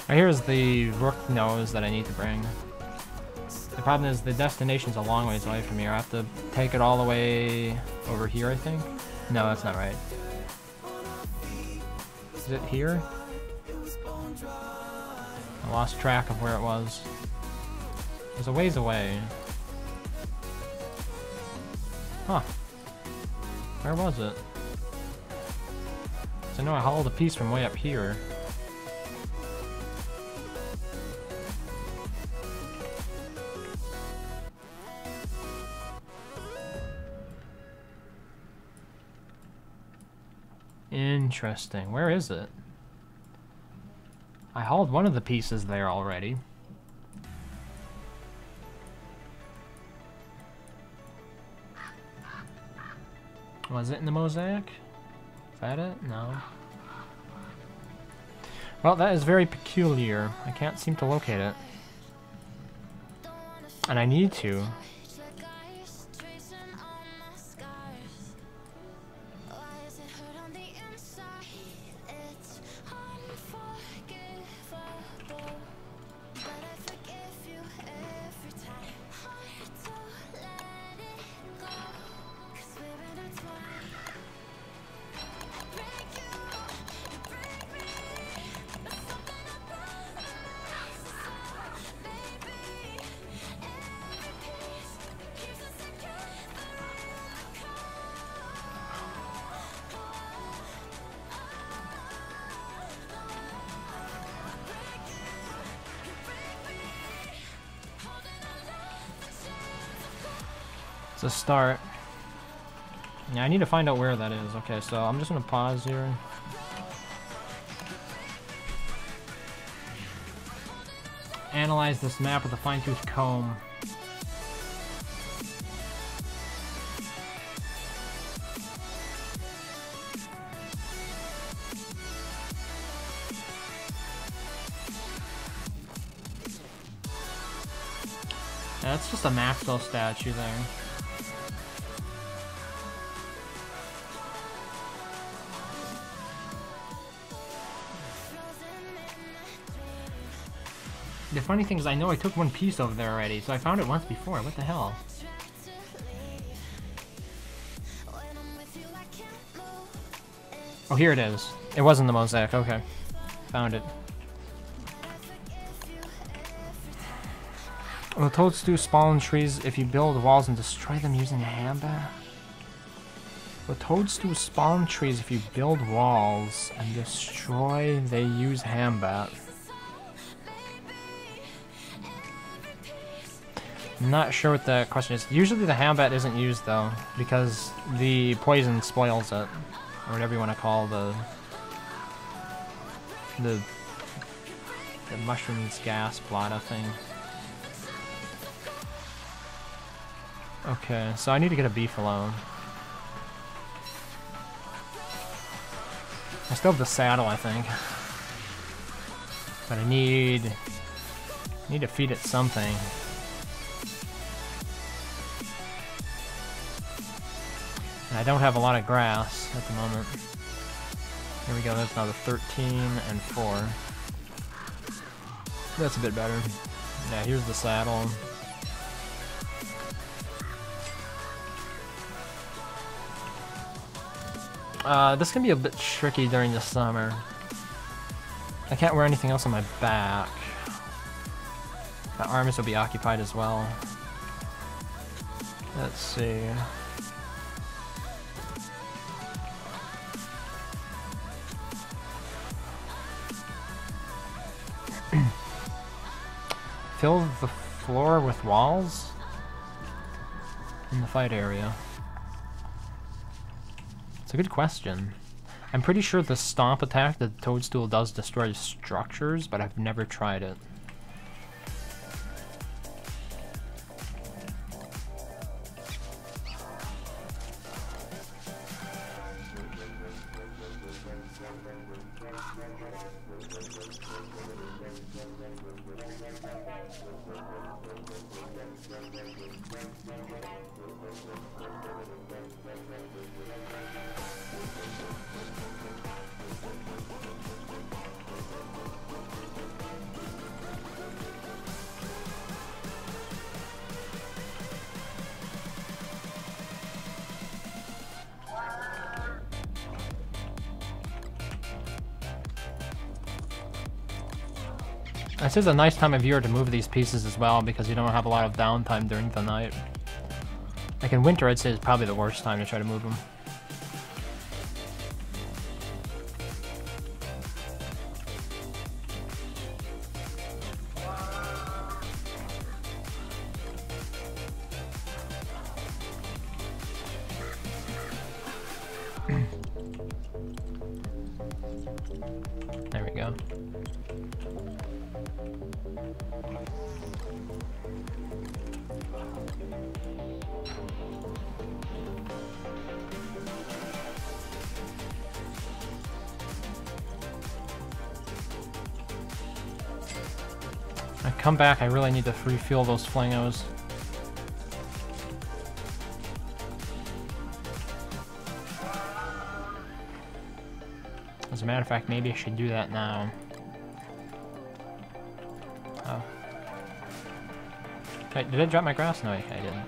Here's the rook nose that I need to bring. The problem is the destination's a long ways away from here. I have to take it all the way over here, I think. No, that's not right. Is it here? I lost track of where it was. It was a ways away. Huh. Where was it? So I know I hauled a piece from way up here. Interesting. Where is it? I hauled one of the pieces there already. Was it in the mosaic? Is that it? No. Well, that is very peculiar. I can't seem to locate it. And I need to. It's a start. Yeah, I need to find out where that is. Okay, so I'm just gonna pause here. Analyze this map with a fine-tooth comb. Yeah, that's just a Maxwell statue there. The funny thing is, I know I took one piece over there already, so I found it once before. What the hell? Oh, here it is. It wasn't the mosaic. Okay. Found it. Will toadstool spawn trees if you build walls and destroy them using a handbat? Will toadstool spawn trees if you build walls and destroy they use handbat? I'm not sure what the question is. Usually the handbat isn't used though, because the poison spoils it, or whatever you want to call the mushrooms gas blotto thing. Okay, so I need to get a beefalo. I still have the saddle, I think, but I need to feed it something. And I don't have a lot of grass at the moment. Here we go, that's now the 13 and 4. That's a bit better. Yeah, here's the saddle. This can be a bit tricky during the summer. I can't wear anything else on my back. My arms will be occupied as well. Let's see. Fill the floor with walls in the fight area. It's a good question. I'm pretty sure the stomp attack that the Toadstool does destroys structures, but I've never tried it. This is a nice time of year to move these pieces as well because you don't have a lot of downtime during the night. Like in winter, I'd say it's probably the worst time to try to move them. There we go. I come back, I really need to refuel those flingos. As a matter of fact, maybe I should do that now. Oh. Wait, did I drop my grass? No, I didn't.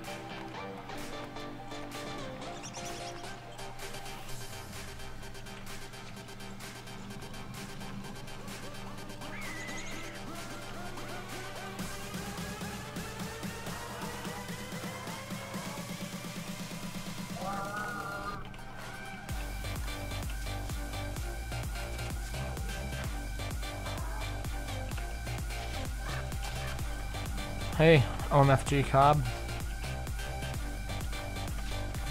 Hey, OMFG Cobb.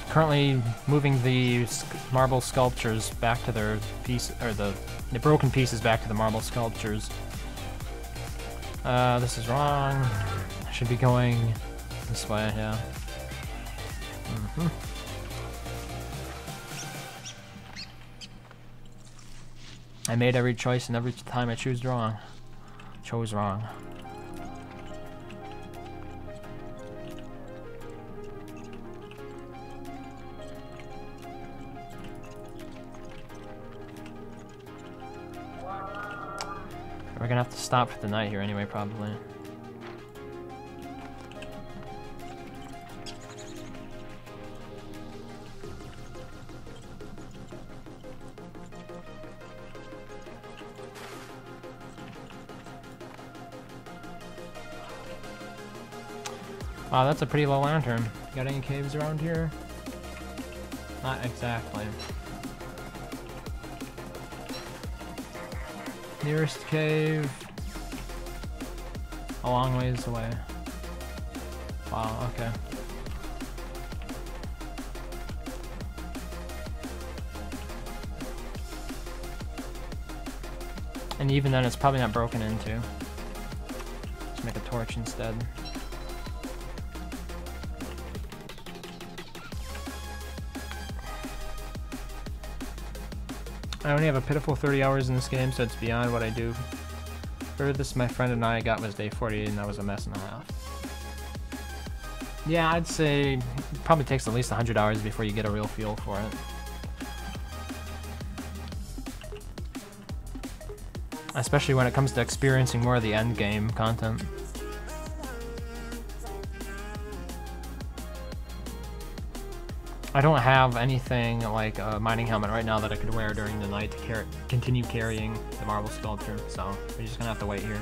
Currently moving the marble sculptures back to their piece, or the broken pieces back to the marble sculptures. This is wrong. I should be going this way, yeah. I made every choice, and every time I chose wrong. We're gonna have to stop for the night here anyway, probably. Wow, that's a pretty low lantern. Got any caves around here? Not exactly. Nearest cave. A long ways away. Wow, okay. And even then, it's probably not broken into. Let's make a torch instead. I only have a pitiful 30 hours in this game, so it's beyond what I do. Furthest my friend and I got was day 40, and that was a mess and a half. Yeah, I'd say it probably takes at least 100 hours before you get a real feel for it. Especially when it comes to experiencing more of the end game content. I don't have anything like a mining helmet right now that I could wear during the night to continue carrying the marble sculpture, so we're just gonna have to wait here.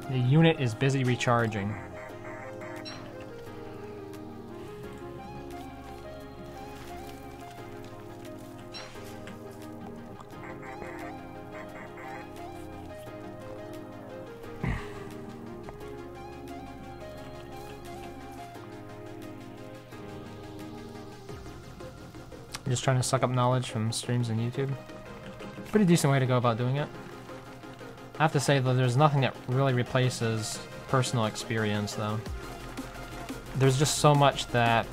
The unit is busy recharging. I'm just trying to suck up knowledge from streams on YouTube. Pretty decent way to go about doing it. I have to say though, there's nothing that really replaces personal experience though. There's just so much that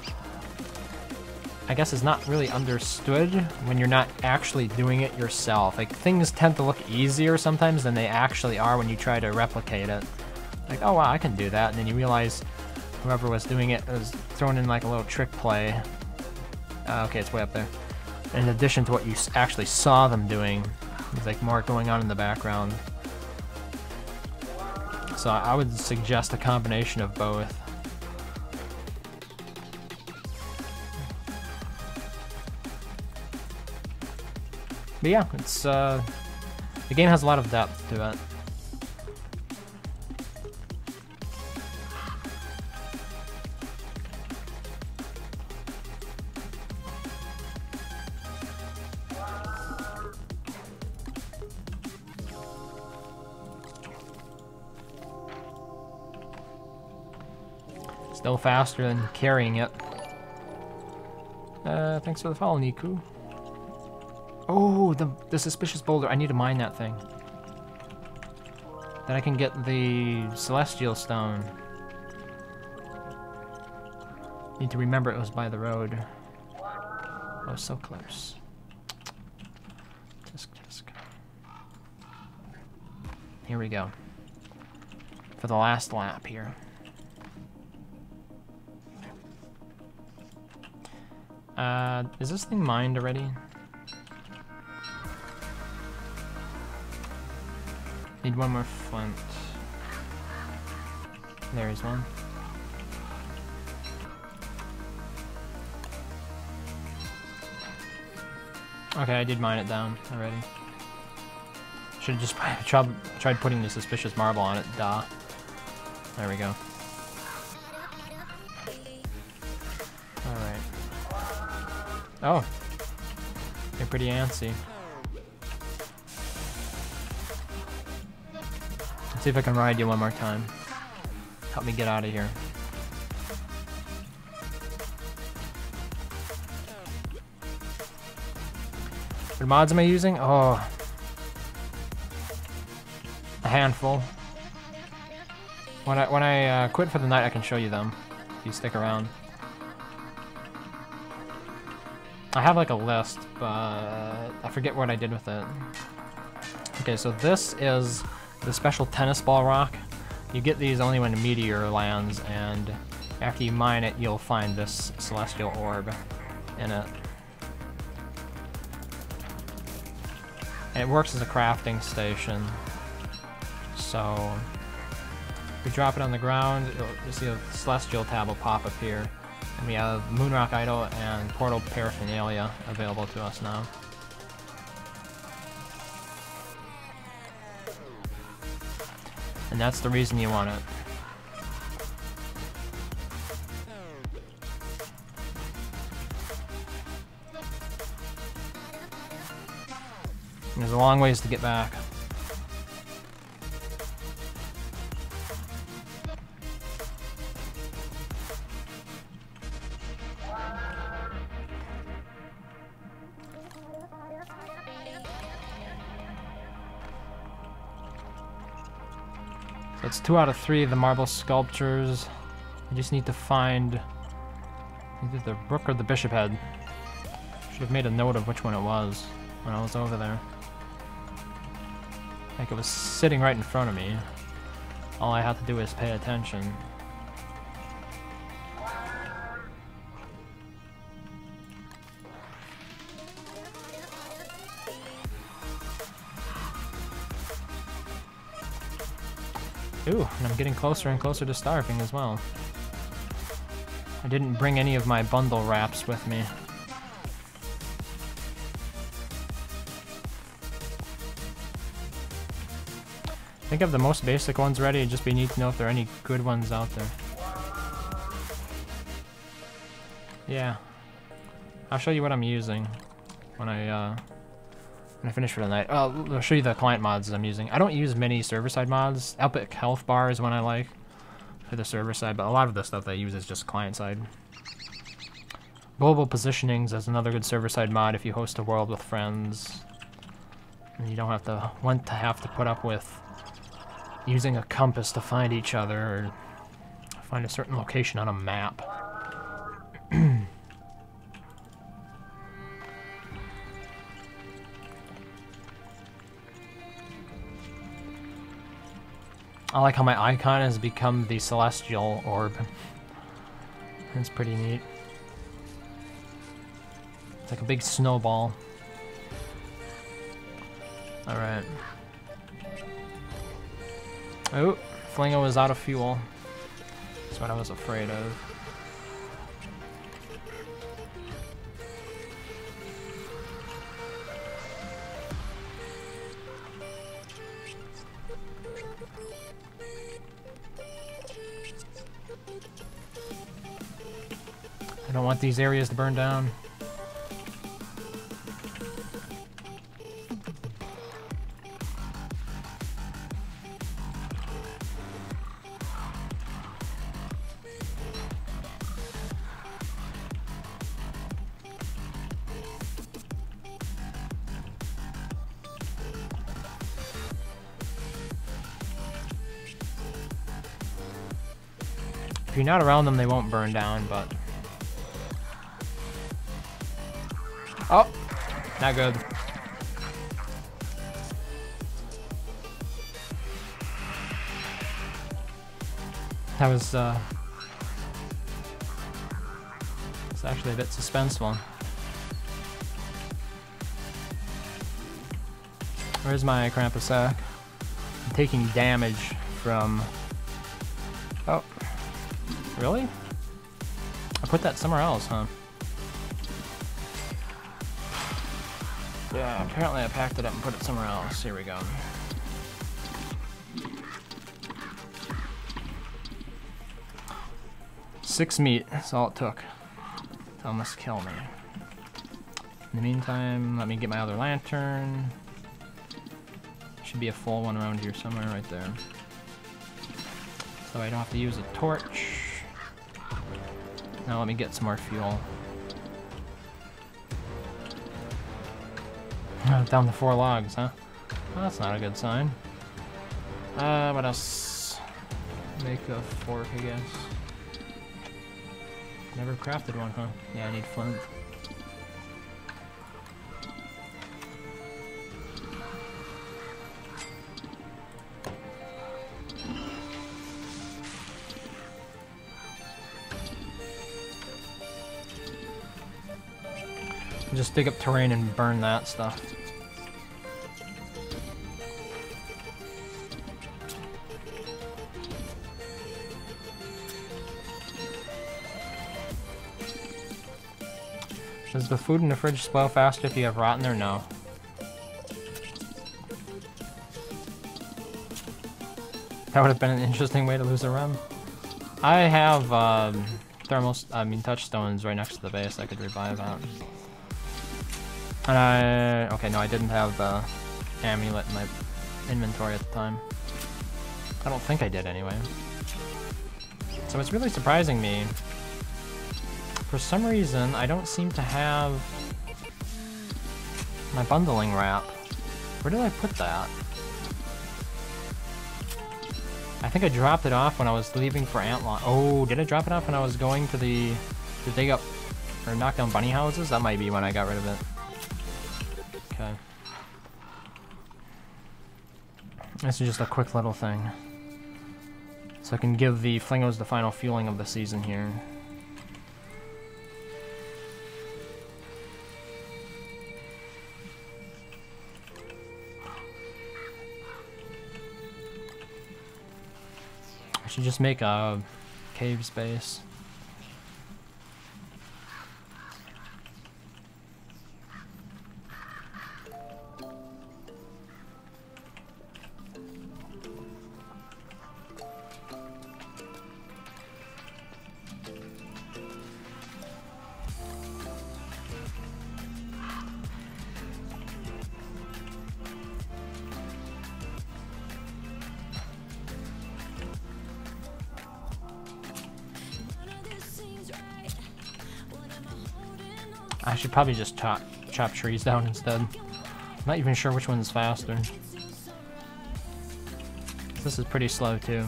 I guess is not really understood when you're not actually doing it yourself. Like, things tend to look easier sometimes than they actually are when you try to replicate it. Like, oh wow, I can do that, and then you realize whoever was doing it was throwing in like a little trick play. Okay, it's way up there. In addition to what you actually saw them doing, there's like more going on in the background. So I would suggest a combination of both. But yeah, it's the game has a lot of depth to it. Still faster than carrying it. Thanks for the follow, Niku. Oh, the suspicious boulder. I need to mine that thing. Then I can get the celestial stone. Need to remember it was by the road. Oh, so close. Tisk. Here we go. For the last lap here. Is this thing mined already? Need one more flint. There's one. Okay, I did mine it down already. Should've just tried putting the suspicious marble on it, duh. There we go. Alright. Oh! You're pretty antsy. Let's see if I can ride you one more time. Help me get out of here. What mods am I using? Oh. A handful. When I quit for the night, I can show you them. If you stick around. I have like a list, but I forget what I did with it. Okay, so this is the special tennis ball rock. You get these only when a meteor lands, and after you mine it, you'll find this celestial orb in it. And it works as a crafting station. So, if we drop it on the ground, you'll see a celestial tab will pop up here. And we have Moonrock Idol and Portal Paraphernalia available to us now. And that's the reason you want it. There's a long ways to get back. So it's 2 out of 3 of the marble sculptures. I just need to find either the rook or the bishop head. Should have made a note of which one it was when I was over there. Like, it was sitting right in front of me. All I had to do was pay attention. Ooh, and I'm getting closer and closer to starving as well. I didn't bring any of my bundle wraps with me. think of the most basic ones ready. It'd just be neat to know if there are any good ones out there. Yeah. I'll show you what I'm using when I finish for the night. I'll show you the client mods I'm using. I don't use many server-side mods. Epic Health Bar is one I like for the server-side, but a lot of the stuff I use is just client-side. Global Positionings is another good server-side mod if you host a world with friends. And you don't have to put up with using a compass to find each other or find a certain location on a map. I like how my icon has become the celestial orb. It's pretty neat. It's like a big snowball. Alright. Oh, Flingo is out of fuel. That's what I was afraid of. I don't want these areas to burn down. If you're not around them, they won't burn down, but... Oh! Not good. That was, it's actually a bit suspenseful. Where's my Krampussack? I'm taking damage from... Oh. Really? I put that somewhere else, huh? Yeah, apparently I packed it up and put it somewhere else. Here we go. Six meat, that's all it took to almost kill me. In the meantime, let me get my other lantern. Should be a full one around here somewhere right there. So I don't have to use a torch. Now let me get some more fuel. Down to 4 logs, huh? Well, that's not a good sign. What else? Make a fork, I guess. Never crafted one, huh? Yeah, I need flint. Just dig up terrain and burn that stuff. Does the food in the fridge spoil faster if you have rot in there? No. That would have been an interesting way to lose a run. I have touchstones right next to the base I could revive at. And okay, no, I didn't have the amulet in my inventory at the time. I don't think I did anyway. So it's really surprising me. For some reason, I don't seem to have my bundling wrap. Where did I put that? I think I dropped it off when I was leaving for Antlion. Oh, did I drop it off when I was going to the... to dig up or knock down bunny houses? That might be when I got rid of it. Okay. This is just a quick little thing. So I can give the Flingos the final fueling of the season here. I should just make a cave space. I should probably just chop trees down instead. I'm not even sure which one's faster. This is pretty slow too.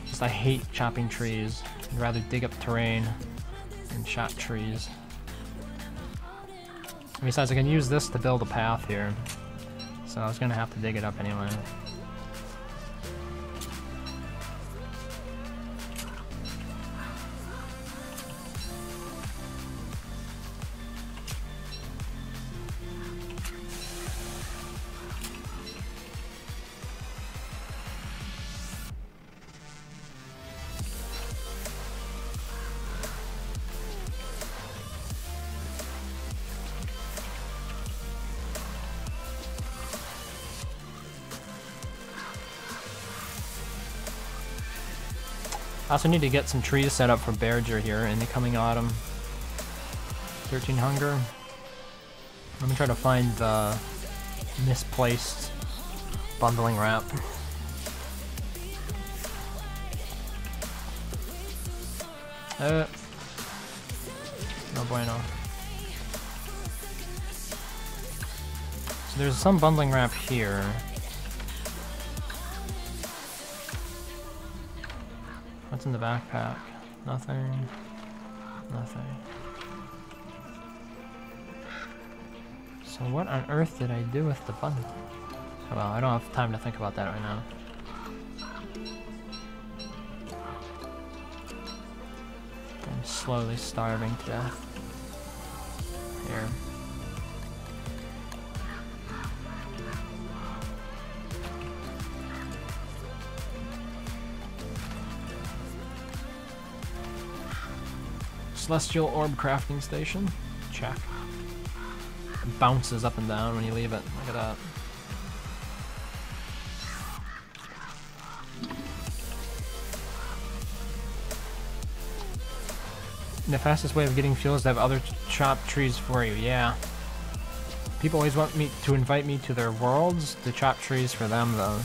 Just I hate chopping trees. I'd rather dig up terrain and chop trees. Besides, I can use this to build a path here. So I was gonna have to dig it up anyway. I also need to get some trees set up for Berger here in the coming autumn. 13 hunger. Let me try to find the misplaced bundling wrap. No bueno. So there's some bundling wrap here. What's in the backpack? Nothing. Nothing. So what on earth did I do with the bundle? Oh, well, I don't have time to think about that right now. I'm slowly starving to death. Here. Celestial Orb Crafting Station. Check. It bounces up and down when you leave it. Look at that. The fastest way of getting fuel is to have other chopped trees for you. Yeah. People always want me to invite me to their worlds to chop trees for them, though.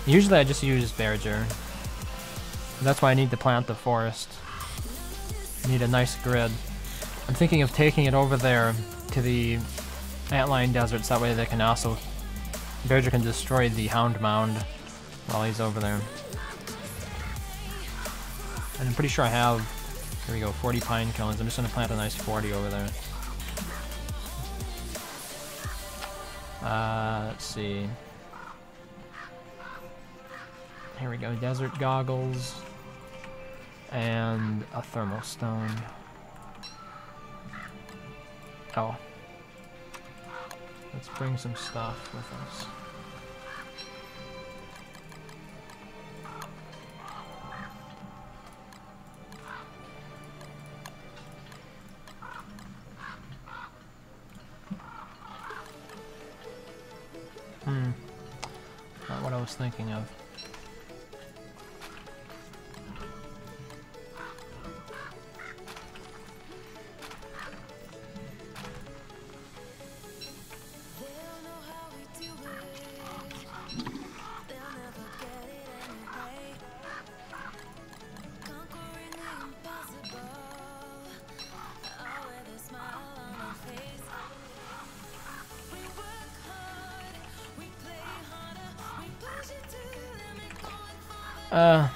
Usually I just use Berger. That's why I need to plant the forest. I need a nice grid. I'm thinking of taking it over there to the Antlion Deserts, that way they can also... Berger can destroy the Hound Mound while he's over there. And I'm pretty sure I have... Here we go, 40 pine cones. I'm just gonna plant a nice 40 over there. Let's see. Here we go, desert goggles. And a thermal stone. Oh. Let's bring some stuff with us. Not what I was thinking of.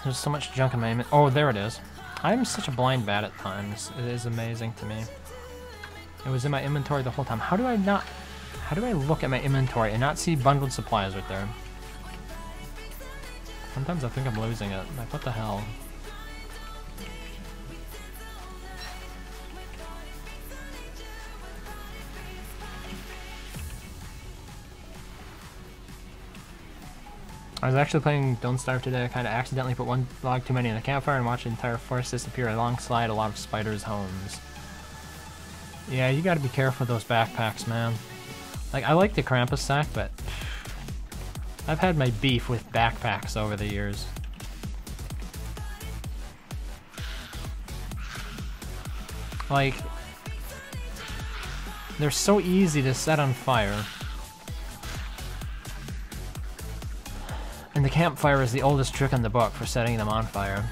There's so much junk in my inventory. Oh, there it is. I'm such a blind bat at times. It is amazing to me. It was in my inventory the whole time. How do I look at my inventory and not see bundled supplies right there? Sometimes I think I'm losing it. Like, what the hell? I was actually playing Don't Starve today. I kind of accidentally put one log too many in the campfire and watched the entire forest disappear alongside a lot of spiders' homes. Yeah, you gotta be careful with those backpacks, man. Like, I like the Krampus sack, but I've had my beef with backpacks over the years. Like, they're so easy to set on fire. And the campfire is the oldest trick in the book for setting them on fire.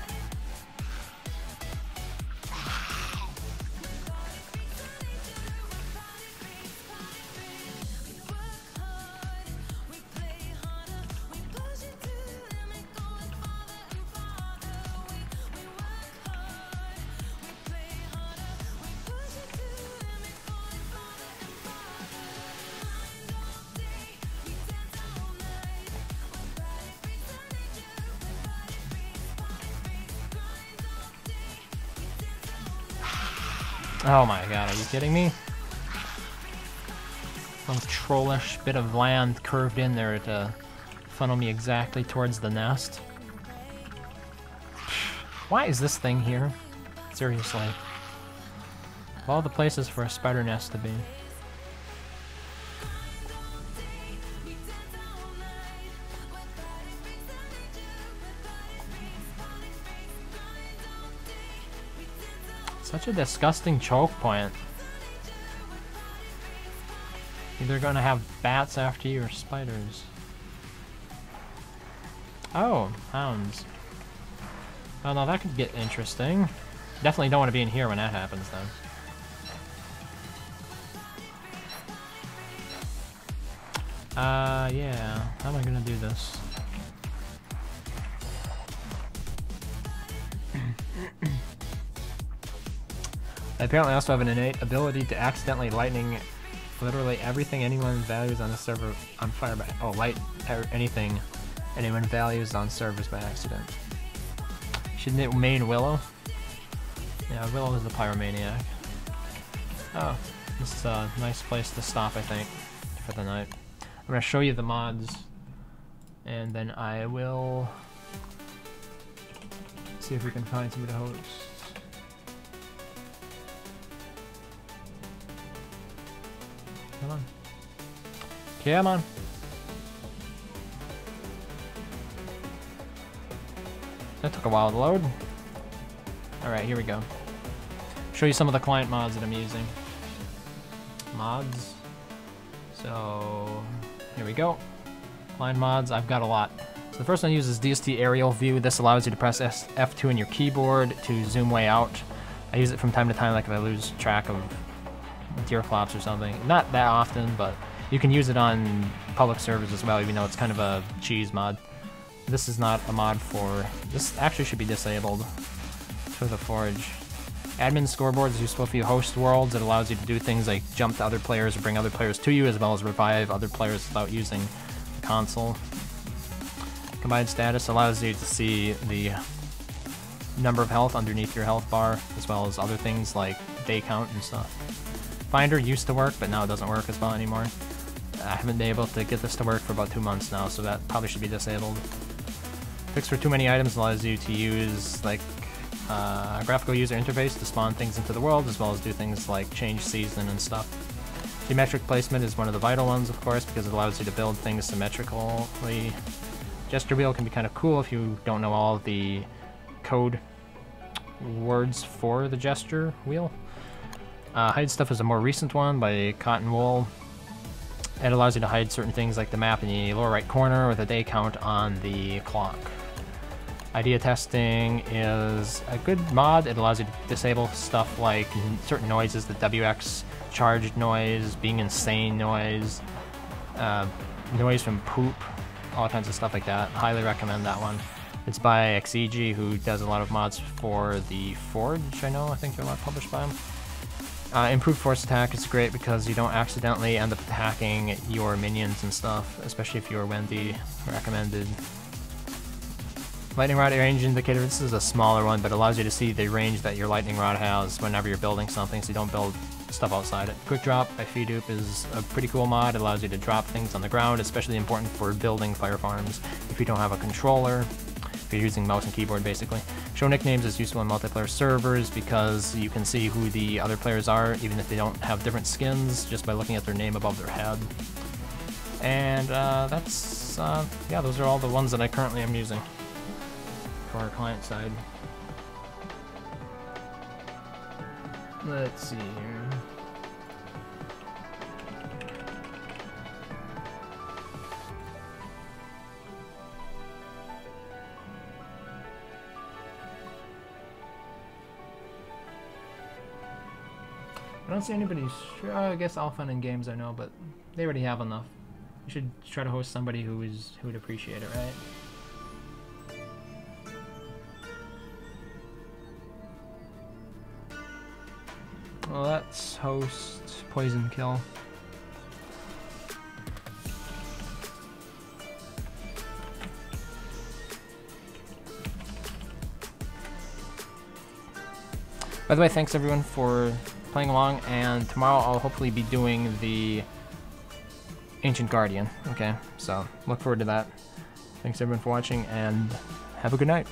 Oh my god, are you kidding me? Some trollish bit of land curved in there to funnel me exactly towards the nest. Why is this thing here? Seriously. Of all the places for a spider nest to be. Such a disgusting choke point. Either gonna have bats after you or spiders. Oh, hounds. Oh no, that could get interesting. Definitely don't want to be in here when that happens though. Yeah. How am I gonna do this? I apparently also have an innate ability to accidentally lightning literally everything anyone values on the server on fire by light anything anyone values on servers by accident. Shouldn't it main Willow? Yeah, Willow is the pyromaniac. Oh, this is a nice place to stop, I think, for the night. I'm gonna show you the mods, and then I will see if we can find somebody to host. Come on. Come on. That took a while to load. Alright, here we go. Show you some of the client mods that I'm using. Mods. So, here we go. Client mods, I've got a lot. So the first one I use is DST Aerial View. This allows you to press F2 on your keyboard to zoom way out. I use it from time to time, like if I lose track of deer clops or something. Not that often, but you can use it on public servers as well, even though it's kind of a cheese mod. This is not a mod for... This actually should be disabled for the Forge. Admin scoreboard is useful if you host worlds. It allows you to do things like jump to other players or bring other players to you, as well as revive other players without using the console. Combined status allows you to see the number of health underneath your health bar, as well as other things like day count and stuff. Finder used to work, but now it doesn't work as well anymore. I haven't been able to get this to work for about 2 months now, so that probably should be disabled. Fix for too many items allows you to use like a graphical user interface to spawn things into the world, as well as do things like change season and stuff. Geometric placement is one of the vital ones, of course, because it allows you to build things symmetrically. Gesture wheel can be kind of cool if you don't know all the code words for the gesture wheel. Hide stuff is a more recent one by Cotton Wool. It allows you to hide certain things like the map in the lower right corner with a day count on the clock. Idea testing is a good mod. It allows you to disable stuff like certain noises, the WX charged noise, being insane noise, noise from poop, all kinds of stuff like that. Highly recommend that one. It's by XEG, who does a lot of mods for the Forge, I think there are a lot published by him. Improved force attack is great because you don't accidentally end up hacking your minions and stuff, especially if you're Wendy recommended. Lightning rod range indicator, this is a smaller one, but allows you to see the range that your lightning rod has whenever you're building something, so you don't build stuff outside it. Quick drop by Feedoop is a pretty cool mod. It allows you to drop things on the ground, especially important for building fire farms if you don't have a controller. If you're using mouse and keyboard, basically. Show nicknames is useful in multiplayer servers because you can see who the other players are, even if they don't have different skins, just by looking at their name above their head. And that's, yeah, those are all the ones that I currently am using for our client side. Let's see here. I don't see anybody. I guess all fun and games I know, but they already have enough. You should try to host somebody who would appreciate it, right? Well, let's host Poison Kill. By the way, thanks everyone for playing along, and tomorrow I'll hopefully be doing the Ancient Guardian. Okay, so look forward to that. Thanks everyone for watching, and have a good night.